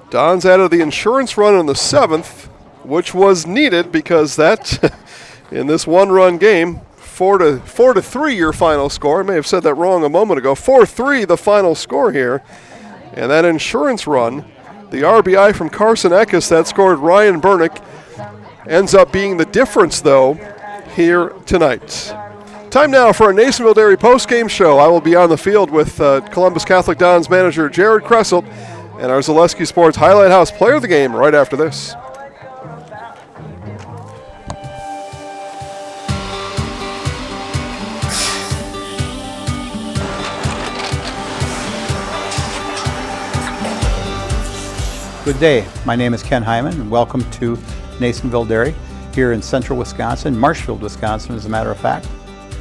Dons added the insurance run in the 7th, which was needed because that, in this 1-run game, 4-3 your final score. I may have said that wrong a moment ago. 4-3 the final score here. And that insurance run, the RBI from Carson Eckes that scored Ryan Bernick, ends up being the difference, though, here tonight. Time now for a Nasonville Dairy postgame show. I will be on the field with Columbus Catholic Dons manager Jared Kresselt and our Zaleski Sports Highlight House player of the game right after this. Good day. My name is Ken Hyman, and welcome to Nasonville Dairy here in central Wisconsin, Marshfield, Wisconsin, as a matter of fact.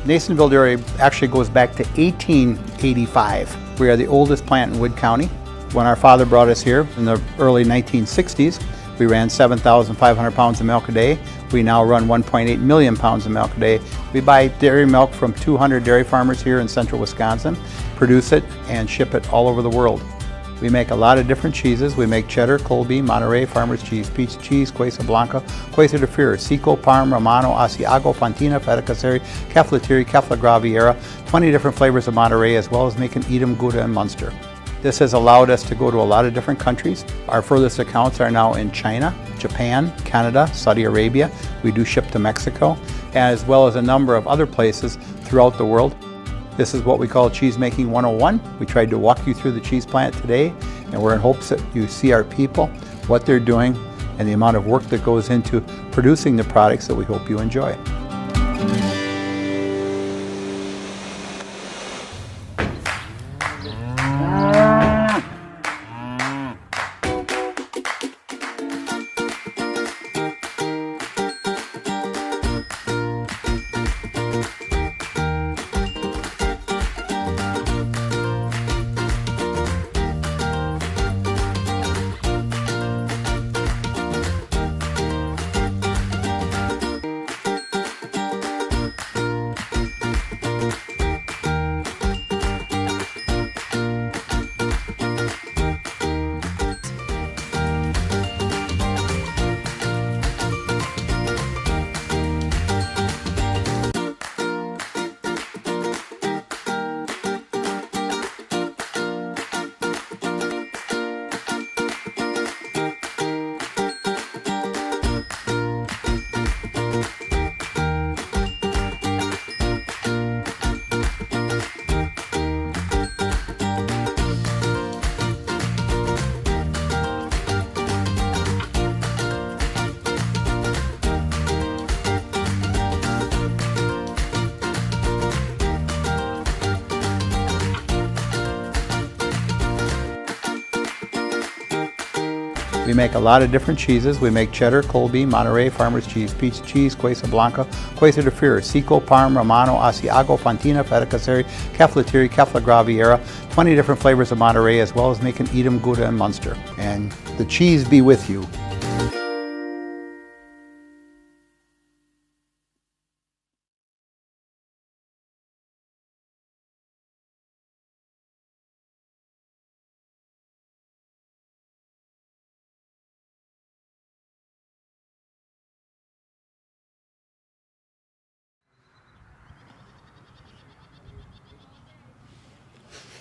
Nasonville Dairy actually goes back to 1885. We are the oldest plant in Wood County. When our father brought us here in the early 1960s, We ran 7,500 pounds of milk a day. We now run 1.8 million pounds of milk a day. We buy dairy milk from 200 dairy farmers here in central Wisconsin, produce it, and ship it all over the world. We make a lot of different cheeses. We make cheddar, Colby, Monterey, Farmer's Cheese, Peach Cheese, Quesa Blanca, Quesa de Fury, Seco, Parm, Romano, Asiago, Fontina, Feta Caseri, Cafflatiri, Caffla Graviera, 20 different flavors of Monterey, as well as making Edam, Gouda, and Munster. This has allowed us to go to a lot of different countries. Our furthest accounts are now in China, Japan, Canada, Saudi Arabia. We do ship to Mexico, as well as a number of other places throughout the world. This is what we call Cheese Making 101. We tried to walk you through the cheese plant today, and we're in hopes that you see our people, what they're doing, and the amount of work that goes into producing the products that we hope you enjoy. We make a lot of different cheeses. We make cheddar, Colby, Monterey, Farmer's Cheese, Peach Cheese, Quesa Blanca, Quesa de Fury, Seco, Parm, Romano, Asiago, Fontina, Feta Caseri, Cafflatiri, Caffla Graviera, 20 different flavors of Monterey, as well as making Edam, Gouda, and Munster. And the cheese be with you.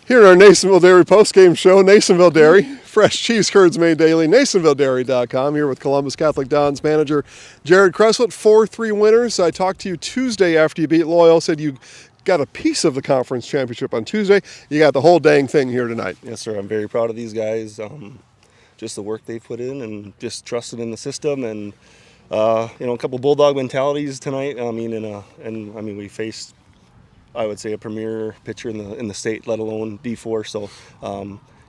Here in our Nasonville Dairy postgame show, Nasonville Dairy, fresh cheese curds made daily, NasonvilleDairy.com, here with Columbus Catholic Dons manager Jared Cresslet. 4-3 winners. I talked to you Tuesday after you beat Loyal, said you got a piece of the conference championship on Tuesday. You got the whole dang thing here tonight. Yes, sir. I'm very proud of these guys. Just the work they put in and just trusted in the system and, a couple Bulldog mentalities tonight. We faced, I would say, a premier pitcher in the state, let alone D4. So,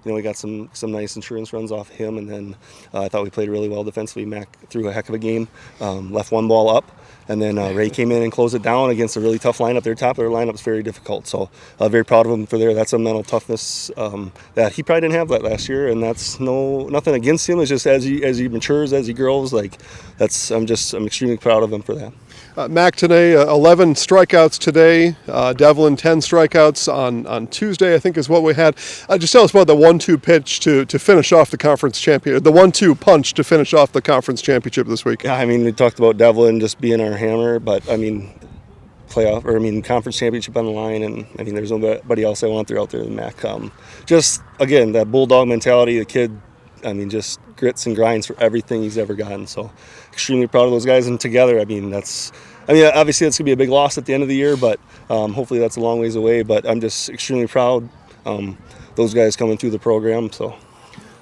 we got some nice insurance runs off him, and then I thought we played really well defensively. Mac threw a heck of a game, left one ball up, and then Ray came in and closed it down against a really tough lineup. Their top of their lineup is very difficult, so very proud of him for there. That's a mental toughness that he probably didn't have that last year, and that's nothing against him. It's just as he matures, as he grows, I'm extremely proud of him for that. Mac today, 11 strikeouts today. Devlin, 10 strikeouts on Tuesday, I think is what we had. Just tell us about the 1-2 pitch to finish off the conference championship, the 1-2 punch to finish off the conference championship this week. Yeah, we talked about Devlin just being our hammer, but conference championship on the line, and there's nobody else I want out there than Mac. Just again, that Bulldog mentality, the kid. Just grits and grinds for everything he's ever gotten. So, extremely proud of those guys. And together, obviously that's gonna be a big loss at the end of the year, but hopefully that's a long ways away. But I'm just extremely proud those guys coming through the program. So,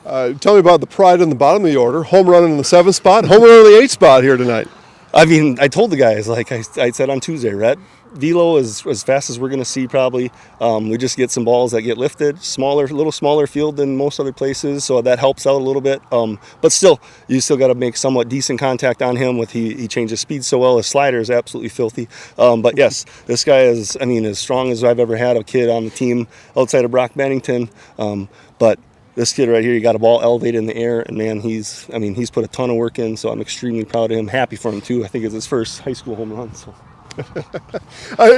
tell me about the pride in the bottom of the order. Home run in the 7th spot, home run in the 8th spot here tonight. I told the guys, like I said on Tuesday, Rhett, velo is as fast as we're going to see probably. We just get some balls that get lifted, little smaller field than most other places, so that helps out a little bit. But still, you still got to make somewhat decent contact on him. He changes speed so well. His slider is absolutely filthy. But yes, this guy is, as strong as I've ever had a kid on the team outside of Brock Bennington. But this kid right here, he got a ball elevated in the air, and man, he's put a ton of work in, so I'm extremely proud of him. Happy for him too. I think it's his first high school home run. So.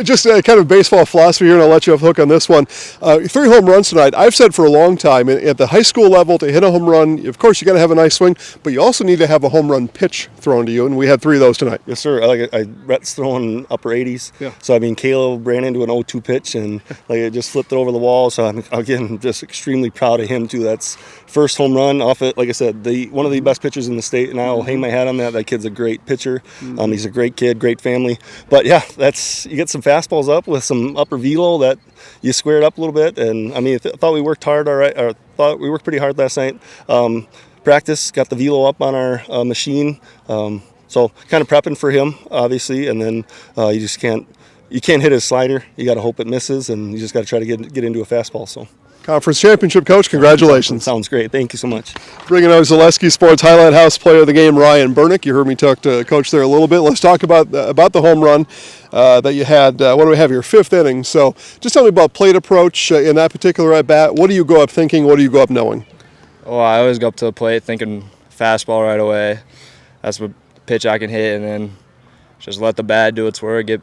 Just kind of baseball philosophy here, and I'll let you off the hook on this one. 3 home runs tonight. I've said for a long time, at the high school level, to hit a home run, of course, you got to have a nice swing, but you also need to have a home run pitch thrown to you, and we had 3 of those tonight. Yes, sir. Brett's throwing upper 80s. Yeah. So, Caleb ran into an 0-2 pitch, and it just flipped it over the wall. So, I'm just extremely proud of him, too. That's first home run off it. Like I said, one of the best pitchers in the state, and I'll hang my hat on that. That kid's a great pitcher. He's a great kid, great family. But, yeah, you get some fastballs up with some upper velo that you squared up a little bit, and I thought we worked hard. All right, or thought we worked pretty hard last night. Practice, got the velo up on our machine, so kind of prepping for him, obviously, and then you can't hit his slider. You got to hope it misses, and you just got to try to get into a fastball. So. Conference championship, Coach. Congratulations. Sounds great. Thank you so much. Bringing our Zaleski Sports Highlight House player of the game, Ryan Bernick. You heard me talk to Coach there a little bit. Let's talk about the home run that you had. What do we have here? 5th inning. So just tell me about plate approach in that particular at bat. What do you go up thinking? What do you go up knowing? Oh, I always go up to the plate thinking fastball right away. That's what pitch I can hit, and then just let the bat do its work, get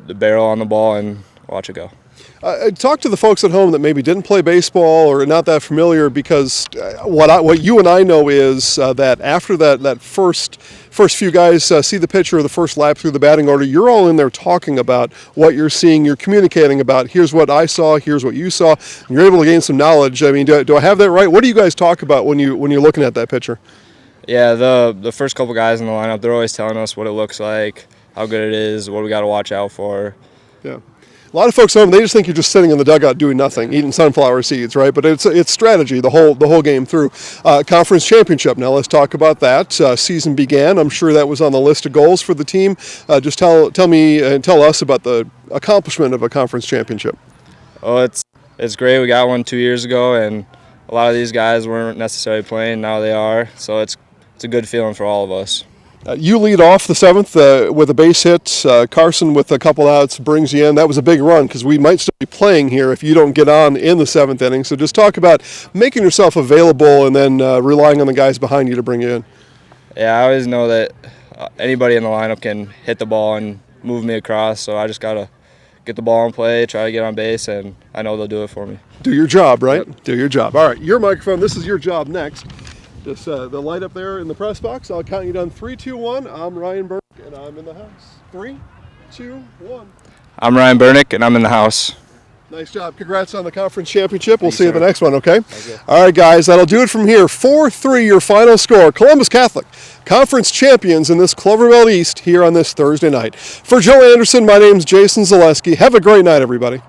the barrel on the ball, and watch it go. Talk to the folks at home that maybe didn't play baseball or are not that familiar, because what you and I know is that after that first few guys see the pitcher or the first lap through the batting order, you're all in there talking about what you're seeing. You're communicating about, here's what I saw, here's what you saw, and you're able to gain some knowledge. Do I have that right? What do you guys talk about when you're looking at that pitcher? Yeah, the first couple guys in the lineup, they're always telling us what it looks like, how good it is, what we got to watch out for. Yeah. A lot of folks at home, they just think you're just sitting in the dugout doing nothing, eating sunflower seeds, right? But it's strategy the whole game through. Conference championship. Now let's talk about that. Season began. I'm sure that was on the list of goals for the team. Just tell me and tell us about the accomplishment of a conference championship. Oh, it's great. We got one 2 years ago, and a lot of these guys weren't necessarily playing. Now they are. So it's a good feeling for all of us. You lead off the 7th with a base hit. Carson with a couple outs brings you in. That was a big run, because we might still be playing here if you don't get on in the 7th inning. So just talk about making yourself available and then relying on the guys behind you to bring you in. Yeah, I always know that anybody in the lineup can hit the ball and move me across, so I just got to get the ball in play, try to get on base, and I know they'll do it for me. Do your job, right? Yep. Do your job. All right, your microphone. This is your job next. Just the light up there in the press box. I'll count you down. 3, 2, 1. I'm Ryan Burke, and I'm in the house. 3, 2, 1. I'm Ryan Bernick, and I'm in the house. Nice job. Congrats on the conference championship. We'll see you at the next one, okay? All right, guys, that'll do it from here. 4-3 your final score. Columbus Catholic, conference champions in this Clover Belt East here on this Thursday night. For Joe Anderson, my name's Jason Zaleski. Have a great night, everybody.